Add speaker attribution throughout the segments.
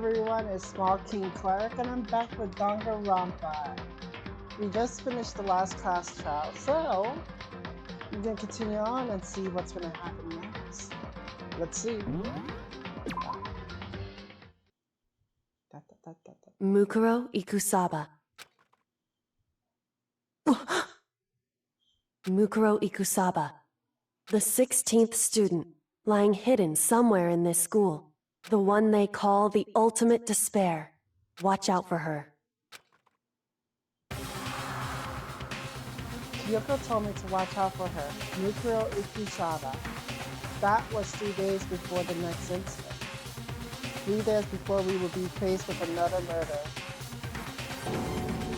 Speaker 1: everyone, it's Small King Cleric and I'm back with Danganronpa. We just finished the last class trial, so we're gonna continue on and see what's gonna happen next. Let's see.
Speaker 2: Mukuro Ikusaba. Mukuro Ikusaba, the 16th student, lying hidden somewhere in this school. The one they call the ultimate despair. Watch out for her.
Speaker 1: Kyoko told me to watch out for her. Mukuro Ikusaba. That was 3 days before the next incident. 3 days before we would be faced with another murder.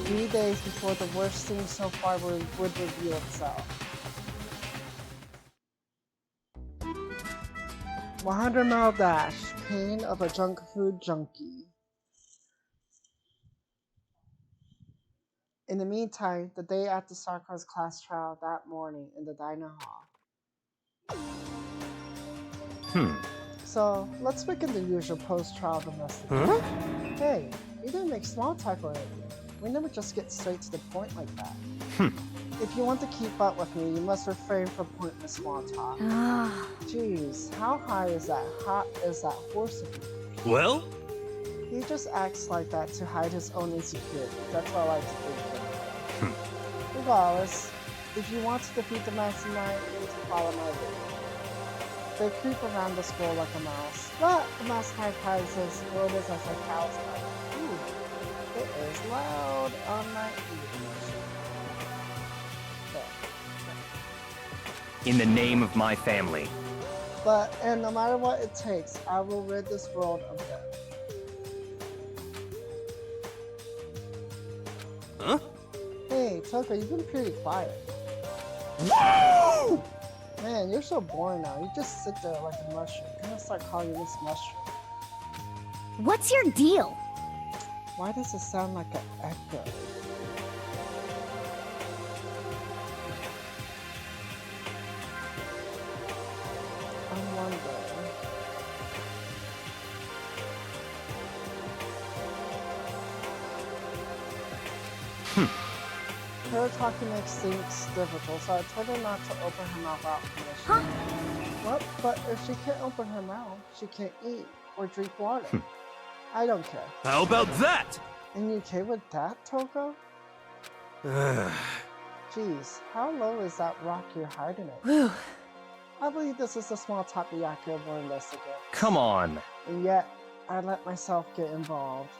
Speaker 1: 3 days before the worst thing so far would reveal itself. 100-mile dash. Pain of a junk food junkie. In the meantime, the day after Sarkar's class trial that morning in the diner hall. So, let's begin the usual post-trial investigation. Hey, we didn't make small talk or anything. We never just get straight to the point like that. If you want to keep up with me, you must refrain from pointless small talk. Jeez, how high is that horse of yours?
Speaker 3: Well?
Speaker 1: He just acts like that to hide his own insecurity. That's all I like to think. Regardless, if you want to defeat the mastermind, you need to follow my lead. They creep around the school like a mouse, but the mastermind hides his orders as a cow's life. It is loud on my ears.
Speaker 3: In the name of my family.
Speaker 1: And no matter what it takes, I will rid this world of them.
Speaker 3: Huh?
Speaker 1: Hey, Tucker, you've been pretty quiet.
Speaker 3: Whoa!
Speaker 1: Man, you're so boring now. You just sit there like a mushroom. I'm gonna start calling you Miss Mushroom.
Speaker 4: What's your deal?
Speaker 1: Why does it sound like an echo? I'm wondering. Her talking makes things difficult, so I told her not to open her mouth out permission. What? But if she can't open her mouth, she can't eat or drink water. I don't care.
Speaker 3: How about that?
Speaker 1: And you okay with that, Toko? Jeez, how low is that rock you're hiding in?
Speaker 2: Whew.
Speaker 1: I believe this is the small takoyaki will investigate.
Speaker 3: Come on.
Speaker 1: And yet, I let myself get involved.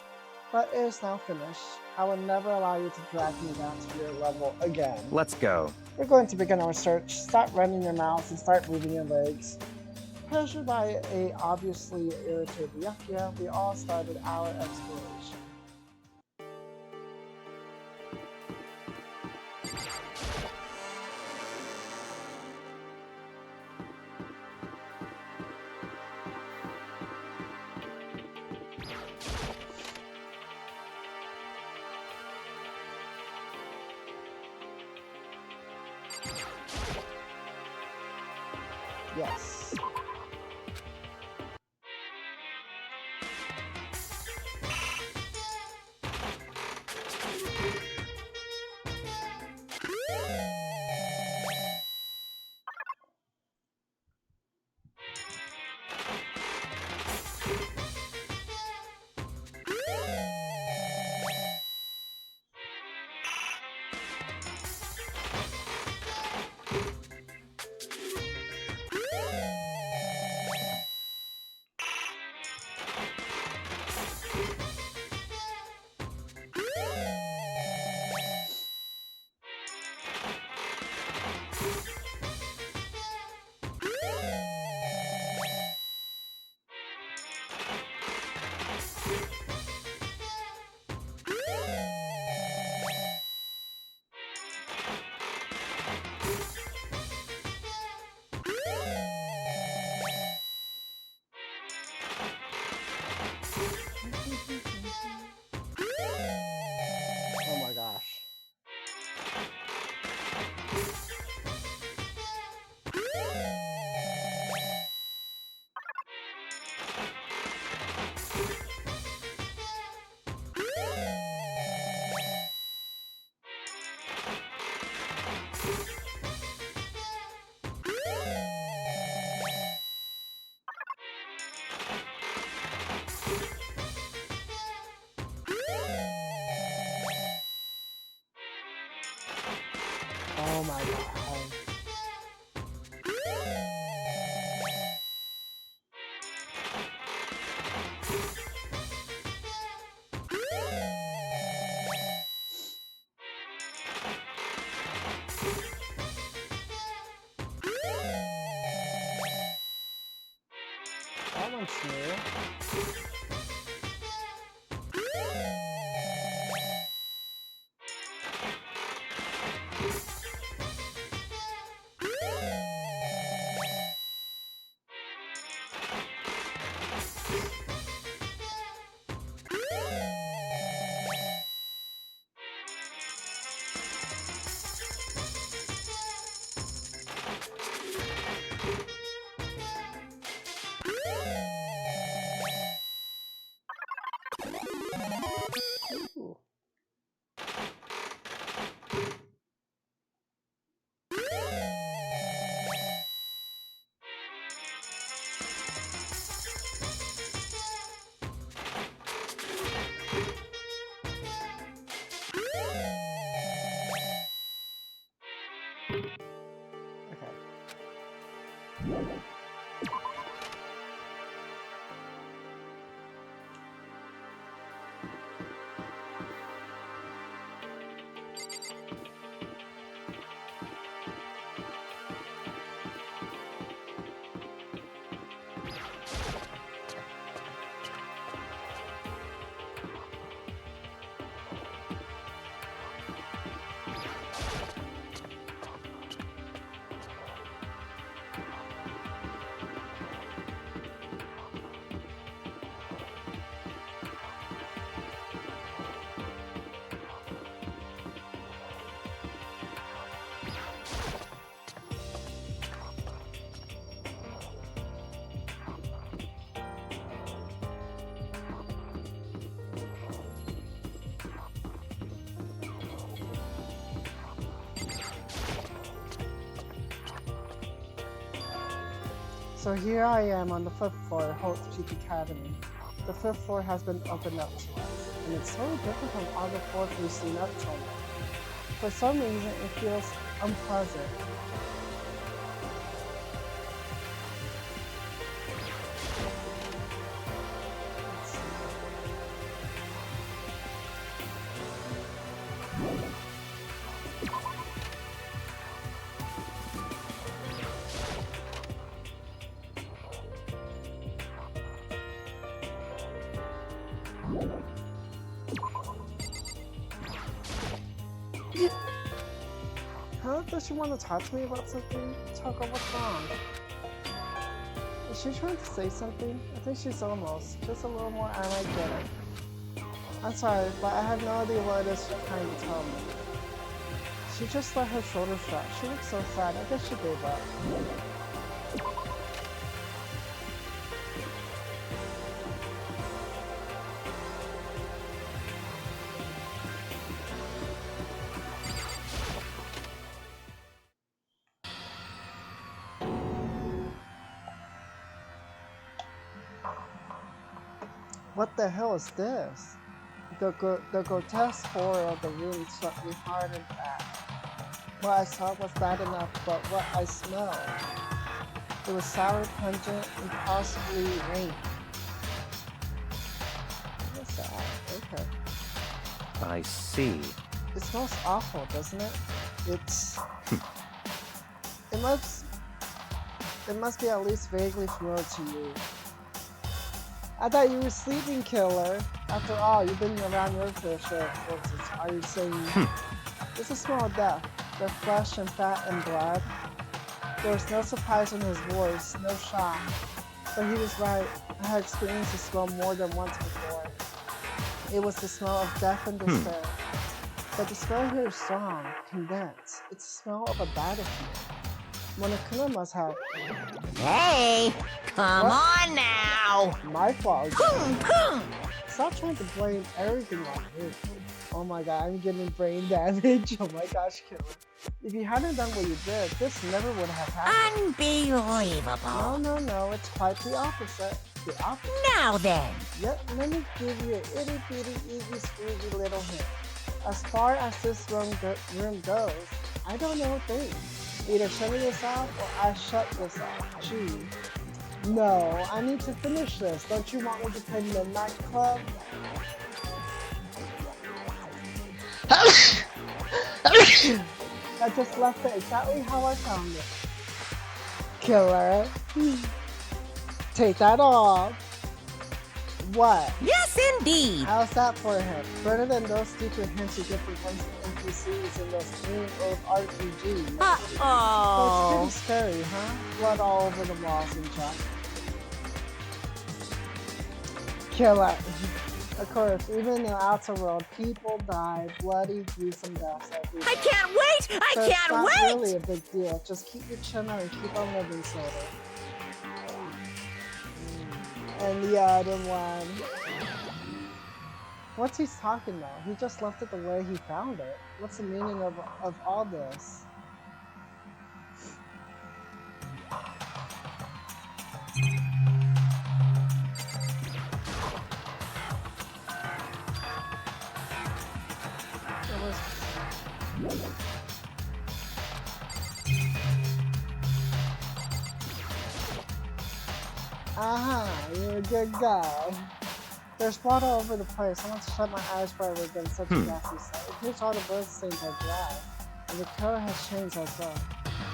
Speaker 1: But it is now finished. I will never allow you to drag me down to your level again.
Speaker 3: Let's go.
Speaker 1: We're going to begin our search. Stop running your mouths and start moving your legs. Pressured by a obviously irritated Yakuya, we all started our exploration. Yes. Oh my god. That one's new. Ooh. Okay. So here I am on the 5th floor of Holt Peak Academy. The 5th floor has been opened up to us, and it's so different from all the floors we've seen up till now. For some reason, it feels unpleasant. Huh? Does she want to talk to me about something? Tucker, what's wrong? Is she trying to say something? I think she's almost. Just a little more, I might get it. I'm sorry, but I have no idea what it is she's trying to tell me. She just let her shoulders drop. She looks so sad. I guess she gave up. What the hell is this? The grotesque horror of the room struck me hard and fast. What I saw was bad enough, but what I smelled, it was sour, pungent, and possibly rank. What's that? Okay.
Speaker 3: I see.
Speaker 1: It smells awful, doesn't it? It's... It must be at least vaguely familiar to you. I thought you were sleeping killer. After all, you've been around your fair share of corpses. Are you saying it's a smell of death? Their flesh and fat and blood. There was no surprise in his voice, no shock. But he was right. I had experienced the smell more than once before. It was the smell of death and despair. But the smell here is strong, condensed. It's the smell of a battlefield. Monokuma must have.
Speaker 4: Hey! Come on now!
Speaker 1: My fault.
Speaker 4: Boom!
Speaker 1: Stop trying to blame everything on me. Oh my god, I'm getting brain damage. Oh my gosh, killer. If you hadn't done what you did, this never would have happened.
Speaker 4: Unbelievable!
Speaker 1: No, it's quite the opposite. The opposite.
Speaker 4: Now then!
Speaker 1: Yep, let me give you an itty bitty, easy, squeezy little hint. As far as this room goes, I don't know a thing. Either shut this off or I shut this off. Gee. No, I need to finish this. Don't you want me to play the nightclub? I just left it exactly how I found it. Killer. Take that off. What?
Speaker 4: Yes, indeed.
Speaker 1: How's that for him? Better than those stupid hints you get from NPCs in those mean old RPGs.
Speaker 4: Uh-oh.
Speaker 1: It's pretty scary, huh? Blood all over the walls and junk. Killer. Of course, even in the outer world, people die, bloody, gruesome deaths every day.
Speaker 4: I can't wait! I
Speaker 1: So
Speaker 4: can't
Speaker 1: it's
Speaker 4: wait!
Speaker 1: not really a big deal. Just keep your chin up and keep on living, sort of. And the other one. What's he talking about? He just left it the way he found it. What's the meaning of all this? Aha, you're a good guy. There's water all over the place. I want to shut my eyes forever against such a ghastly sight. It appears all the bird stains are dry, and the color has changed as well.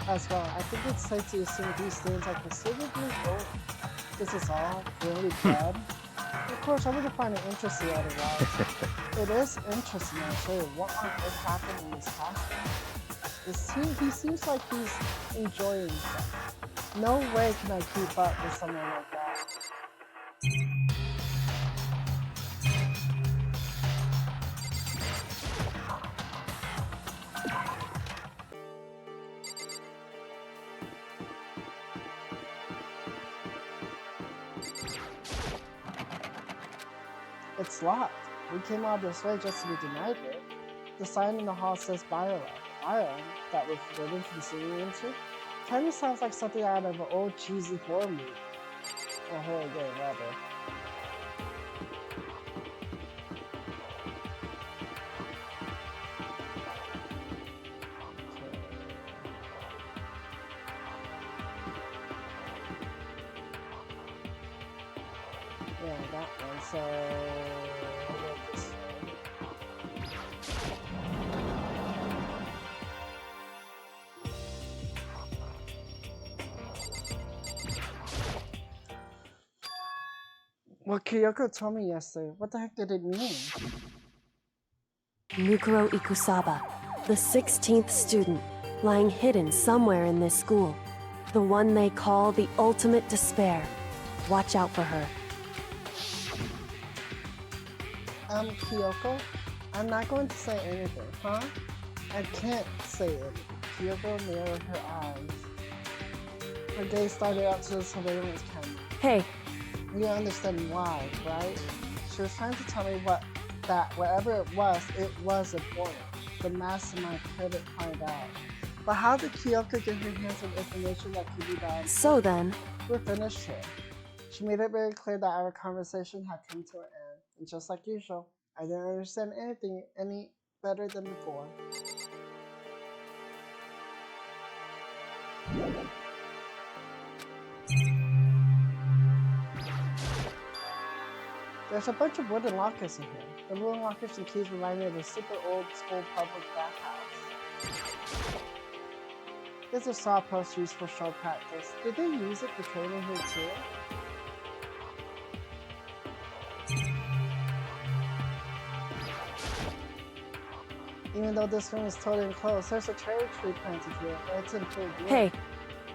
Speaker 1: I think it's safe to assume these stains are considerably old. This is all really bad. Of course, I wouldn't find it interesting otherwise. It is interesting, I'll show you. What on earth happened in this castle? He seems like he's enjoying stuff. No way can I keep up with someone like that. It's locked. We came all this way just to be denied it. The sign in the hall says Biolab. Biolab? That we're forbidden from seeing into? Kinda sounds like something out of an old cheesy horror movie. Or horror game, rather. Yeah, that one, so... I'll go this way. What Kyoko told me yesterday, what the heck did it mean?
Speaker 2: Mukuro Ikusaba, the 16th student, lying hidden somewhere in this school. The one they call the ultimate despair. Watch out for her.
Speaker 1: Kyoko? I'm not going to say anything, huh? I can't say it. Kyoko narrowed her eyes. Her gaze started out to the surveillance camera.
Speaker 2: Hey,
Speaker 1: You understand why, right? She was trying to tell me that whatever it was important. The mastermind couldn't find out. But how did Kyoko get her hands on information that could be done?
Speaker 2: so then,
Speaker 1: We're finished here. She made it very clear that our conversation had come to an end. And just like usual, I didn't understand anything any better than before. There's a bunch of wooden lockers in here. The wooden lockers and keys remind me of a super old school public bathhouse. There's a saw post used for show practice. Did they use it for training here too? Even though this room is totally enclosed, there's a cherry tree planted here, and it's in full bloom.
Speaker 2: hey,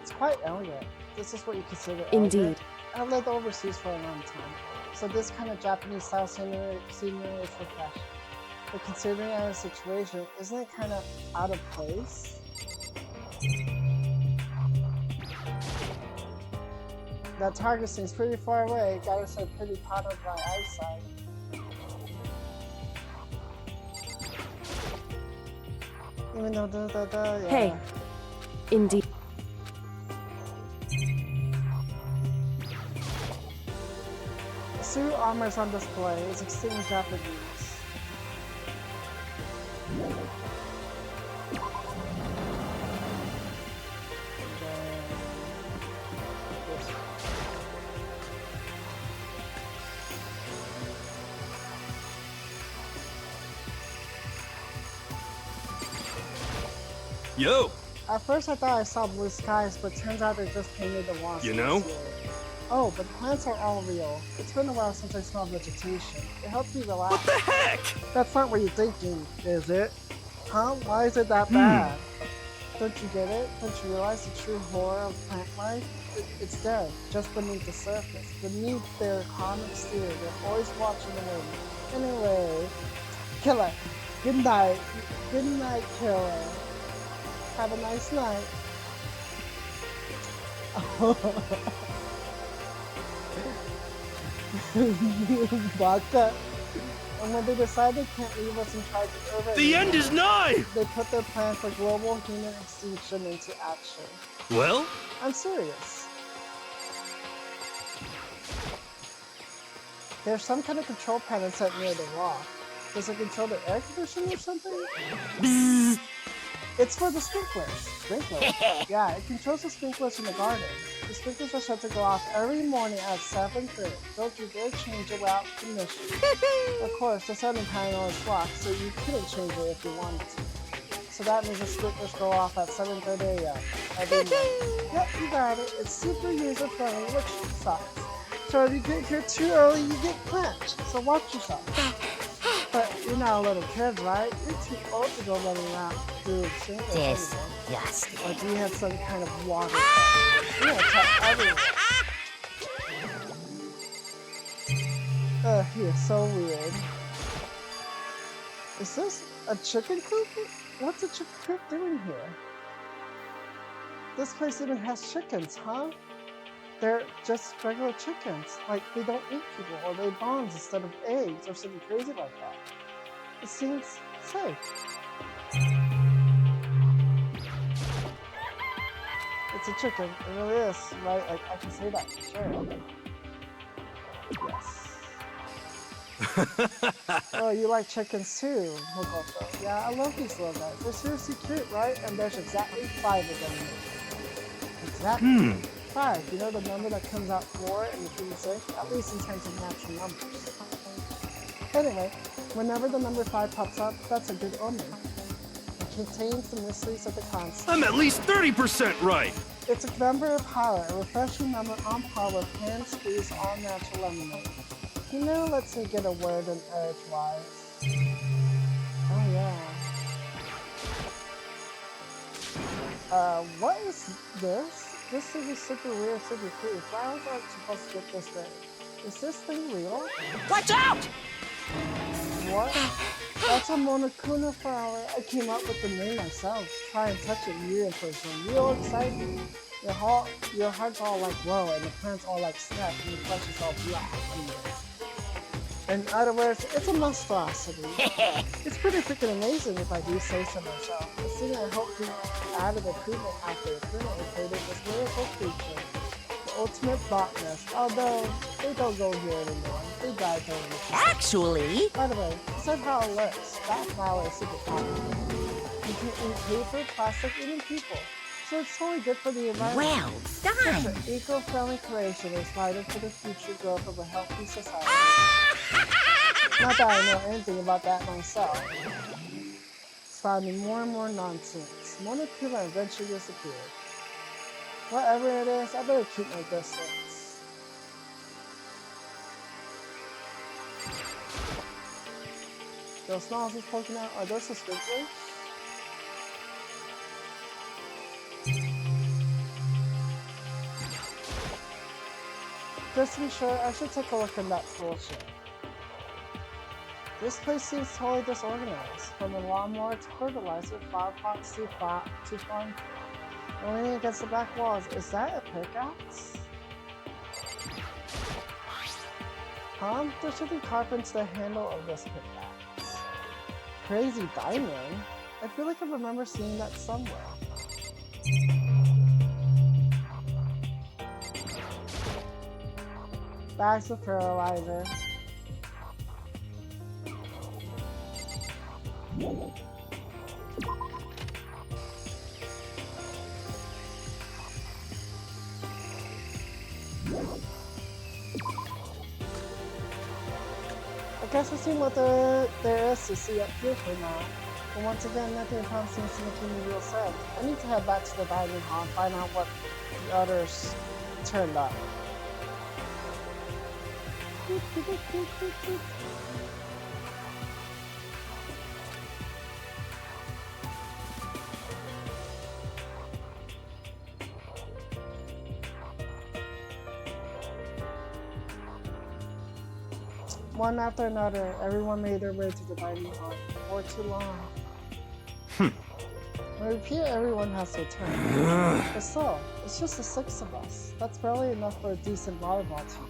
Speaker 1: It's quite elegant. This is what you consider
Speaker 2: indeed.
Speaker 1: elegant. I've lived overseas for a long time, so this kind of Japanese style scenery is refreshing. But considering our situation, isn't it kind of out of place? That target seems pretty far away. Gotta say, pretty proud of my eyesight. Even though yeah.
Speaker 2: Hey, indeed.
Speaker 1: The suit armors on display is extremely Japanese.
Speaker 5: Yo!
Speaker 1: At first I thought I saw blue skies, but turns out they just painted the walls.
Speaker 5: You know?
Speaker 1: Oh, but plants are all real. It's been a while since I smelled vegetation. It helps me relax.
Speaker 5: What the heck?
Speaker 1: That's not what you're thinking, is it? Huh? Why is it that bad? Don't you get it? Don't you realize the true horror of plant life? It's there, just beneath the surface. Beneath their calm exterior, they're always watching the wind. Anyway, Killer, good night. Good night, Killer. Have a nice night. Vodka. And when they decide they can't leave us in charge of Earth
Speaker 5: The
Speaker 1: anymore,
Speaker 5: end is nigh!
Speaker 1: they put their plan for global human extinction into action.
Speaker 5: Well?
Speaker 1: I'm serious. There's some kind of control panel set near the rock. Does it control the air conditioning or something?
Speaker 4: Bzzz.
Speaker 1: It's for the sprinklers. Sprinklers? Yeah, it controls the sprinklers in the garden. The sprinklers are set to go off every morning at 7:30. Don't you dare change it without permission. Of course, the setting panel is locked, so you couldn't change it if you wanted to. So that means the sprinklers go off at 7:30 a.m. every morning. Yep, you got it. It's super user-friendly, which sucks. So if you get here too early, you get cramped. So watch yourself. But you're not a little kid, right? You're too old to go running around through sprinklers anyway.
Speaker 4: Disgusting.
Speaker 1: Or do you have some kind of water tap? You want to tap everyone. Ugh, you're so weird. Is this a chicken coop? What's a chicken coop doing here? This place even has chickens, huh? They're just regular chickens. Like, they don't eat people or lay bombs instead of eggs or something crazy like that. It seems safe. It's a chicken. It really is, right? Like, I can say that for sure. Yes. Oh, you like chickens too, Hokoto. Yeah, I love these little guys. They're seriously cute, right? And there's exactly 5 of them. Exactly. 5. You know the number that comes out 4 in the human sync? At least in terms of natural numbers. Anyway, whenever the number 5 pops up, that's a good omen. It contains the mysteries of the concept.
Speaker 5: I'm at least 30% right!
Speaker 1: It's a number of power, a refreshing number on par with hand-squeezed all-natural lemonade. You know, lets me get a word in edgewise. Oh yeah. What is this? This thing is super weird, super cool. Flowers aren't supposed to get this big. Is this thing real?
Speaker 4: Watch out!
Speaker 1: What? That's a monokuma flower. I came up with the name myself. Try and touch it near in person. Real exciting. Your heart's all like whoa, and the plant's all like snap, and the flesh is all black. In other words, it's a monstrosity. It's pretty freaking amazing if I do say so myself. The thing I hope to add an improvement after permanently created this miracle creature. The ultimate botanist, although they don't go here anymore. They died during the time.
Speaker 4: Actually,
Speaker 1: By the way, besides how it looks, that flower is super powerful. You can eat paper, plastic, even people. So it's totally good for the environment.
Speaker 4: well
Speaker 1: Such
Speaker 4: done.
Speaker 1: an eco-friendly creation is vital for the future growth of a healthy society. Not that I know anything about that myself. It's finding more and more nonsense. Monokuma eventually disappeared. Whatever it is, I better keep my distance. Those nozzles poking out, are those the sprinklers? Just to be sure, I should take a look in that tool shed. This place seems totally disorganized. From the lawnmower to fertilizer, flower pots to farm. And leaning against the back walls, is that a pickaxe? Huh? There should be carpet to the handle of this pickaxe. Crazy diamond? I feel like I remember seeing that somewhere. Bags of fertilizer. I guess I've seen what there is to see up here for now. But once again, nothing upon seems to make me real sad. I need to head back to the dining hall and find out what the others turned up. One after another, everyone made their way to the dining hall. For too long. I repeat, everyone has to return. But still, it's just the 6 of us. That's barely enough for a decent volleyball team.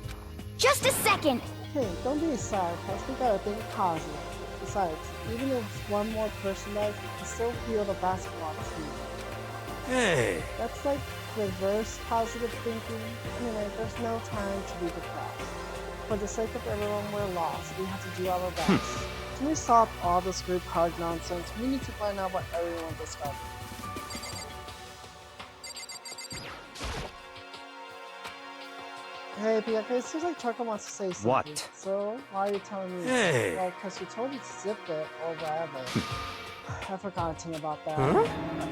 Speaker 6: Just a second!
Speaker 1: Hey, don't be sad, cause we gotta think positive. Besides, even if one more person dies, we can still field a basketball team.
Speaker 5: Hey!
Speaker 1: That's like reverse positive thinking. Anyway, there's no time to be depressed. For the sake of everyone we're lost, we have to do our best. Can we stop all this group hug nonsense? We need to find out what everyone discovered. Hey, Bianca, it seems like Choco wants to say something.
Speaker 3: What?
Speaker 1: So, why are you telling me?
Speaker 5: Hey.
Speaker 1: Well, because you told me to zip it or whatever. I forgot about that.
Speaker 3: Huh?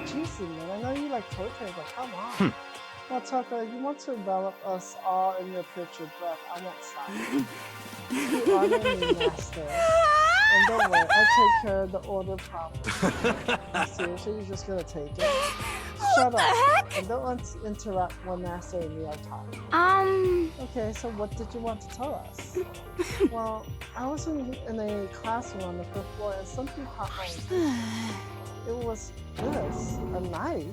Speaker 1: Jeez, man, I know you like torture, but come on. Well, Choco, you want to envelop us all in your picture breath. I won't stop. You honor me, master. And don't worry, I'll take care of the order problem. Seriously, you're just gonna take it? Shut up! And don't interrupt when master and me are talking. Okay, so what did you want to tell us? Well, I was in a classroom on the 5th floor and something caught my attention. It was this, a knife.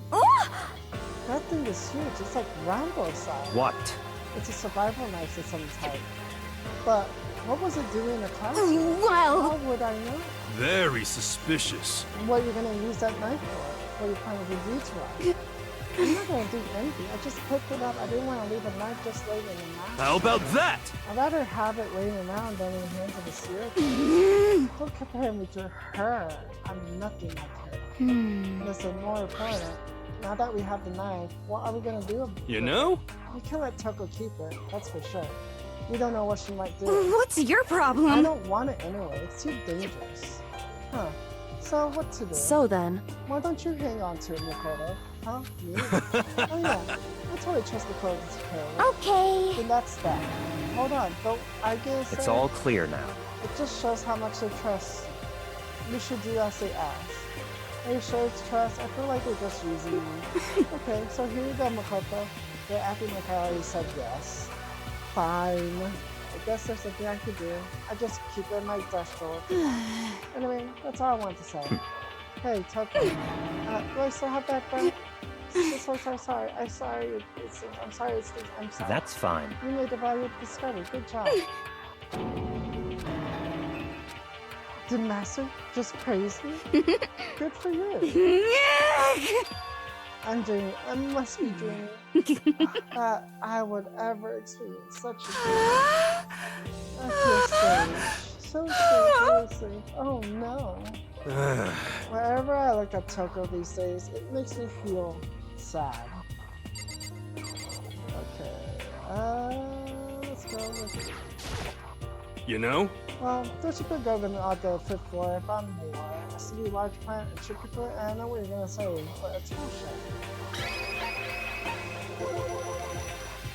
Speaker 1: That thing is huge, it's like Rambo size.
Speaker 3: What?
Speaker 1: It's a survival knife of some type. But what was it doing in the classroom?
Speaker 6: Well,
Speaker 1: How would I know?
Speaker 5: Very suspicious.
Speaker 1: What you're gonna use that knife for? What are you planning to do to us? I'm not gonna do anything. I just picked it up. I didn't want to leave a knife just laying in the mat.
Speaker 5: How about that?
Speaker 1: I'd rather have it laying around than in the hands of a serial killer. Don't compare me to her. I'm nothing like her. Listen, more important, now that we have the knife, what are we gonna do about it?
Speaker 5: You know?
Speaker 1: We can't let Choco keep it, that's for sure. We don't know what she might do.
Speaker 6: what's your
Speaker 1: I
Speaker 6: problem?
Speaker 1: don't want it anyway, it's too dangerous. Huh. So, what to do?
Speaker 2: So then,
Speaker 1: Why don't you hang on to it, Makoto? Huh? Me? Oh yeah, I totally trust Makoto to care of it.
Speaker 6: Okay.
Speaker 1: Then that's that. Hold on, don't I guess
Speaker 3: It's all clear now.
Speaker 1: It just shows how much they trust. You should do as they ask. Are you sure it's trust? I feel like they're just using you. Okay, so here you go, Makoto. They're acting like I already said yes. Fine. I guess there's something I could do. I just keep it in my desk drawer. Anyway, that's all I wanted to say. Hey, Toko. Do I still have that breath? Sorry. I'm sorry. I'm sorry. I'm sorry.
Speaker 3: That's fine.
Speaker 1: You made a valuable discovery. Good job. Did Master just praise me? Good for you. I'm dreaming. I must be dreaming. That I would ever experience such a thing. I feel strange. So strange, seriously. Oh no. Wherever I look at Toko these days, it makes me feel sad. Okay. Let's go with...
Speaker 5: You know?
Speaker 1: Well, there's a big garden on the 5th floor. I found more. A city large plant, a chicken foot, and I know what you're gonna say, but it's bullshit.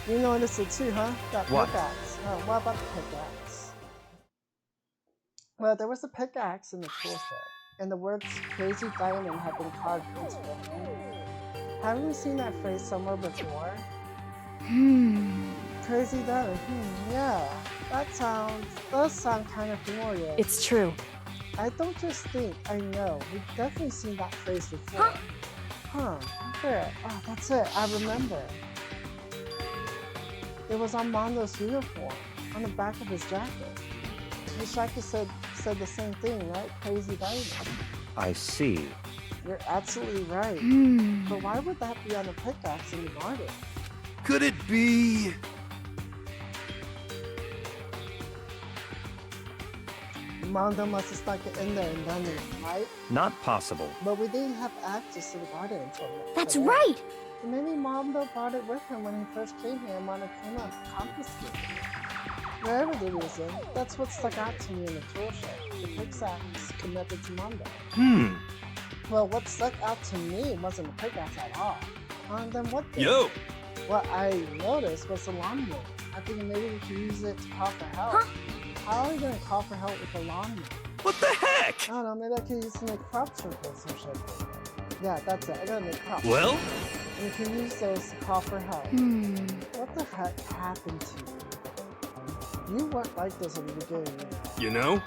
Speaker 1: You noticed it too, huh? That
Speaker 3: What?
Speaker 1: pickaxe. Oh, what about the pickaxe? Well, there was a pickaxe in the tool set, and the words crazy diamond had been carved into it. Haven't you seen that phrase somewhere before? Crazy diamond, yeah. That does sound kind of familiar.
Speaker 2: it's true.
Speaker 1: I don't just think, I know. We've definitely seen that phrase before. Huh, there. Oh, that's it. I remember. It was on Mondo's uniform, on the back of his jacket. His jacket said the same thing, right? Crazy diamond.
Speaker 3: I see.
Speaker 1: You're absolutely right. But why would that be on a pickaxe in the garden?
Speaker 5: Could it be?
Speaker 1: Mondo must have stuck it in there and done it, right?
Speaker 3: Not possible.
Speaker 1: But we didn't have access to the garden until
Speaker 6: That's
Speaker 1: today.
Speaker 6: right.
Speaker 1: Maybe Mondo brought it with him when he first came here and Mondo came up confiscated. Whatever the reason, that's what stuck out to me in the tool shed. The pickaxe connected to Monday. Well, what stuck out to me wasn't the pickaxe at all. Then what did?
Speaker 5: Yo!
Speaker 1: What I noticed was the lawnmower. I think maybe we can use it to call for help.
Speaker 6: Huh?
Speaker 1: How are we gonna call for help with the lawnmower?
Speaker 5: What the heck?
Speaker 1: I don't know, maybe I could use it to make crop circles or something. Yeah, that's it. I gotta make crop
Speaker 5: Well?
Speaker 1: And you can use those to call for help. What the heck happened to you? You weren't like this in the beginning.
Speaker 5: You know?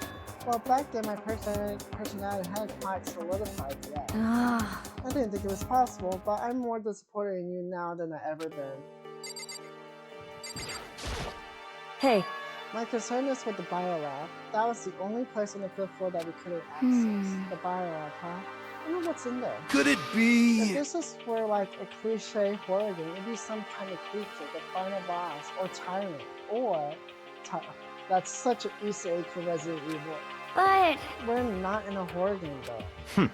Speaker 1: Well, back then my personality hadn't quite solidified yet.
Speaker 6: Ah.
Speaker 1: I didn't think it was possible, but I'm more disappointed in you now than I've ever been.
Speaker 2: Hey,
Speaker 1: My concern is with the biolab. That was the only place on the 5th floor that we couldn't access. The biolab, huh? I wonder what's in there.
Speaker 5: Could it
Speaker 1: If
Speaker 5: be?
Speaker 1: this is for like a cliche horror game, it'd be some kind of creature, the final boss, or tyrant, or that's such an Easter egg for Resident Evil.
Speaker 6: But
Speaker 1: We're not in a horror game though.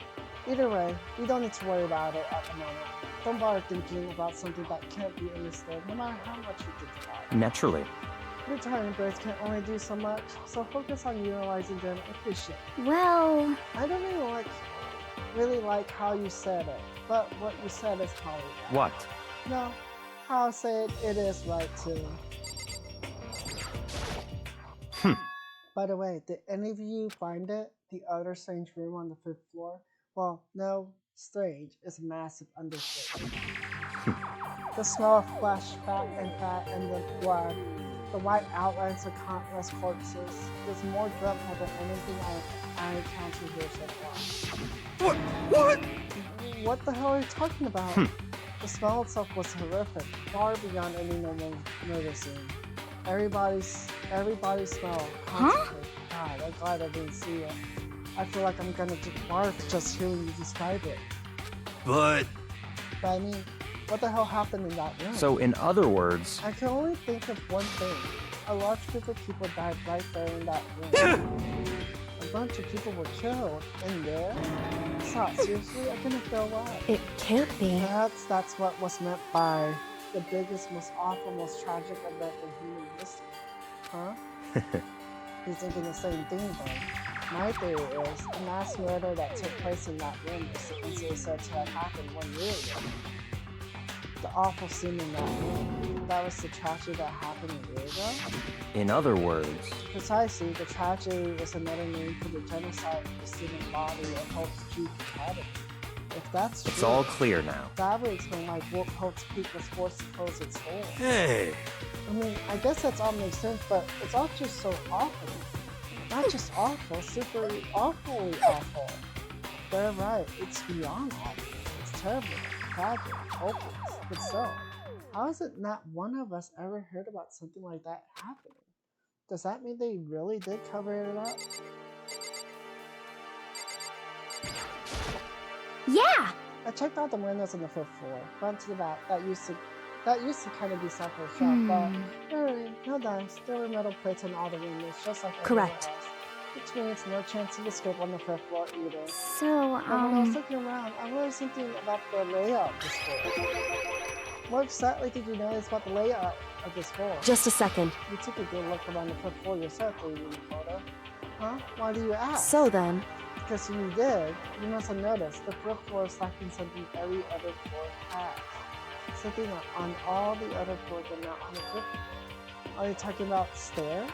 Speaker 1: Either way, we don't need to worry about it at the moment. Don't bother thinking about something that can't be understood, no matter how much you think about it.
Speaker 3: Naturally.
Speaker 1: Your tyrant birds can only do so much, so focus on utilizing them efficiently.
Speaker 6: well,
Speaker 1: I don't really like how you said it, but what you said is probably right.
Speaker 3: What?
Speaker 1: No, how I say it is right too. By the way, did any of you find it? The other strange room on the 5th floor? Well, no, strange is a massive understatement. The smell of flesh, fat, and the blood, the white outlines of countless corpses, is more dreadful than anything I encountered here so far.
Speaker 5: What?
Speaker 1: What the hell are you talking about? The smell itself was horrific, far beyond any normal noticing. Everybody's smell constantly. God, I'm glad I didn't see it. I feel like I'm gonna barf just hearing you describe it.
Speaker 5: But...
Speaker 1: But I mean, what the hell happened in that room?
Speaker 3: So, in other words,
Speaker 1: I can only think of one thing. A large group of people died right there in that room. A bunch of people were killed in there. Stop, seriously? I couldn't feel why.
Speaker 2: it can't be.
Speaker 1: Perhaps that's what was meant by the biggest, most awful, most tragic event in human history. Huh? You're thinking the same thing then. My theory is the mass murder that took place in that room is the incident said to have happened 1 year ago. The awful scene in that room, that was the tragedy that happened a year ago?
Speaker 3: in other words,
Speaker 1: Precisely, the tragedy is another name for the genocide of the student body of Hope's Peak Academy. If that's true,
Speaker 3: it's all clear now.
Speaker 1: that would explain why Hope's Peak was forced to close its doors.
Speaker 5: Hey!
Speaker 1: I mean, I guess that's all makes sense, but it's all just so awful. Not just awful, super awfully awful. They're right, it's beyond awful. It's terrible, tragic, hopeless. But so, how is it not one of us ever heard about something like that happening? Does that mean they really did cover it up?
Speaker 6: yeah.
Speaker 1: I checked out the windows on the 5th floor, went to the back. That used to kind of be separate shop, but no dice. There were metal plates on all the windows, just like everywhere
Speaker 2: Correct.
Speaker 1: else. Which means no chance of escape on the 5th floor either.
Speaker 6: So,
Speaker 1: But when I was looking around, I learned something about the layout of this floor. What exactly did you notice about the layout of this floor?
Speaker 2: Just a second.
Speaker 1: You took a good look around the 5th floor yourself, didn't you, photo? Huh? Why do you ask?
Speaker 2: So then,
Speaker 1: Because if you did, you must have noticed the 5th floor is lacking something every other floor has. Something on all the other floors but not on the 5th floor. Are you talking about stairs?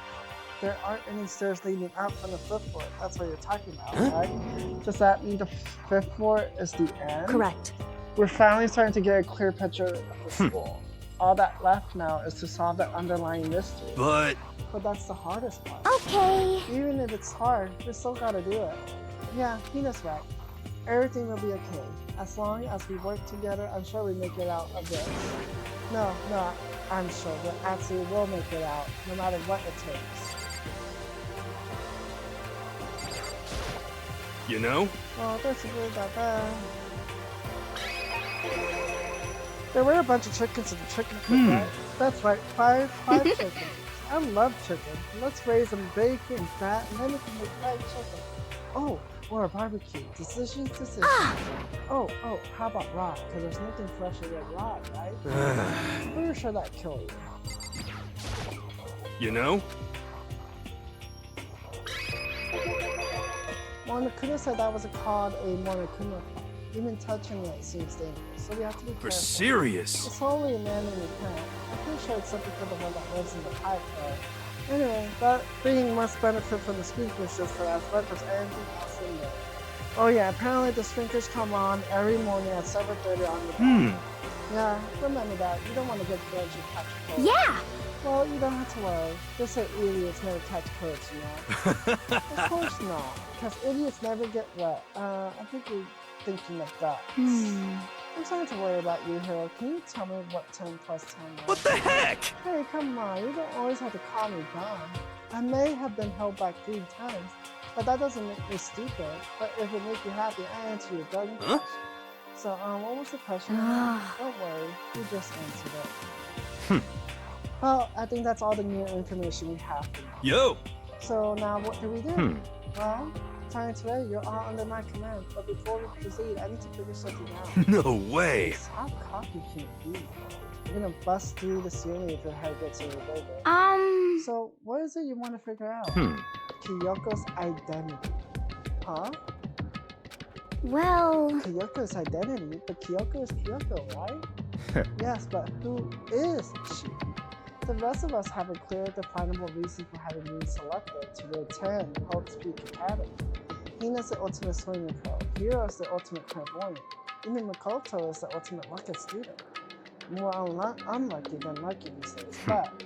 Speaker 1: There aren't any stairs leading up from the 5th floor. That's what you're talking about, right? Does that mean the 5th floor is the end?
Speaker 2: correct.
Speaker 1: We're finally starting to get a clear picture of the school. All that left now is to solve the underlying mystery.
Speaker 5: But...
Speaker 1: But that's the hardest part.
Speaker 6: okay.
Speaker 1: Even if it's hard, we still gotta do it. Yeah, Hina's right. Everything will be okay. As long as we work together, I'm sure we make it out of this. No, I'm sure we absolutely will make it out, no matter what it takes.
Speaker 5: You know?
Speaker 1: Well, that's really about that. There were a bunch of chickens in the chicken coop, right? That's right, five chickens. I love chicken. Let's raise them big and fat, and then we can make fried chicken. Oh, or a barbecue. Decisions. Oh, how about raw? Because there's nothing fresher than raw, right? Pretty sure that killed you.
Speaker 5: You know?
Speaker 1: Monokuma said that was called a Monokuma. Even touching it seems dangerous, so we have to be
Speaker 5: For
Speaker 1: careful.
Speaker 5: serious.
Speaker 1: It's only a man in the plant. I'm pretty sure it's something for the one that lives in the pipe, though. Anyway, that thing must benefit from the speakers for as much as anything else in there. Oh yeah, apparently the sprinklers come on every morning at 7:30 on the dot. Yeah, remember that. You don't want to get drenched and catch a cold.
Speaker 6: Yeah!
Speaker 1: Well, you don't have to worry. They say idiots never catch colds, you know? Of course not, because idiots never get wet. I think you're thinking of that. I'm starting to worry about you, Hero. Can you tell me what 10 plus 10 is?
Speaker 5: What the heck?
Speaker 1: Hey, come on. You don't always have to call me dumb. I may have been held back 3 times, but that doesn't make me stupid. But if it makes you happy, I answer your dumb question. So, what was the question? Don't worry. You just answered it. Well, I think that's all the new information we have for you.
Speaker 5: Yo!
Speaker 1: So now what do we do? Well, starting today, you're all under my command. But before we proceed, I need to figure something out.
Speaker 5: No way!
Speaker 1: How cocky can you be? You're gonna bust through the ceiling if your head gets in your way. So, what is it you want to figure out? Kyoko's identity. Huh?
Speaker 6: Well,
Speaker 1: Kyoko's identity? But Kyoko is Kyoko, right? Yes, but who is she? The rest of us have a clear, definable reason for having been selected to attend Hope Peak Academy. Hina's the ultimate swimming pro. Hiro is the ultimate clairvoyant. Even Makoto is the ultimate lucky student. More unlucky than lucky these days. But,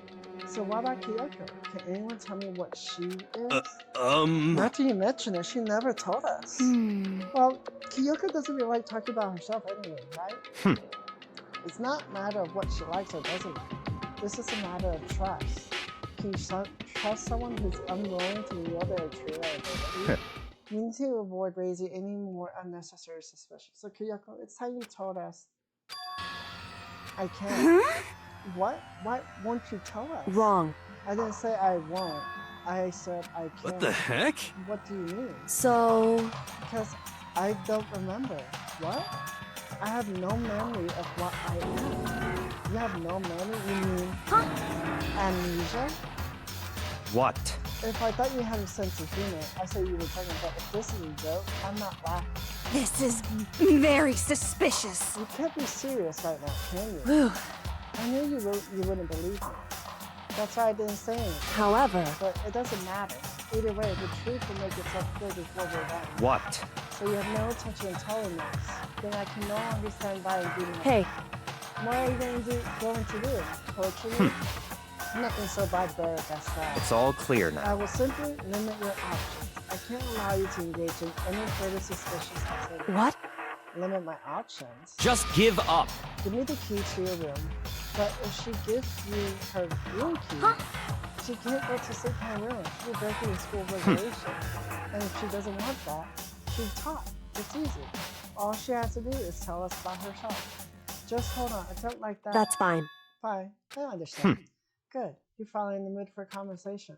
Speaker 1: so what about Kyoko? Can anyone tell me what she is? After you mentioned it, she never told us. Well, Kyoko doesn't really like talking about herself anyway, right? It's not a matter of what she likes or doesn't like. This is a matter of trust. Can you trust someone who's unwilling to reveal their true identity? You need to avoid raising any more unnecessary suspicions. So Kyoko, it's time you told us. I can't. What? Why won't you tell us?
Speaker 2: Wrong.
Speaker 1: I didn't say I won't. I said I can't.
Speaker 5: What the heck?
Speaker 1: What do you mean?
Speaker 2: So,
Speaker 1: Because I don't remember. What? I have no memory of what I am. You have no memory? You mean amnesia?
Speaker 3: What?
Speaker 1: If I thought you had a sense of humor, I said you were talking about if this is a joke, I'm not laughing.
Speaker 4: This is very suspicious.
Speaker 1: You can't be serious right now, can you?
Speaker 2: whew.
Speaker 1: I knew you wouldn't believe me. That's why I didn't say anything.
Speaker 2: However,
Speaker 1: But it doesn't matter. Either way, the truth will make itself clear before we're done.
Speaker 3: What?
Speaker 1: So you have no intention in telling us. Then I can no longer stand by and do nothing.
Speaker 2: hey,
Speaker 1: What are you going to do? Torture me? Nothing so barbaric as that.
Speaker 3: It's all clear
Speaker 1: I
Speaker 3: now.
Speaker 1: will simply limit your options. I can't allow you to engage in any further suspicious activity.
Speaker 2: what?
Speaker 1: Limit my options?
Speaker 3: Just give up.
Speaker 1: Give me the key to your room. But if she gives you her room key, she can't go to sleep in her room. She'll break the school regulations. And if she doesn't want that, she's taught. It's easy. All she has to do is tell us about herself. Just hold on. I don't like that.
Speaker 2: That's fine.
Speaker 1: Fine. I understand. Good. You're finally in the mood for a conversation.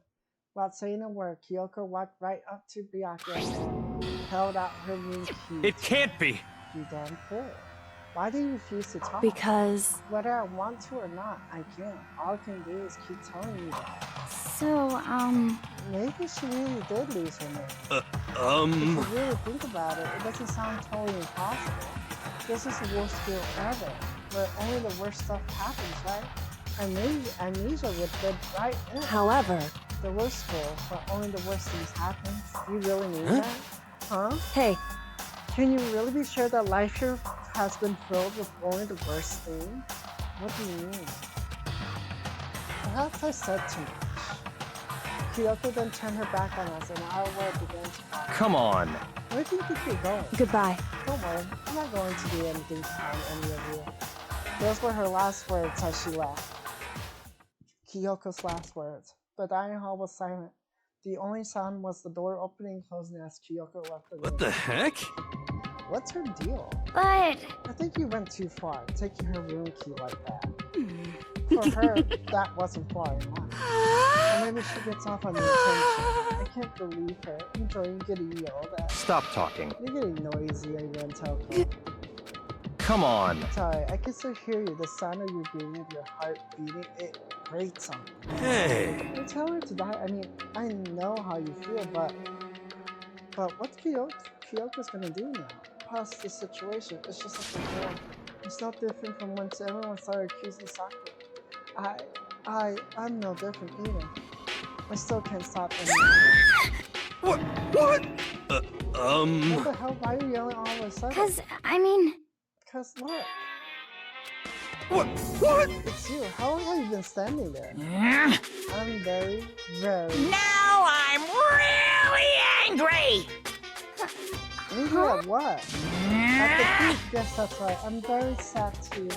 Speaker 1: Without saying a word, Kyoko walked right up to Byakuya and held out her room key.
Speaker 5: It can't be!
Speaker 1: You damn fool. Why do you refuse to talk?
Speaker 2: Because,
Speaker 1: Whether I want to or not, I can't. All I can do is keep telling you that.
Speaker 6: so,
Speaker 1: Maybe she really did lose her name. If
Speaker 5: Um...
Speaker 1: you really think about it, it doesn't sound totally impossible. This is the worst school ever, where only the worst stuff happens, right? Amnesia would fit right in.
Speaker 2: however,
Speaker 1: The worst school, where only the worst things happen. You really mean that? Huh?
Speaker 2: hey,
Speaker 1: Can you really be sure that life here has been filled with only the worst things? What do you mean? Perhaps I said too much. Kyoko then turned her back on us and our world began to fall.
Speaker 3: Come on.
Speaker 1: Where do you think you're going?
Speaker 2: goodbye.
Speaker 1: Don't worry, I'm not going to do anything to harm any of you. Those were her last words as she left. Kyoko's last words. But the dining hall was silent. The only sound was the door opening and closing as Kyoko left the room.
Speaker 5: What the heck?
Speaker 1: What's her deal?
Speaker 6: but
Speaker 1: I think you went too far, taking her room key like that. For her, that wasn't far enough. Or maybe she gets off on the intention. I can't believe her. Enjoying getting yelled at.
Speaker 3: Stop talking.
Speaker 1: You're getting noisy in Rentelco.
Speaker 3: Come on.
Speaker 1: Sorry, I can still hear you. The sound of your breathing, of your heart beating, it grates on me.
Speaker 5: Hey!
Speaker 1: You tell her to die. I mean, I know how you feel, but But what's Kyoko's gonna do now? Plus, the situation is just like before. It's not different from when everyone started accusing Sakura. I'm no different either. I still can't stop anyone.
Speaker 5: What?
Speaker 1: What the hell? Why are you yelling all of a sudden?
Speaker 6: Cause, I mean,
Speaker 1: Because look,
Speaker 5: What?
Speaker 1: it's you. How long have you been standing there? I'm very, very
Speaker 7: Now I'm really angry!
Speaker 1: angry at what? At the thief. Yes, that's right. I'm very sad to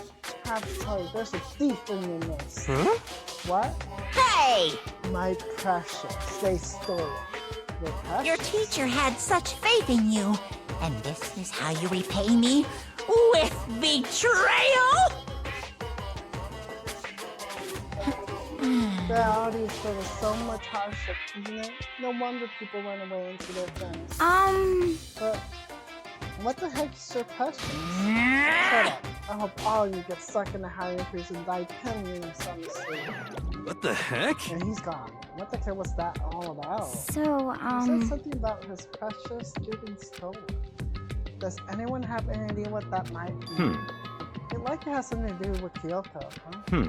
Speaker 1: have to tell you, there's a thief in your midst.
Speaker 5: Huh?
Speaker 1: What?
Speaker 7: Hey!
Speaker 1: My precious. They stole it. Your precious?
Speaker 7: Your teacher had such faith in you. And this is how you repay me? With betrayal?
Speaker 1: The audience there was so much hardship, isn't it? No wonder people went away into their friends. But what the heck is your question? Shut up. I hope all of you get stuck in a high increase and die 10 years on the street.
Speaker 5: What the heck?
Speaker 1: And he's gone. What the heck was that all about?
Speaker 6: so,
Speaker 1: He said something about his precious getting stolen. Does anyone have any idea what that might be? It likely has something to do with Kyoko, huh?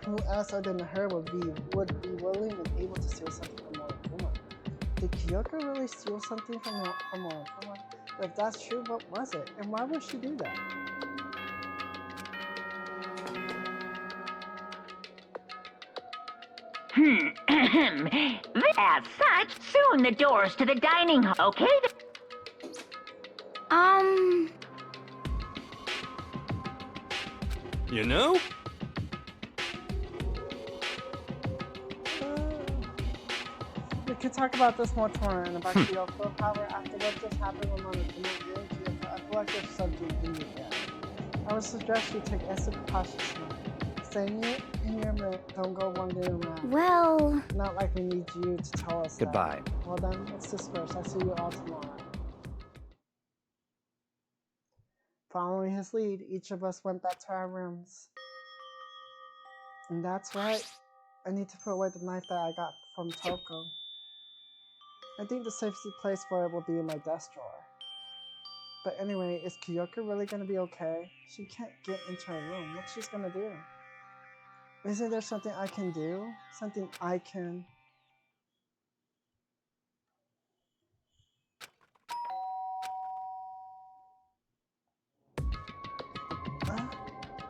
Speaker 1: Who else other than her would be willing and able to steal something from Morikuma? Did Kyoko really steal something from Morikuma? If that's true, what was it? And why would she do that?
Speaker 8: As such, soon the doors to the dining hall, okay?
Speaker 5: You know?
Speaker 1: We could talk about this more tomorrow and about Kyoko. However, after what just happened with Monokuma and Kyoko, I feel like there's something in you there. I would suggest you take extra precautions now. Stay in your room, don't go wandering around.
Speaker 6: well,
Speaker 1: Not like we need you to tell us
Speaker 3: Goodbye.
Speaker 1: that. Well then, let's disperse. I'll see you all tomorrow. Following his lead, each of us went back to our rooms. And that's right. I need to put away the knife that I got from Toko. I think the safest place for it will be in my desk drawer. But anyway, is Kyoko really gonna be okay? She can't get into her room. What's she gonna do? Isn't there something I can do? Something I can...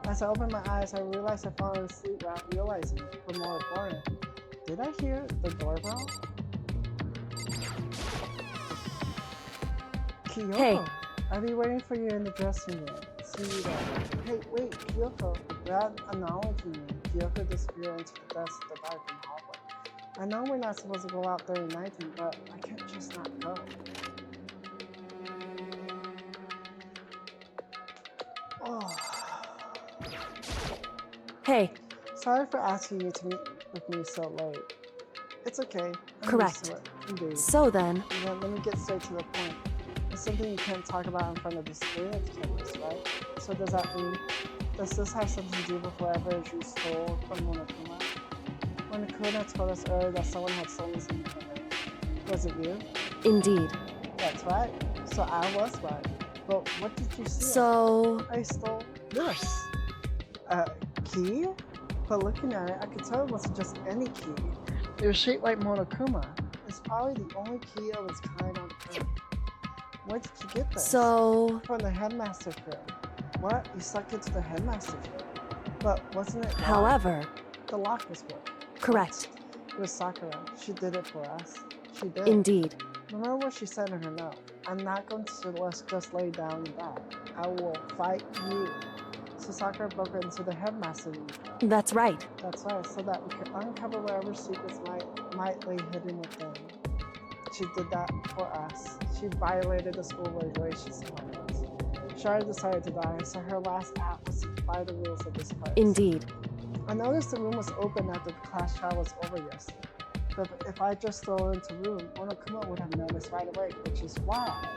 Speaker 1: As I opened my eyes, I realized I'd fallen asleep without realizing it. But more important, did I hear the doorbell? Kyoko,
Speaker 2: Hey.
Speaker 1: I'll be waiting for you in the dressing room. See you there. Hey, wait, Kyoko. Without acknowledging me, Kyoko disappeared into the desk at the darkened hallway. I know we're not supposed to go out during nighttime, but I can't just not go. Oh.
Speaker 2: Hey,
Speaker 1: Sorry for asking you to meet with me so late. It's okay. I'm
Speaker 2: Correct.
Speaker 1: used to it. Indeed.
Speaker 2: so then,
Speaker 1: Then let me get straight to the point. It's something you can't talk about in front of the surveillance cameras, right? So does that mean, does this have something to do with whatever you stole from Monokuma? Monokuma told us earlier that someone had stolen something from her. Was it you?
Speaker 2: indeed.
Speaker 1: That's right. So I was right. But what did you steal?
Speaker 2: So,
Speaker 1: I stole this. A key? But looking at it, I could tell it wasn't just any key. It was shaped like Monokuma. It's probably the only key of its kind on Earth. Where did you get this?
Speaker 2: so,
Speaker 1: From the headmaster's room. What? You stuck it to the headmaster's room? But wasn't it locked?
Speaker 2: however,
Speaker 1: The lock was broken.
Speaker 2: correct,
Speaker 1: It was Sakura. She did it for us. She did.
Speaker 2: indeed.
Speaker 1: Remember what she said in her note. I'm not going to just lay down and die. I will fight you. So Sakura broke into the headmaster room.
Speaker 2: That's right.
Speaker 1: That's right, so that we could uncover whatever secrets might lay hidden within. She did that for us. She violated the school regulations among us. Shara decided to die, so her last act was to defy the rules of this place.
Speaker 2: Indeed.
Speaker 1: I noticed the room was open after the class trial was over yesterday. But if I just stole into the room, Monokuma would have noticed right away, which is why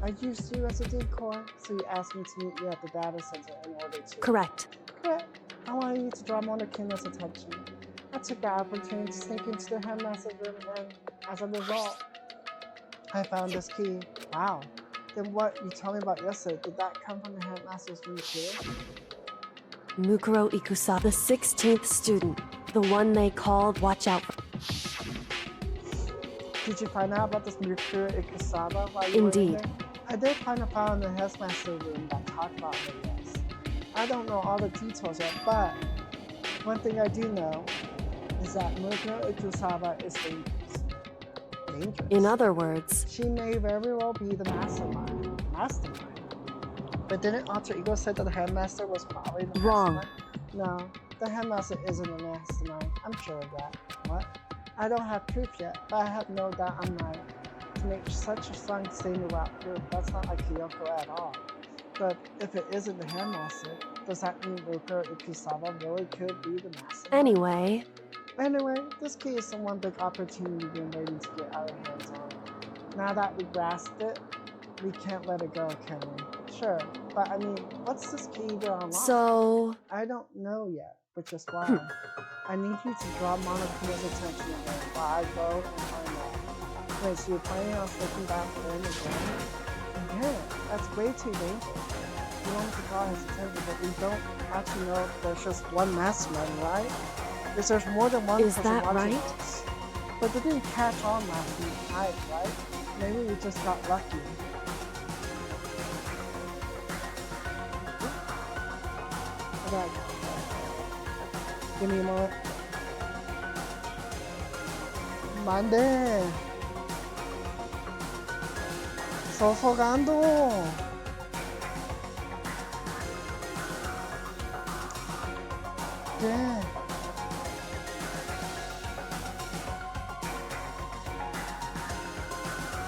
Speaker 1: I used you as a decoy, so you asked me to meet you at the data center in order to...
Speaker 2: Correct.
Speaker 1: Correct. I wanted you to draw Monokuma's attention. I took the opportunity to sneak into the headmaster's room, and as a result, I found this key. Wow. Then what you told me about yesterday, did that come from the headmaster's room too?
Speaker 2: Mukuro Ikusa, the 16th student, the one they called Watch Out for.
Speaker 1: Did you find out about this Mukuro Ikusaba while you were in
Speaker 2: Indeed.
Speaker 1: there? I did find a file in the headmaster room that talked about her, yes. I don't know all the details yet, but one thing I do know is that Mukuro Ikusaba is dangerous. Dangerous?
Speaker 2: In other words,
Speaker 1: She may very well be the mastermind. Mastermind? But didn't Alter Ego say that the headmaster was probably the
Speaker 2: Wrong.
Speaker 1: mastermind? No, the headmaster isn't a mastermind. I'm sure of that. What? I don't have proof yet, but I have no doubt I'm right. To make such a strong statement without proof, that's not like Kyoko at all. But if it isn't the headmaster, does that mean Mukuro Ikusaba really could be the mastermind? Anyway, this key is the one big opportunity we've been waiting to get our hands on. Now that we grasped it, we can't let it go, can we? Sure, but I mean, what's this key to unlock?
Speaker 2: so...
Speaker 1: I don't know yet, which is why I need you to draw Monokuma's attention away while I go and find out. Wait, so you're planning on sticking back in again? Again? That's way too dangerous. You want me to draw his attention, but we don't actually know if there's just one mastermind, right? If there's more than one
Speaker 2: Is
Speaker 1: person
Speaker 2: that
Speaker 1: watching
Speaker 2: right?
Speaker 1: us. But they didn't catch on last night, right? Maybe we just got lucky. Okay. Give me a moment. Mande. Sofogando. Yeah.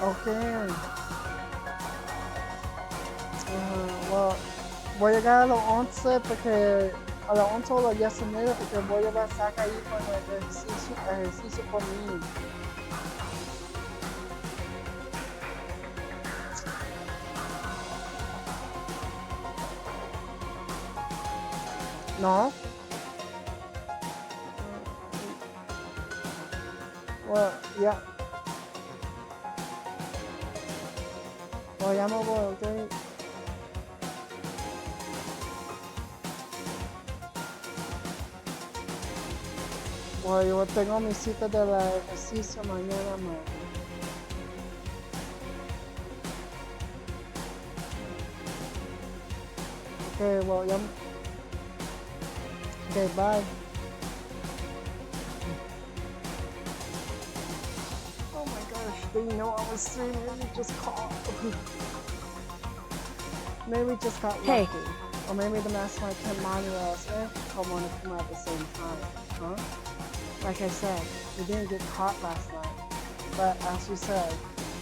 Speaker 1: Okay. Well, voy a llegar a los 11 porque a las 11 o las 10:30 porque voy a pasar ahí con el ejercicio conmigo. No. Well, yeah. Well, ya me voy, okay. Bueno, yo tengo mi cita del ejercicio mañana, Okay, well, ya. Okay, bye. Oh my gosh, they know I was streaming. Maybe just call. Maybe we just got lucky.
Speaker 2: Hey.
Speaker 1: Or maybe the mastermind can monitor us and come at the same time. Huh? Like I said, we didn't get caught last night. But as you said,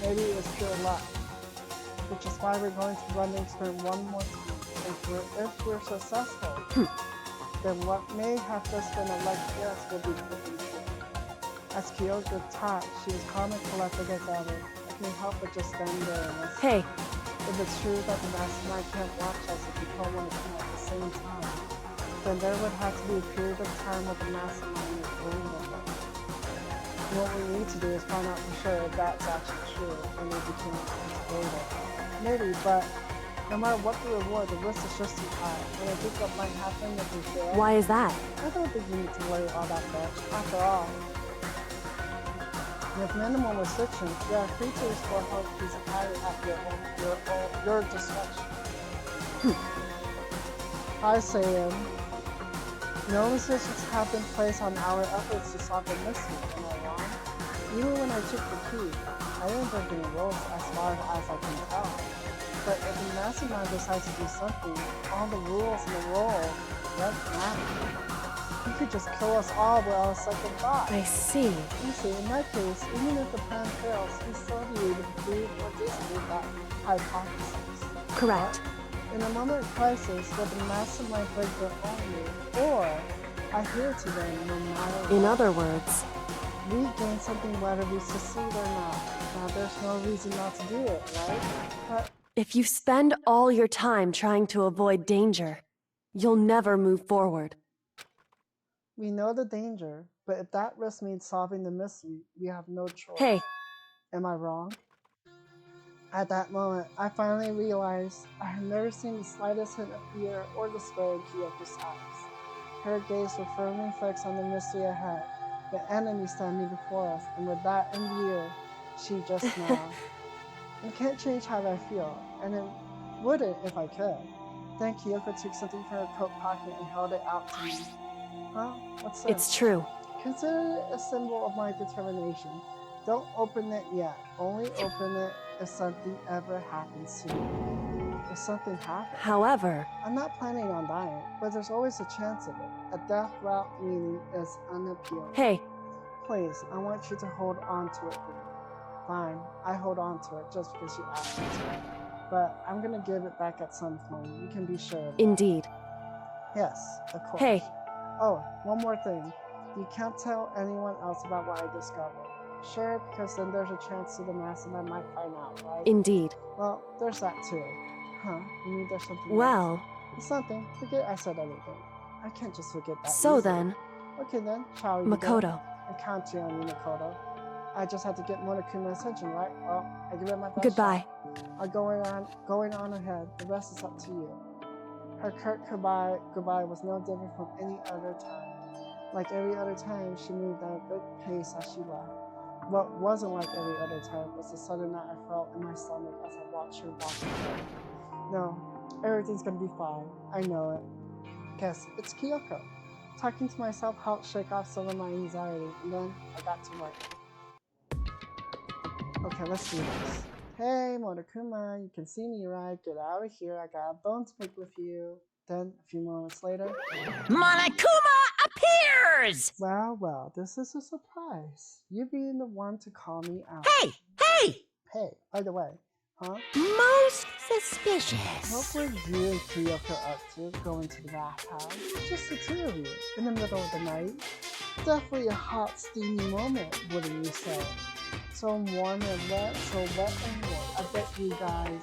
Speaker 1: maybe it was pure luck. Which is why we're going to run the experiment one more time. If we're successful, then what may have just been a lucky guess will be proven true. As Kyoko taught, she was calm and collected about it. I can't help but just stand there and listen.
Speaker 2: Hey,
Speaker 1: If it's true that the mastermind can't watch us if we all want to come at the same time, then there would have to be a period of time where the mastermind is dealing with us. What we need to do is find out for sure if that's actually true, and maybe we can explode it. Maybe, but no matter what the reward, the risk is just too high. And I think what might happen if we fail.
Speaker 2: why is that?
Speaker 1: I don't think you need to worry all that much. After all, with minimal restrictions, you are free to explore how to use at your discretion. I say, no restrictions have been placed on our efforts to solve the mystery. Am I wrong? Even when I took the key, I didn't break any rules as far as I can tell. But if the mastermind decides to do something, all the rules in the world don't matter. He could just kill us all without a second thought.
Speaker 2: I see.
Speaker 1: You see, in that case, even if the plan fails, we still be able to prove or disprove that hypothesis.
Speaker 2: Correct.
Speaker 1: In a moment of crisis, will the mastermind break their own rule, or adhere to them no matter what?
Speaker 2: In other words,
Speaker 1: We gain something whether we succeed or not. Now, there's no reason not to do it, right? But
Speaker 2: if you spend all your time trying to avoid danger, you'll never move forward.
Speaker 1: we know the danger, but if that risk means solving the mystery, we have no choice.
Speaker 2: Hey,
Speaker 1: Am I wrong? At that moment, I finally realized I had never seen the slightest hint of fear or despair in Kyoko's eyes. Her gaze was firmly fixed on the mystery ahead, the enemy standing before us, and with that in view, she just smiled. I can't change how I feel, and it wouldn't if I could. Then Kyoko took something from her coat pocket and held it out to me. Huh? What's this?
Speaker 2: It's true.
Speaker 1: Consider it a symbol of my determination. Don't open it yet. Only open it if something ever happens to me. If something happens.
Speaker 2: However,
Speaker 1: I'm not planning on dying, but there's always a chance of it. A death without meaning is unappealing.
Speaker 2: hey,
Speaker 1: Please, I want you to hold on to it for me. Fine, I hold on to it just because you asked me to. But I'm gonna give it back at some point. You can be sure of that.
Speaker 2: indeed.
Speaker 1: Yes, of course.
Speaker 2: Hey.
Speaker 1: Oh, one more thing. You can't tell anyone else about what I discovered. Sure, because then there's a chance to the master I might find out, right?
Speaker 2: Indeed.
Speaker 1: Well, there's that too. Huh? You mean there's something
Speaker 2: Well,
Speaker 1: else? It's something. Forget I said anything. I can't just forget that.
Speaker 2: so
Speaker 1: easily.
Speaker 2: then,
Speaker 1: Okay then, shall we begin?
Speaker 2: Makoto.
Speaker 1: I count you on you, Makoto. I just had to get Monokuma's attention, right? Well, I give it my best
Speaker 2: Goodbye.
Speaker 1: shot. I'm going on ahead. The rest is up to you. Her curt goodbye was no different from any other time. Like every other time, she moved at a good pace as she left. What wasn't like every other time was the sudden knot I felt in my stomach as I watched her walk away. No, everything's gonna be fine. I know it. Guess it's Kyoko. Talking to myself helped shake off some of my anxiety, and then I got to work. Okay, let's do this. Hey, Monokuma, you can see me, right? Get out of here, I got a bone to pick with you. Then, a few moments later...
Speaker 7: Monokuma appears!
Speaker 1: Well, this is a surprise. You being the one to call me out.
Speaker 7: Hey! Hey!
Speaker 1: Hey, by the way, huh?
Speaker 7: Most suspicious.
Speaker 1: What were you and Kyoko up to going to the bathhouse? Just the two of you, in the middle of the night? Definitely a hot, steamy moment, wouldn't you say? So warm and wet, so wet and warm. I bet you guys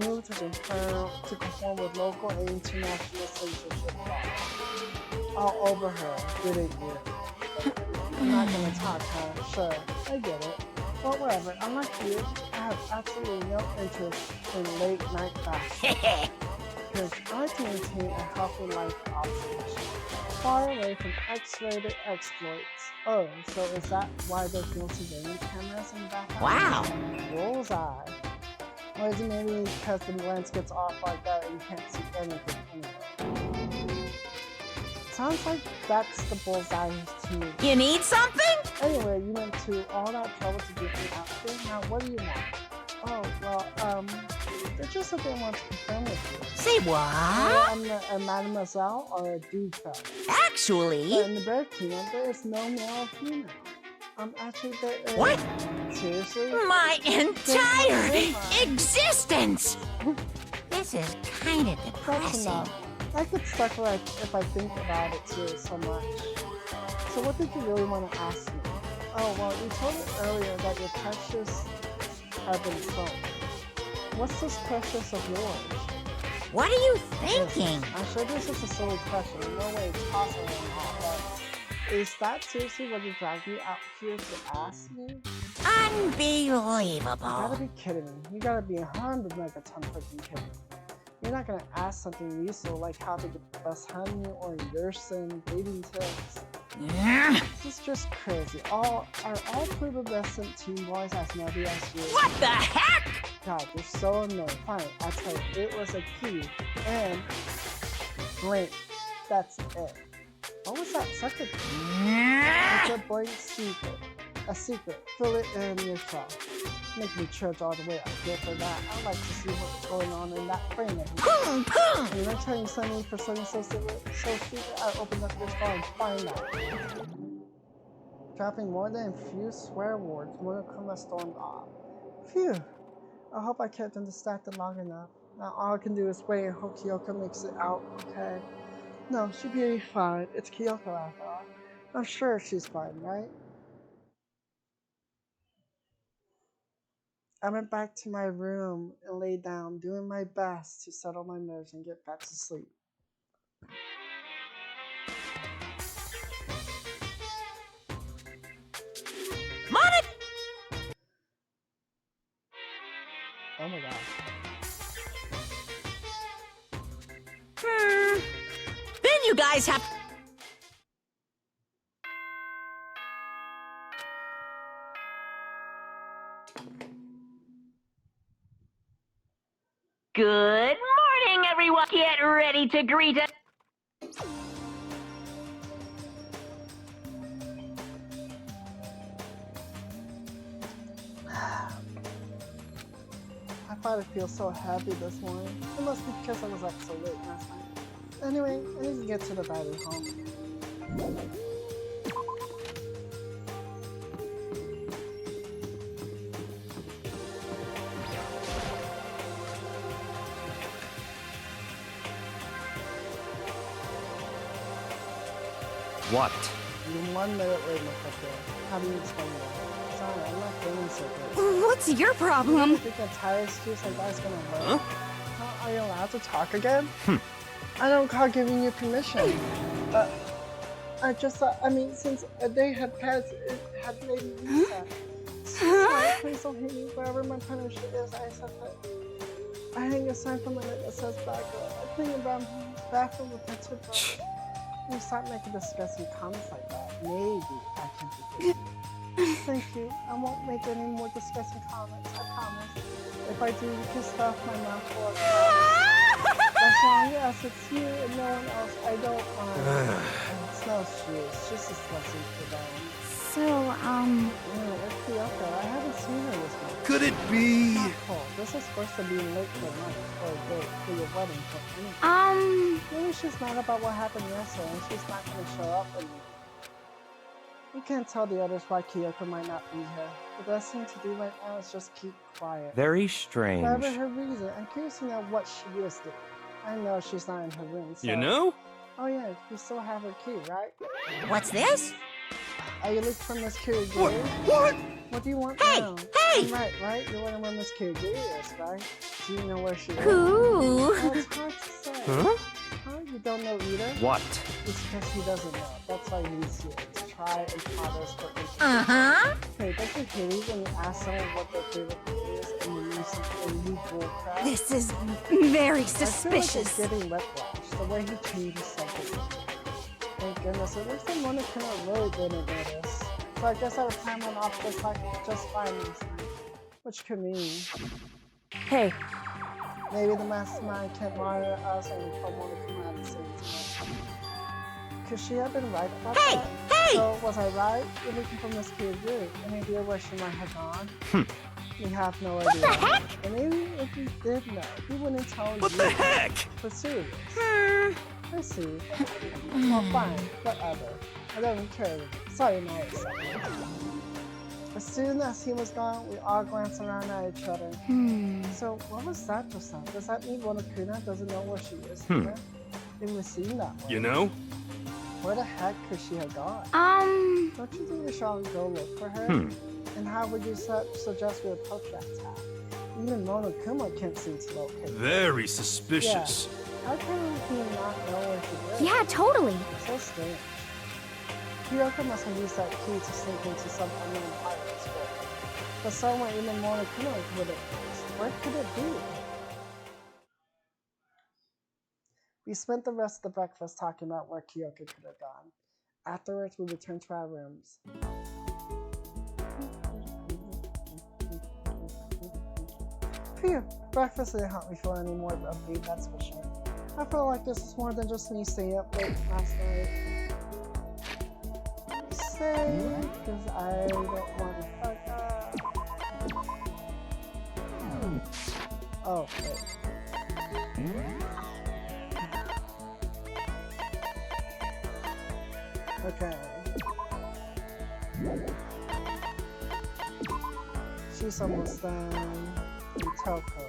Speaker 1: moved to conform with local and international censorship laws. All over her, didn't you? I'm not gonna talk, huh? Sure, I get it. But whatever, unlike you, I have absolutely no interest in late night fashion. Because I like to maintain a healthy life observation, far away from X-rated exploits. Oh, so is that why there's no surveillance cameras in the bathhouse?
Speaker 7: Wow.
Speaker 1: Bullseye. Or is it maybe because the lens gets off like that and you can't see anything anyway? Sounds like that's the bullseye to me.
Speaker 7: You need something?
Speaker 1: Anyway, you went to all that trouble to get me out here. Now, what do you want? Oh, well, there's just something I want to confirm with you.
Speaker 7: Say what?
Speaker 1: I'm a mademoiselle or a dude fella.
Speaker 7: Actually...
Speaker 1: But in the bear kingdom, there is no male or female. Actually, there is...
Speaker 7: What?
Speaker 1: Seriously?
Speaker 7: My entire existence! This is kind of
Speaker 1: That's
Speaker 7: depressing.
Speaker 1: enough. I get stuck if I think about it too so much. So what did you really want to ask me? Oh, well, you told me earlier that your precious have been stolen. What's this precious of yours?
Speaker 7: What are you thinking?
Speaker 1: I'm sure this is a silly question. No way it's possible or not, but is that seriously what you dragged me out here to ask me? You
Speaker 7: Unbelievable.
Speaker 1: gotta be kidding me. You gotta be 100 megaton freaking kidding me. You're not gonna ask something useful like how to get the best honey or Yersin dating tips. This is just crazy. Are all prepubescent teen boys as nerdy as you?
Speaker 7: What the heck?
Speaker 1: God, you're so annoying. Fine, I'll tell you. It was a key and blank. That's it. What was that second thing? It's a blank secret. A secret. Fill it in yourself. Make me church all the way up here for that. I'd like to see what's going on in that frame.
Speaker 7: Boom, boom.
Speaker 1: And next time you send me for something so stupid, I open up this file and find out. Dropping more than a few swear words, Monokuma stormed off. Phew. I hope I kept him distracted long enough. Now all I can do is wait and hope Kyoko makes it out okay. No, she'll be fine. It's Kyoko after all. I'm sure she's fine, right? I went back to my room and lay down, doing my best to settle my nerves and get back to sleep. Oh my god.
Speaker 7: Then you guys have.
Speaker 8: Good morning, everyone. Get ready to greet us.
Speaker 1: I thought I'd feel so happy this morning. It must be because I was up so late last night. Anyway, I need to get to the battery home.
Speaker 3: What?
Speaker 1: You're 1 minute late, Makoto. How do you explain that? Sorry, I'm not feeling so good.
Speaker 4: What's your
Speaker 1: You
Speaker 4: problem?
Speaker 1: think a tire excuse like that's gonna work? Huh? Are you allowed to talk again? I don't call giving you permission. I just thought, I mean, since they had pets, it had made me reset. Sorry, please don't hate me. Whatever my punishment is, I accept it. I hang a sign from my neck that says back. I clean the bathroom with my toothbrush. You stop making disgusting comments like that. Maybe I can forgive you. Thank you. I won't make any more disgusting comments. I promise. If I do, you can stuff my mouth full of comments. As long as it's you and no one else, I don't mind. And it's no excuse. It's just a lesson for them.
Speaker 6: So,
Speaker 1: It's Kyoko. I haven't seen her this month.
Speaker 5: Could it be?
Speaker 1: Cool. This is supposed to be late for lunch or a date for your wedding. But anyway. Maybe she's mad about what happened yesterday and she's not going to show up anymore. You can't tell the others why Kyoko might not be here. The best thing to do right now is just keep quiet.
Speaker 3: Very strange.
Speaker 1: Whatever her reason, I'm curious to know what she is doing. I know she's not in her room, so...
Speaker 5: You know?
Speaker 1: Oh yeah, you still have her key, right?
Speaker 7: What's this?
Speaker 1: Are you looking for Miss Kirigiri?
Speaker 5: What?
Speaker 1: What do you want
Speaker 7: Hey,
Speaker 1: now?
Speaker 7: hey!
Speaker 1: I'm right? You're wondering where Miss Kirigiri is, right? Do you know where she is?
Speaker 4: Ooh.
Speaker 1: Oh, it's hard to say.
Speaker 3: Huh?
Speaker 1: Huh? You don't know either?
Speaker 3: What?
Speaker 1: It's because he doesn't know. That's why he's here. To try and taught us for information.
Speaker 7: Uh-huh.
Speaker 1: Hey, don't you hate it when you ask someone what their favorite food is and you bull crap?
Speaker 4: This is very
Speaker 1: I feel like
Speaker 4: suspicious.
Speaker 1: he's getting whiplash, the way he changes something. Thank goodness, it looks like Monokuma really didn't notice. So I guess our plan went off just fine last night. Which could mean
Speaker 2: Hey,
Speaker 1: maybe the mastermind can't monitor us and control Monokuma at the same time. Could she have been right about that?
Speaker 7: Hey!
Speaker 1: So was I right? We're looking for Miss Kirigiri. Any idea where she might have gone? We have no idea.
Speaker 7: What the heck?
Speaker 1: And maybe if we did know, we wouldn't tell you.
Speaker 5: What the heck?
Speaker 1: But serious. I see. Well, fine. Whatever. I don't even care. Sorry, Nice. As soon as he was gone, we all glanced around at each other. So, what was that just now? Does that mean Monokuma doesn't know where she is here? It would seem that way.
Speaker 5: You know?
Speaker 1: Where the heck could she have gone? Don't you think we should all go look for her? And how would you suggest we approach that town? Even Monokuma can't seem to locate her.
Speaker 5: Very suspicious.
Speaker 1: How can he not know where she is?
Speaker 6: yeah, totally.
Speaker 1: So strange. Kyoko must have used that key to sneak into some unknown part of the school. But somewhere even Monokuma would have used. Where could it be? We spent the rest of the breakfast talking about where Kyoko could have gone. Afterwards, we returned to our rooms. Phew, breakfast didn't help me feel any more upbeat, that's for sure. I felt like this was more than just me staying up late last night. Say, because I don't want to fuck up. Oh, wait. Okay. She's almost done. Toko.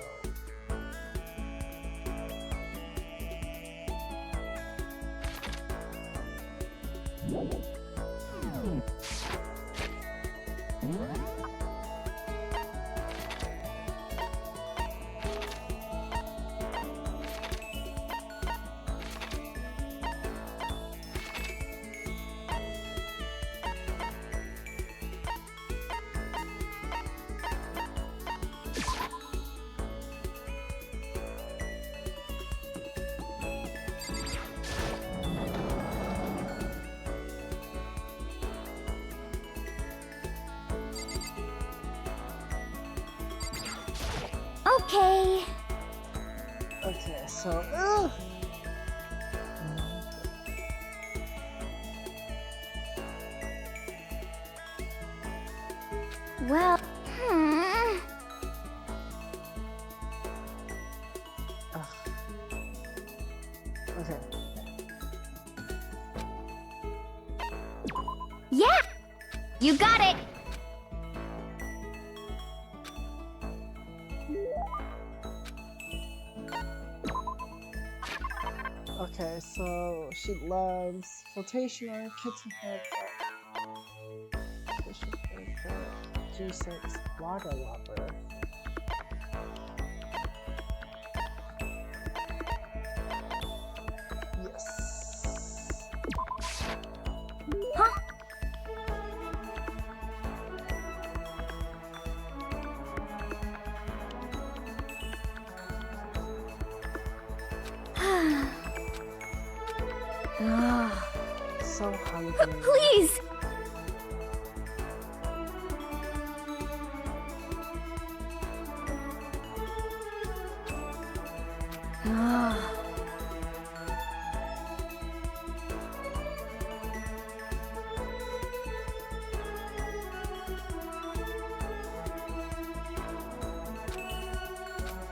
Speaker 6: Okay.
Speaker 1: Okay, so.
Speaker 6: Well,
Speaker 1: Okay.
Speaker 6: yeah! You got it!
Speaker 1: Okay, so she loves flotation or kitchen haircut. Kitchen haircut. G6 water lover. Yes.
Speaker 6: Huh?
Speaker 1: So hungry.
Speaker 6: Please!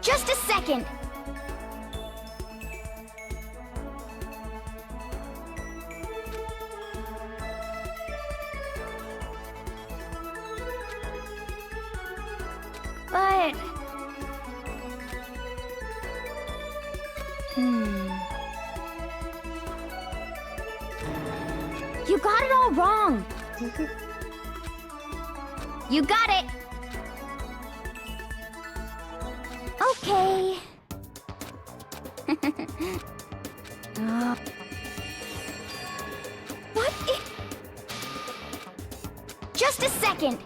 Speaker 6: Just a second! But... You got it all wrong! You got it! Okay. What? Just a second.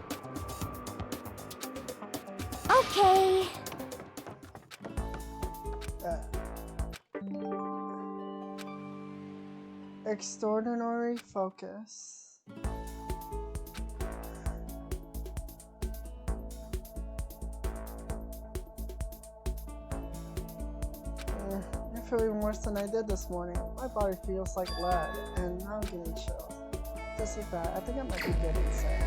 Speaker 6: Okay.
Speaker 1: Extraordinary focus. I'm feeling worse than I did this morning. My body feels like lead, and now I'm getting chills. This is bad. I think I might be getting sick.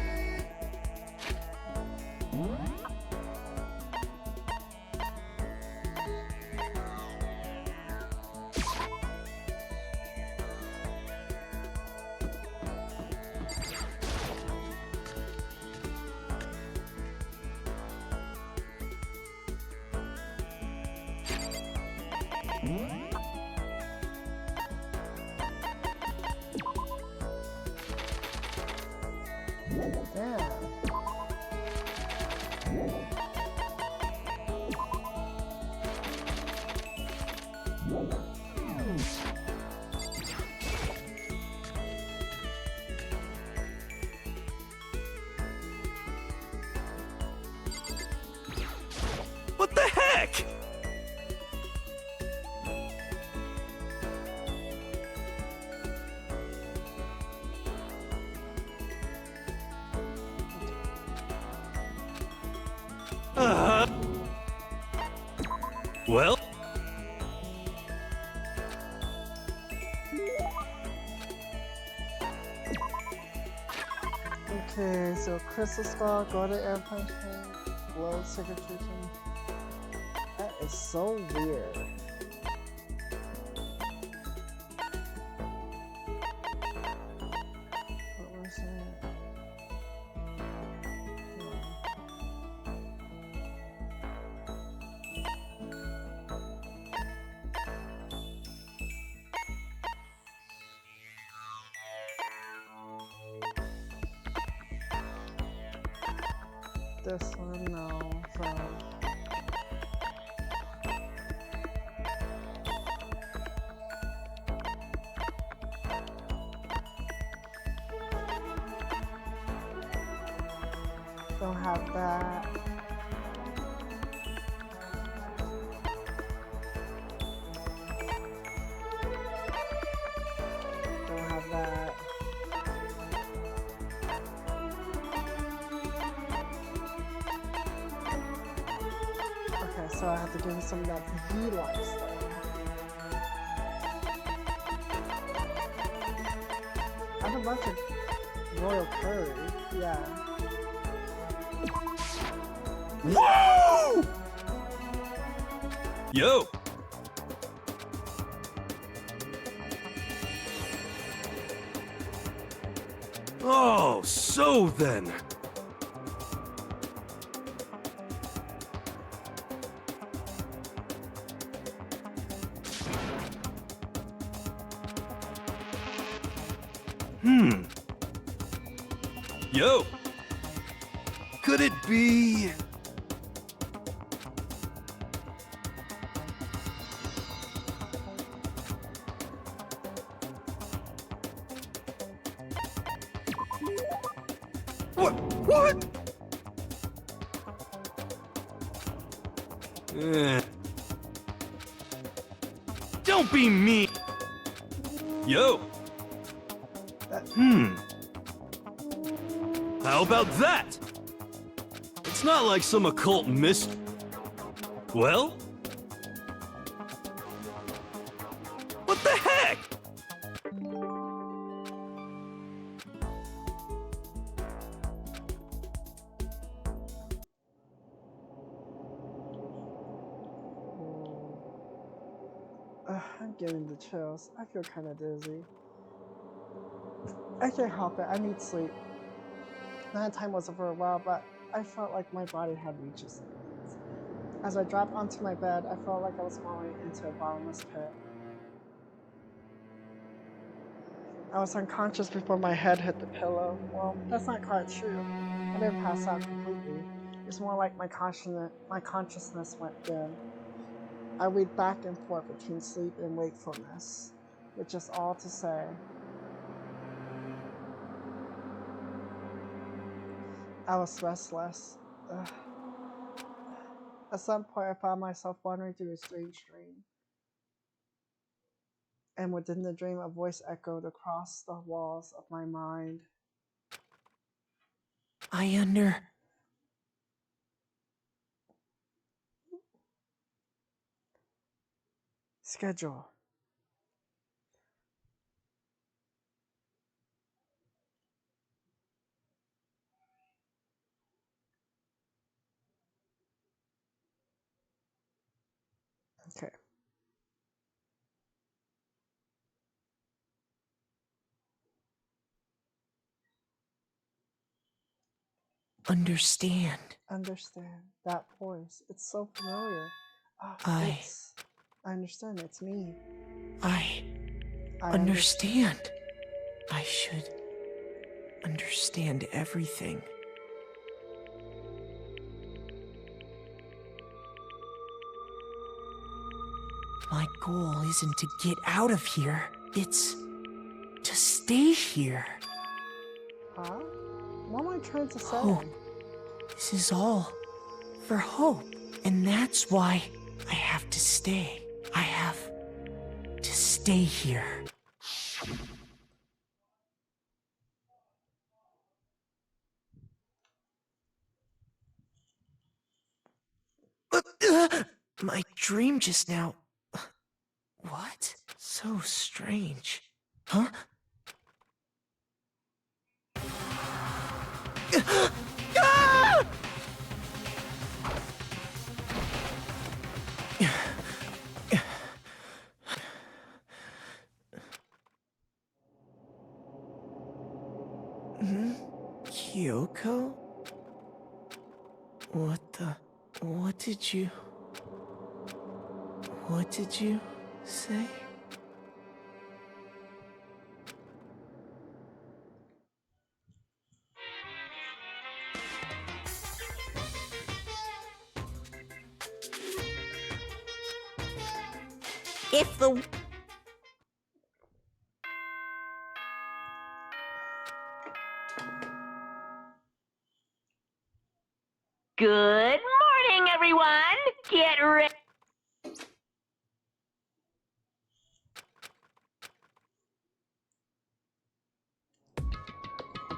Speaker 1: Damn.
Speaker 5: What the heck? Well,
Speaker 1: Okay, so Crystal Skull, go to Airplane Train, Glow Signature. That is so weird. What was it? This one, no, from don't have that. Don't have that. Okay, So I have to give him some that he likes. I have a bunch of royal curry. Yeah.
Speaker 5: Whoa! Yo! Oh, so then. Yo! Could it be... What? Don't be mean! Yo! How about that? It's not like some occult mystery. Well? What the heck?
Speaker 1: I'm getting the chills. I feel kind of dizzy. I can't help it. I need sleep. Night time was over a while, but I felt like my body had reached its limits. As I dropped onto my bed, I felt like I was falling into a bottomless pit. I was unconscious before my head hit the pillow. Well, that's not quite true. I didn't pass out completely. It's more like my consciousness went dim. I weaved back and forth between sleep and wakefulness, which is all to say, I was restless. Ugh. At some point, I found myself wandering through a strange dream. And within the dream, a voice echoed across the walls of my mind. Schedule. Okay.
Speaker 9: Understand.
Speaker 1: Understand. That voice. It's so familiar.
Speaker 9: I
Speaker 1: understand. It's me.
Speaker 9: I understand. I should understand everything. My goal isn't to get out of here. It's to stay here.
Speaker 1: Huh? What am I trying to say?
Speaker 9: Hope. This is all for hope. And that's why I have to stay. I have to stay here. My dream just now. What? So strange. Huh? Kyoko? What did you say?
Speaker 7: If the...
Speaker 8: Good morning, everyone. Get ready.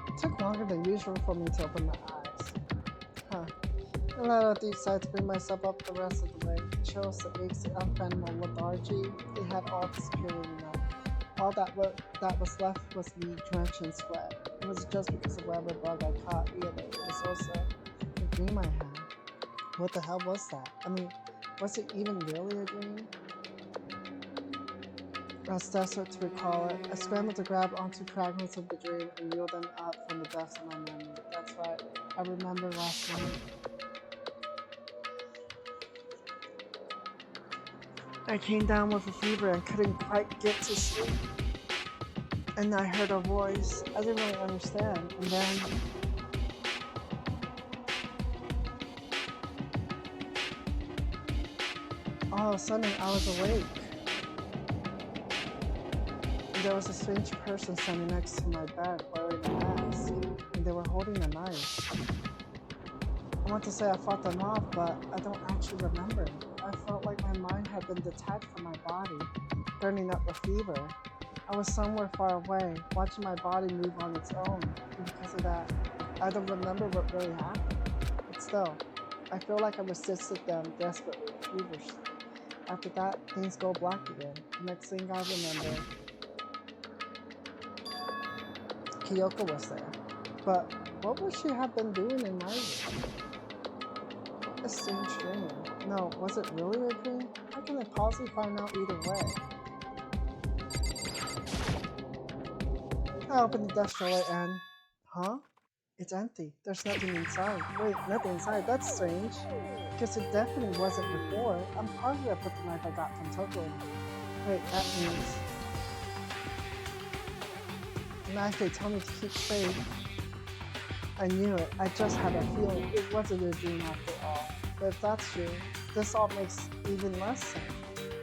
Speaker 1: It took longer than usual for me to open my eyes. Huh. I let out deep sigh to bring myself up the rest of the way. The chills, the aches, the unfathomable lethargy, they had all disappeared enough. All that was left was me drenched in sweat. It was just because of whatever bug I caught either. It was also the dream I had. What the hell was that? I mean, was it even really a dream? I was desperate to recall it. I scrambled to grab onto fragments of the dream and reel them up from the depths of my memory. That's right. I remember last night. I came down with a fever and couldn't quite get to sleep. And I heard a voice. I didn't really understand. And then all of a sudden I was awake. And there was a strange person standing next to my bed wearing a mask. And they were holding a knife. I want to say I fought them off, but I don't actually remember. I felt like my mind had been detached from my body, burning up with fever. I was somewhere far away, watching my body move on its own, and because of that, I don't remember what really happened. But still, I feel like I resisted them desperately, feverishly. After that, things go black again. The next thing I remember, Kyoko was there. But what would she have been doing in my room? A strange dream. No, was it really a dream? How can I possibly find out either way? I opened the desk drawer and... Huh? It's empty. There's nothing inside. Wait, nothing inside? That's strange. Because it definitely wasn't before. I'm positive I put the knife I got from Tokyo in here. Wait, that means... The knife they told me to keep safe. I knew it. I just had a feeling it wasn't a dream after all. But if that's true, this all makes even less sense.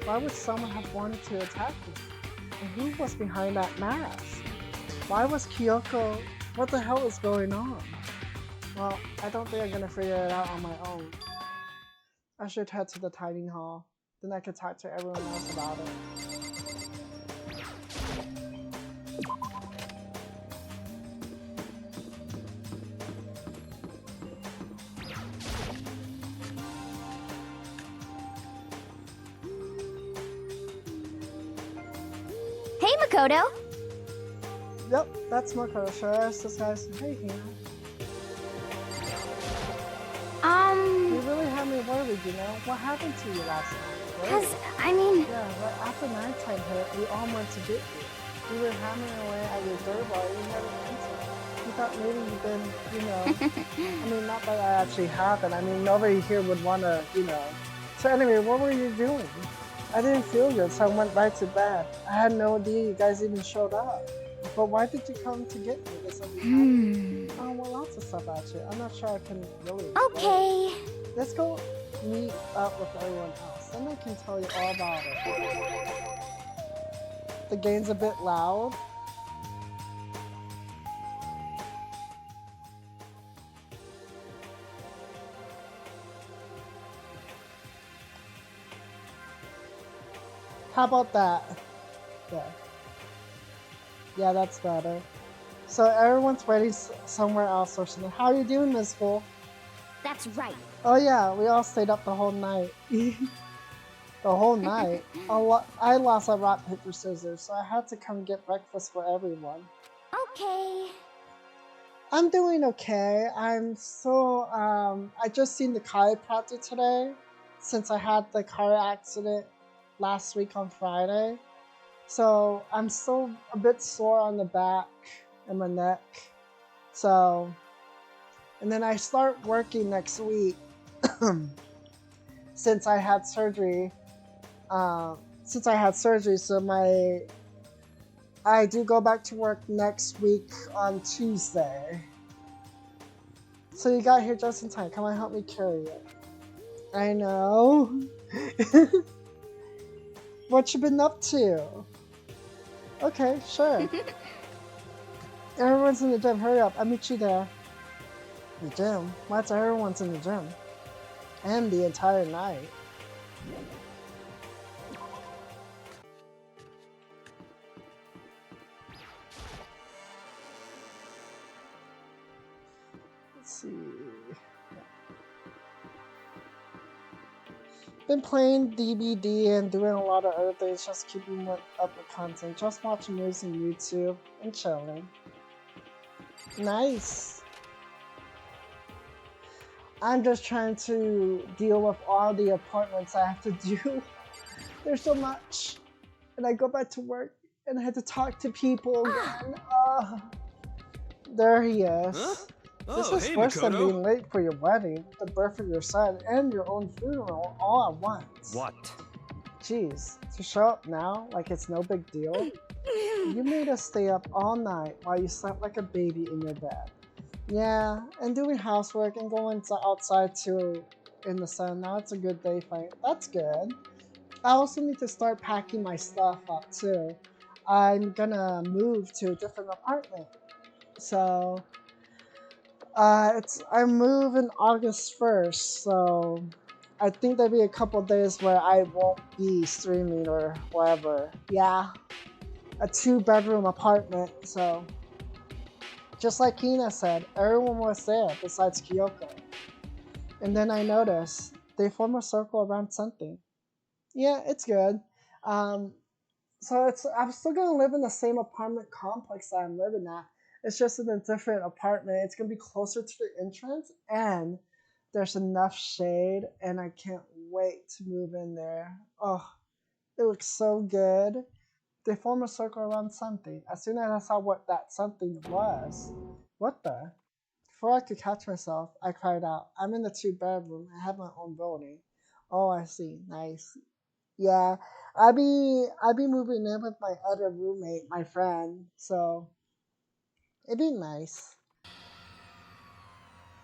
Speaker 1: Why would someone have wanted to attack me? And who was behind that mask? Why was Kyoko... What the hell is going on? Well, I don't think I'm gonna figure it out on my own. I should head to the dining hall. Then I could talk to everyone else about it.
Speaker 6: Hey, Makoto!
Speaker 1: Yep, that's Makoto. Should I ask this guy some hey here? You really had me worried, you know? What happened to you last night?
Speaker 6: Cause, I mean...
Speaker 1: Yeah, right after nighttime hit, we all went to get you. We were hammering away at your dirt bar, you never answered. We thought maybe you'd been, you know... I mean, not that that actually happened. I mean, nobody here would want to, you know... So anyway, what were you doing? I didn't feel good, so I went right to bed. I had no idea you guys even showed up. But why did you come to get me? Did something happen? Oh, well, lots of stuff actually. I'm not sure I can really explain.
Speaker 6: Okay.
Speaker 1: Let's go meet up with everyone else. Then I can tell you all about it. The game's a bit loud. How about that? Yeah. Yeah, that's better. So everyone's waiting somewhere else or something. How are you doing, Miss Full?
Speaker 6: That's right.
Speaker 1: Oh yeah, we all stayed up the whole night. The whole night? I lost a rock, paper, scissors, so I had to come get breakfast for everyone.
Speaker 6: Okay.
Speaker 1: I'm doing okay. I'm so, I just seen the chiropractor today since I had the car accident last week on Friday. So I'm still a bit sore on the back and my neck. So, and then I start working next week since I had surgery. So I do go back to work next week on Tuesday. So you got here just in time. Come on, help me carry it. I know. What you been up to? Okay, sure. Everyone's in the gym. Hurry up. I'll meet you there. The gym? What's everyone's in the gym? And the entire night. Let's see. Been playing DBD and doing a lot of other things, just keeping up with content, just watching movies on YouTube and chilling. Nice. I'm just trying to deal with all the appointments I have to do. There's so much. And I go back to work and I had to talk to people again. There he is.
Speaker 5: Huh?
Speaker 1: This
Speaker 5: Oh,
Speaker 1: is
Speaker 5: hey,
Speaker 1: worse than
Speaker 5: Makoto.
Speaker 1: being late for your wedding, the birth of your son, and your own funeral all at once.
Speaker 3: What?
Speaker 1: Jeez, to show up now like it's no big deal? You made us stay up all night while you slept like a baby in your bed. Yeah, and doing housework and going outside too in the sun. Now it's a good day fight. That's good. I also need to start packing my stuff up too. I'm gonna move to a different apartment. So I move in August 1st, so I think there'll be a couple days where I won't be streaming or whatever. Yeah, a 2-bedroom apartment, so just like Kina said, everyone was there besides Kyoko. And then I noticed they form a circle around something. Yeah, it's good. So I'm still gonna live in the same apartment complex that I'm living at. It's just in a different apartment. It's gonna be closer to the entrance, and there's enough shade, and I can't wait to move in there. Oh, it looks so good. They form a circle around something. As soon as I saw what that something was, what the? Before I could catch myself, I cried out, I'm in the 2-bedroom. I have my own building. Oh, I see. Nice. Yeah, I'd be moving in with my other roommate, my friend, so it'd be nice.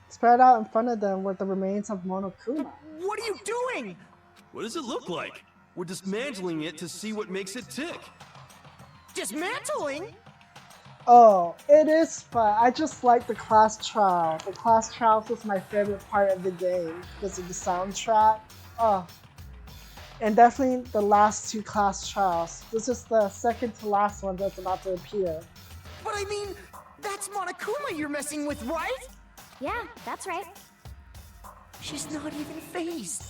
Speaker 1: Spread out in front of them were the remains of Monokuma.
Speaker 9: What are you doing?
Speaker 5: What does it look like? We're dismantling it to see what makes it tick.
Speaker 9: Dismantling?
Speaker 1: Oh, it is fun. I just like the class trial. The class trials was my favorite part of the game because of the soundtrack. Oh, and definitely the last 2 class trials. This is the second to last one that's about to appear.
Speaker 9: But I mean, that's Monokuma you're messing with, right?
Speaker 6: Yeah, that's right.
Speaker 9: She's not even phased.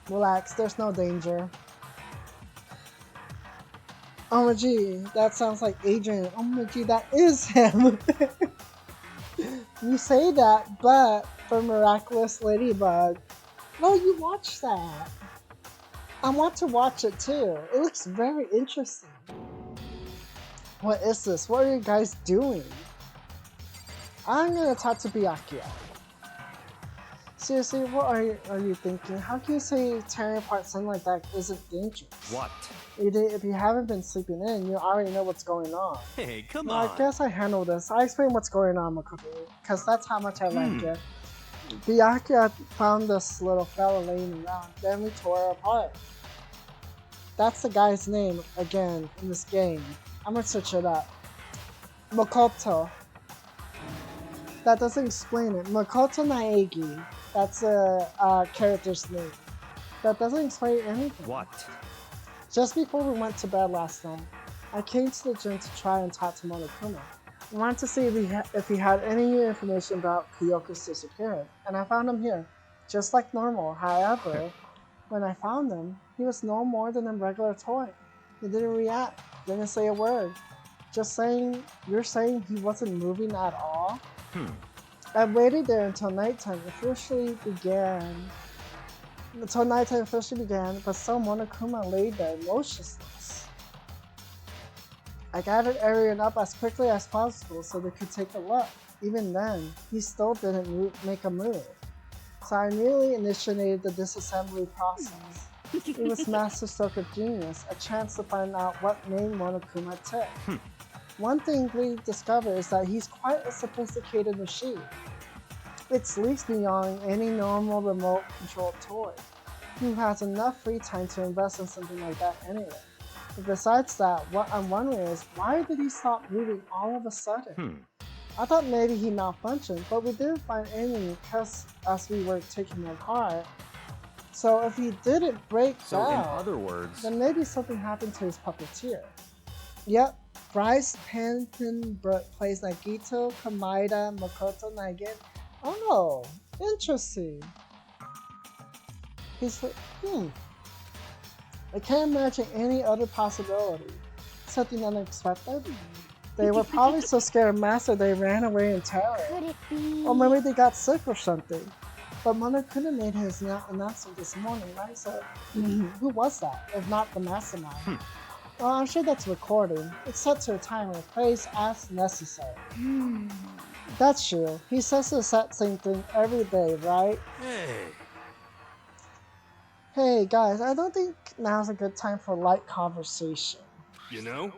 Speaker 1: Relax, there's no danger. Oh my gee, that sounds like Adrian. Oh my gee, that is him. You say that, but for Miraculous Ladybug. No, you watch that. I want to watch it too. It looks very interesting. What is this? What are you guys doing? I'm gonna talk to Byakuya. Seriously, what are you thinking? How can you say tearing apart something like that isn't dangerous?
Speaker 3: What?
Speaker 1: If you haven't been sleeping in, you already know what's going on.
Speaker 5: Hey, come
Speaker 1: Well,
Speaker 5: on.
Speaker 1: I guess I handle this. I explain what's going on, Makoto, because that's how much I like it. Byakuya found this little fella laying around, then we tore it apart. That's the guy's name, again, in this game. I'm gonna search it up. Makoto. That doesn't explain it. Makoto Naegi. That's a character's name. That doesn't explain anything.
Speaker 3: What?
Speaker 1: Just before we went to bed last night, I came to the gym to try and talk to Monokuma. I wanted to see if he had any new information about Kyoko's disappearance, and I found him here, just like normal. However, when I found him, he was no more than a regular toy. He didn't react, didn't say a word. You're saying he wasn't moving at all? I waited there until nighttime officially began. But still Monokuma lay there motionless. I gathered Arian up as quickly as possible so they could take a look. Even then, he still didn't make a move. So I immediately initiated the disassembly process. It was master stroke of genius, a chance to find out what made Monokuma tick. One thing we discovered is that he's quite a sophisticated machine. It's leaps beyond any normal remote-controlled toy. He has enough free time to invest in something like that anyway. But besides that, what I'm wondering is, why did he stop moving all of a sudden? I thought maybe he malfunctioned, but we didn't find any because as we were taking him apart. So if he didn't break
Speaker 3: So in
Speaker 1: down,
Speaker 3: other words,
Speaker 1: then maybe something happened to his puppeteer. Yep, Bryce Pantenbrook plays Nagito, Kamaida, Makoto Nagin. Oh, interesting. He's like, I can't imagine any other possibility. Something unexpected? They were probably so scared of Master they ran away in terror.
Speaker 6: Could it be?
Speaker 1: Or maybe they got sick or something. But Mother could have made his announcement this morning, right? So, who was that, if not the mastermind? Well, I'm sure that's recording. It's set to a time and place as necessary. That's true. He says the exact same thing every day, right?
Speaker 5: Hey.
Speaker 1: Hey guys, I don't think now's a good time for light conversation.
Speaker 5: You know?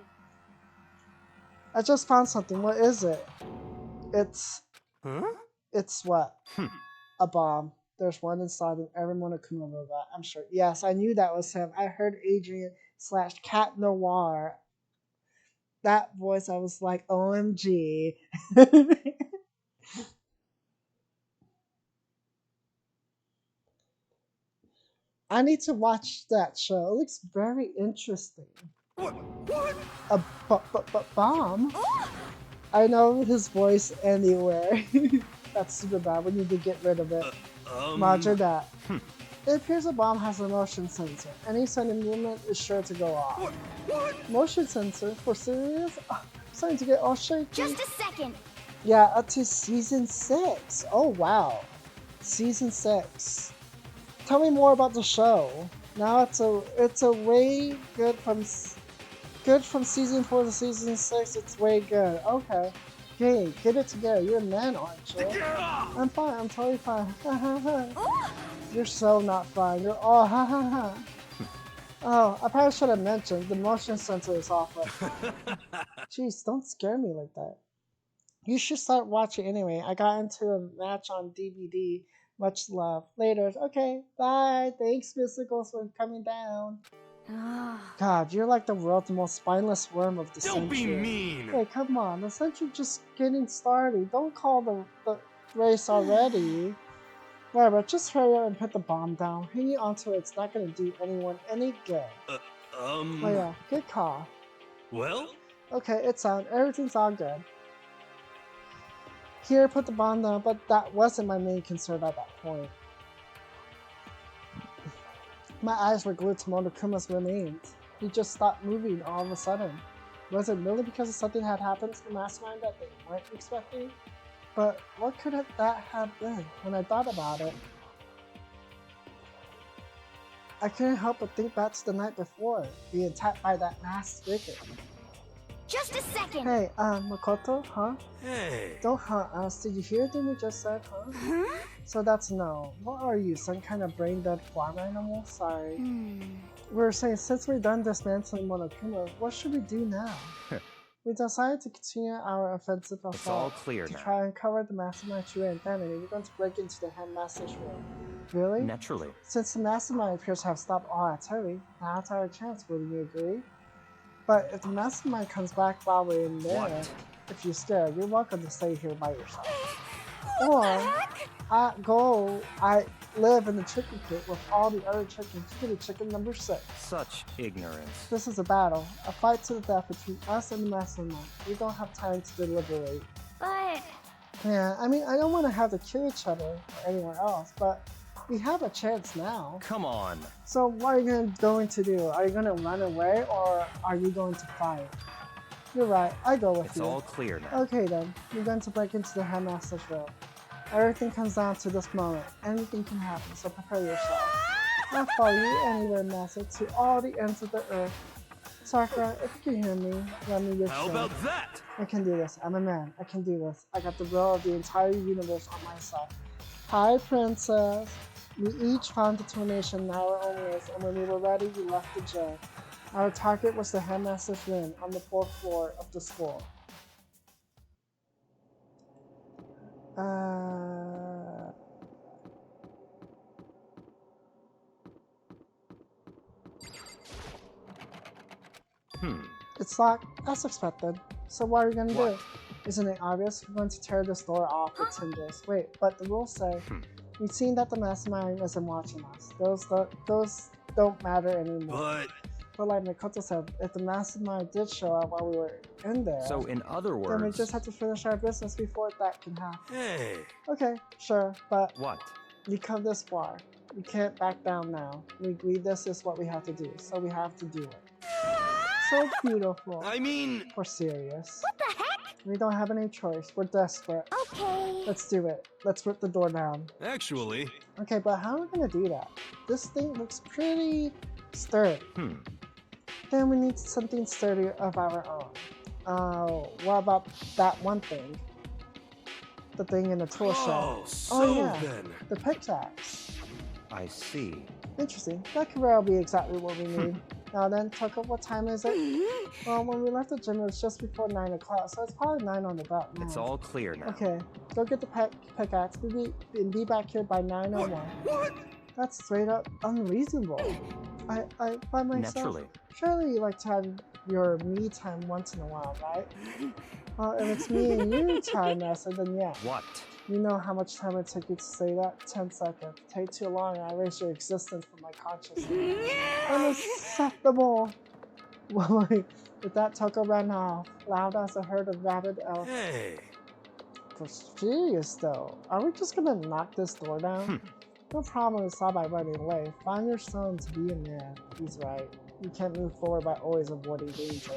Speaker 1: I just found something. What is it? It's what? A bomb. There's one inside and everyone could remember that, I'm sure. Yes, I knew that was him. I heard Adrian/Cat Noir. That voice, I was like, OMG. I need to watch that show. It looks very interesting.
Speaker 5: What?
Speaker 1: A bomb? I know his voice anywhere. That's super bad. We need to get rid of it. Roger that. It appears a bomb has a motion sensor. Any sudden movement is sure to go off.
Speaker 5: What?
Speaker 1: Motion sensor? For serious? I'm starting to get all shaky.
Speaker 6: Just a second.
Speaker 1: Yeah, up to season 6. Oh wow. Season 6. Tell me more about the show. Now it's a way good from season 4 to season 6. It's way good. Okay. Hey, get it together. You're a man, aren't you? I'm fine. I'm totally fine. You're so not fine. You're all ha ha ha. Oh, I probably should have mentioned the motion sensor is off. Jeez, don't scare me like that. You should start watching anyway. I got into a match on DVD. Much love. Later. Okay, bye. Thanks, Mysticals, for coming down. God, you're like the world's most spineless worm of the century.
Speaker 5: Don't be mean.
Speaker 1: Hey, come on. The century just getting started. Don't call the race already. Whatever, just hurry up and put the bomb down. Hanging onto it's not gonna do anyone any good. Oh yeah, good call.
Speaker 5: Well?
Speaker 1: Okay, it's on. Everything's all good. Here, put the bomb down, but that wasn't my main concern at that point. My eyes were glued to Monokuma's remains. He just stopped moving all of a sudden. Was it really because something had happened to the mastermind that they weren't expecting? But what could that have been when I thought about it? I couldn't help but think back to the night before, being attacked by that masked figure.
Speaker 6: Just a second.
Speaker 1: Hey, Makoto, huh?
Speaker 5: Hey.
Speaker 1: Don't hunt us. Did you hear the thing we just said, huh? So that's no. What are you, some kind of brain-dead farm animal? Sorry. We were saying, since we're done dismantling Monokuma, what should we do now? We decided to continue our offensive assault.
Speaker 3: It's all clear
Speaker 1: to
Speaker 3: now.
Speaker 1: try and cover the mastermind true identity. We're going to break into the headmaster's room. Really?
Speaker 3: Naturally.
Speaker 1: Since the mastermind appears to have stopped all activity, now's our chance. Would you agree? But if the mastermind comes back while we're in there,
Speaker 3: What?
Speaker 1: if you're scared, you're welcome to stay here by yourself.
Speaker 6: What the
Speaker 1: Or
Speaker 6: heck?
Speaker 1: I live in the chicken coop with all the other chickens. You could be chicken number 6.
Speaker 3: Such ignorance.
Speaker 1: This is a battle, a fight to the death between us and the mastermind. We don't have time to deliberate.
Speaker 6: But
Speaker 1: Yeah, I mean, I don't want to have to kill each other or anyone else, but we have a chance now.
Speaker 3: Come on.
Speaker 1: So what are you going to do? Are you going to run away or are you going to fight? You're right, I go with
Speaker 3: It's
Speaker 1: you.
Speaker 3: all clear now.
Speaker 1: Okay then, you're going to break into the headmaster's room. Everything comes down to this moment. Anything can happen, so prepare yourself. I'll follow you anywhere, Master, to all the ends of the earth. Sakura, if you can hear me, let me your
Speaker 5: How
Speaker 1: strength.
Speaker 5: about that?
Speaker 1: I can do this. I'm a man. I can do this. I got the will of the entire universe on my side. Hi, Princess. We each found determination in our own ways, and when we were ready, we left the jail. Our target was the headmaster's room on the 4th floor of the school. It's locked, as expected. So what are we gonna do? Isn't it obvious? We're going to tear this door off with hinges. Wait, but the rules say we've seen that the mastermind isn't watching us. Those don't matter anymore.
Speaker 5: But
Speaker 1: But like Mikoto said, if the mastermind did show up while we were in there,
Speaker 3: So in other
Speaker 1: then we
Speaker 3: words...
Speaker 1: just have to finish our business before that can happen.
Speaker 5: Hey.
Speaker 1: Okay, sure, but
Speaker 3: What?
Speaker 1: we come this far. We can't back down now. We agreed this is what we have to do, so we have to do it. So beautiful.
Speaker 5: I mean...
Speaker 1: We're serious.
Speaker 6: What the heck?
Speaker 1: We don't have any choice. We're desperate.
Speaker 6: Okay.
Speaker 1: Let's do it. Let's rip the door down.
Speaker 5: Actually...
Speaker 1: Okay, but how are we gonna do that? This thing looks pretty sturdy. Then we need something sturdy of our own. What about that one thing? The thing in the tool shed.
Speaker 5: Then...
Speaker 1: The pickaxe.
Speaker 3: I see.
Speaker 1: Interesting. That could well be exactly what we need. Now then, Tucker, what time is it? Well, when we left the gym, it was just before 9 o'clock, so it's probably 9 on the dot now.
Speaker 3: It's all clear now.
Speaker 1: Okay, go get the pickaxe. Be back here by 9:01.
Speaker 5: What?
Speaker 1: That's straight up unreasonable. I by myself.
Speaker 3: Naturally.
Speaker 1: Surely you like to have your me time once in a while, right? Well, if it's me and you time, Nessa, then yeah.
Speaker 3: What?
Speaker 1: You know how much time it took you to say that? 10 seconds. Take too long and I erase your existence from my consciousness. Unacceptable! Well, with that, Tucker ran off, loud as a herd of rabid elk.
Speaker 5: Hey.
Speaker 1: For serious though, are we just gonna knock this door down? No problem with Sabai running away. Find your son to be a man. He's right. You can't move forward by always avoiding danger.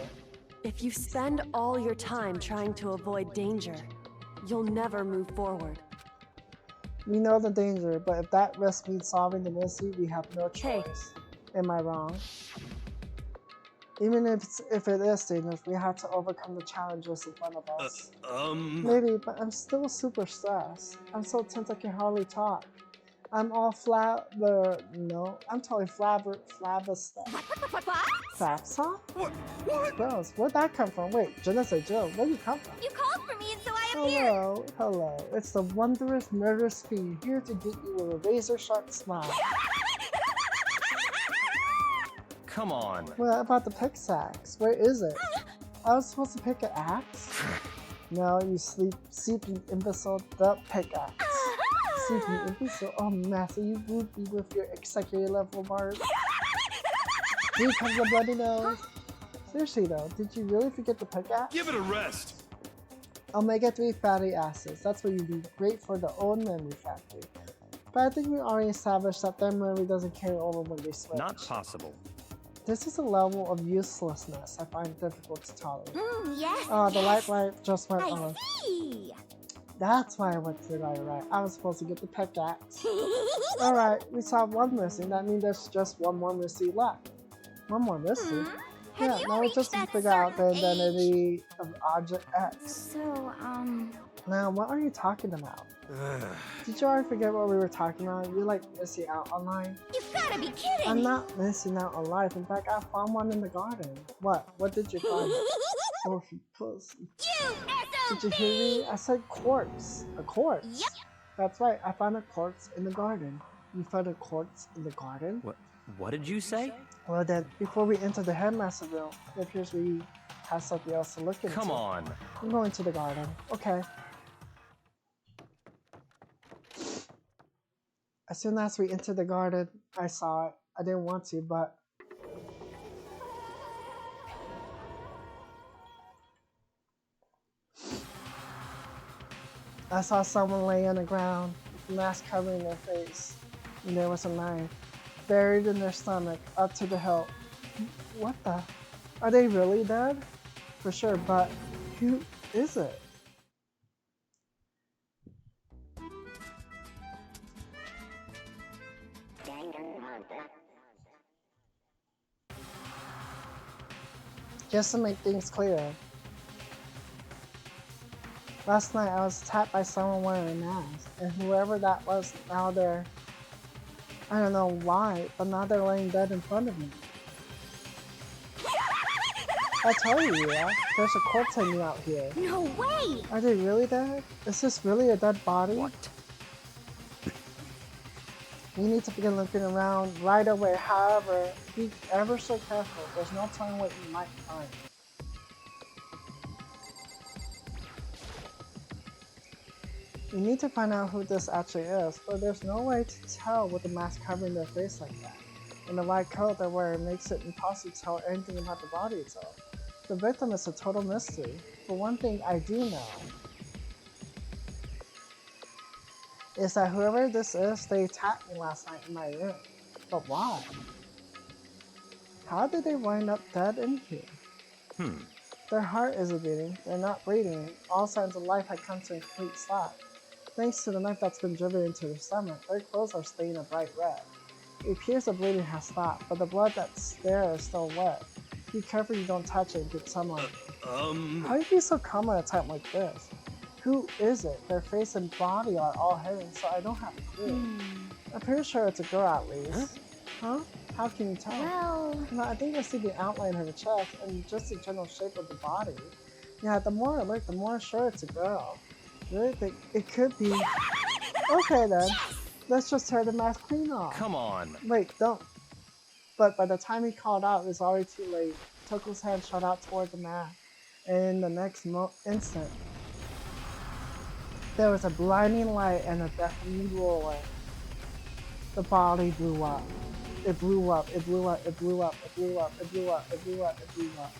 Speaker 2: If you spend all your time trying to avoid danger, you'll never move forward.
Speaker 1: We know the danger, but if that risk means solving the mystery, we have no
Speaker 2: Hey.
Speaker 1: choice. Am I wrong? Even if it is dangerous, we have to overcome the challenges in front of us. Maybe, but I'm still super stressed. I'm so tense I can hardly talk. I'm all I'm totally flabbergasted.
Speaker 6: What?
Speaker 1: Fapsa?
Speaker 5: What?
Speaker 1: Gross. Where'd that come from? Wait, Genesee Joe, where'd you come from?
Speaker 6: You called for me and so I appeared.
Speaker 1: Hello. It's the wondrous murderous fiend here to get you with a razor sharp smile.
Speaker 3: Come on.
Speaker 1: What about the pickaxe? Where is it? I was supposed to pick an axe? No, you sleepy imbecile. The pickaxe. Sleepy imbecile. Oh, Master, you groupie with your executive level bars. Here comes the bloody nose. Seriously though, did you really forget the pickaxe?
Speaker 5: Give it a rest.
Speaker 1: Omega-3 fatty acids. That's what you'd be great for the old memory factory. But I think we already established that their memory doesn't carry over when they switch.
Speaker 3: Not possible.
Speaker 1: This is a level of uselessness I find difficult to tolerate.
Speaker 6: Yes.
Speaker 1: Oh, the
Speaker 6: yes.
Speaker 1: light just went
Speaker 6: I
Speaker 1: on.
Speaker 6: see.
Speaker 1: That's why I went to the right. I was supposed to get the pickaxe. Alright, we solved one mystery. That means there's just one more mystery left. One more mystery?
Speaker 6: Have
Speaker 1: Yeah,
Speaker 6: you
Speaker 1: now we
Speaker 6: reached
Speaker 1: just
Speaker 6: that
Speaker 1: figure out the
Speaker 6: certain age?
Speaker 1: identity of Object X.
Speaker 6: So,
Speaker 1: Now, what are you talking about? Did you already forget what we were talking about? You're like missing out on life.
Speaker 6: you've gotta be kidding.
Speaker 1: I'm not missing out on life. In fact, I found one in the garden. What? What did you find? Oh, you pussy.
Speaker 6: You
Speaker 1: Did you hear me? I said quartz. A quartz?
Speaker 6: Yep.
Speaker 1: That's right. I found a quartz in the garden. You found a quartz in the garden?
Speaker 3: What did you say?
Speaker 1: Well then, before we enter the headmaster room, it appears we have something else to look into.
Speaker 3: Come on.
Speaker 1: I'm going to the garden. Okay. As soon as we entered the garden, I saw it. I didn't want to, but... I saw someone lay on the ground, mask covering their face, and there was a knife buried in their stomach, up to the hilt. What the? Are they really dead? For sure, but who is it? Just to make things clear, last night I was attacked by someone wearing a mask, and whoever that was, now they're, I don't know why, but now they're laying dead in front of me. I told you, yeah, there's a corpse hanging out here.
Speaker 6: No way.
Speaker 1: Are they really dead? Is this really a dead body?
Speaker 3: What?
Speaker 1: You need to begin looking around right away. However, be ever so careful. There's no telling what you might find. You need to find out who this actually is, but there's no way to tell with the mask covering their face like that. and the white coat they're wearing makes it impossible to tell anything about the body itself. The victim is a total mystery. But one thing I do know is that whoever this is, they attacked me last night in my room. But why? How did they wind up dead in here? Their heart isn't beating, they're not breathing, all signs of life had come to a complete stop. Thanks to the knife that's been driven into their stomach, their clothes are stained a bright red. It appears the bleeding has stopped, but the blood that's there is still wet. Be careful you don't touch it and get sunlight. How do you be so calm at a time like this? Who is it? Their face and body are all hidden, so I don't have a clue. I'm pretty sure it's a girl at least. Huh? How can you tell? Well, I think I see the outline of her chest and just the general shape of the body. Yeah, the more I look, the more sure it's a girl. Really think it could be. Okay then, let's just tear the mask clean off.
Speaker 3: Come on.
Speaker 1: Wait, don't. But by the time he called out, it was already too late. Toko's hand shot out toward the mask, and in the next instant, there was a blinding light and a deafening roar. The body blew up. It blew up, it blew up, it blew up, it blew up, it blew up, it blew up, it blew up.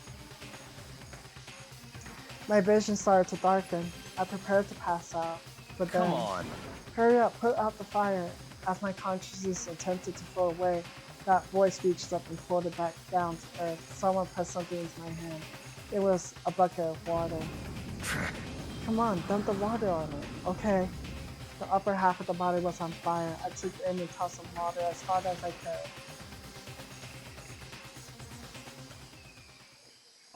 Speaker 1: My vision started to darken. I prepared to pass out, but then...
Speaker 3: Come on.
Speaker 1: Hurry up, put out the fire. As my consciousness attempted to float away, that voice reached up and pulled it back down to earth. Someone pressed something into my hand. It was a bucket of water. Come on, dump the water on it. Okay. The upper half of the body was on fire. I took aim and tossed some water as hard as I could.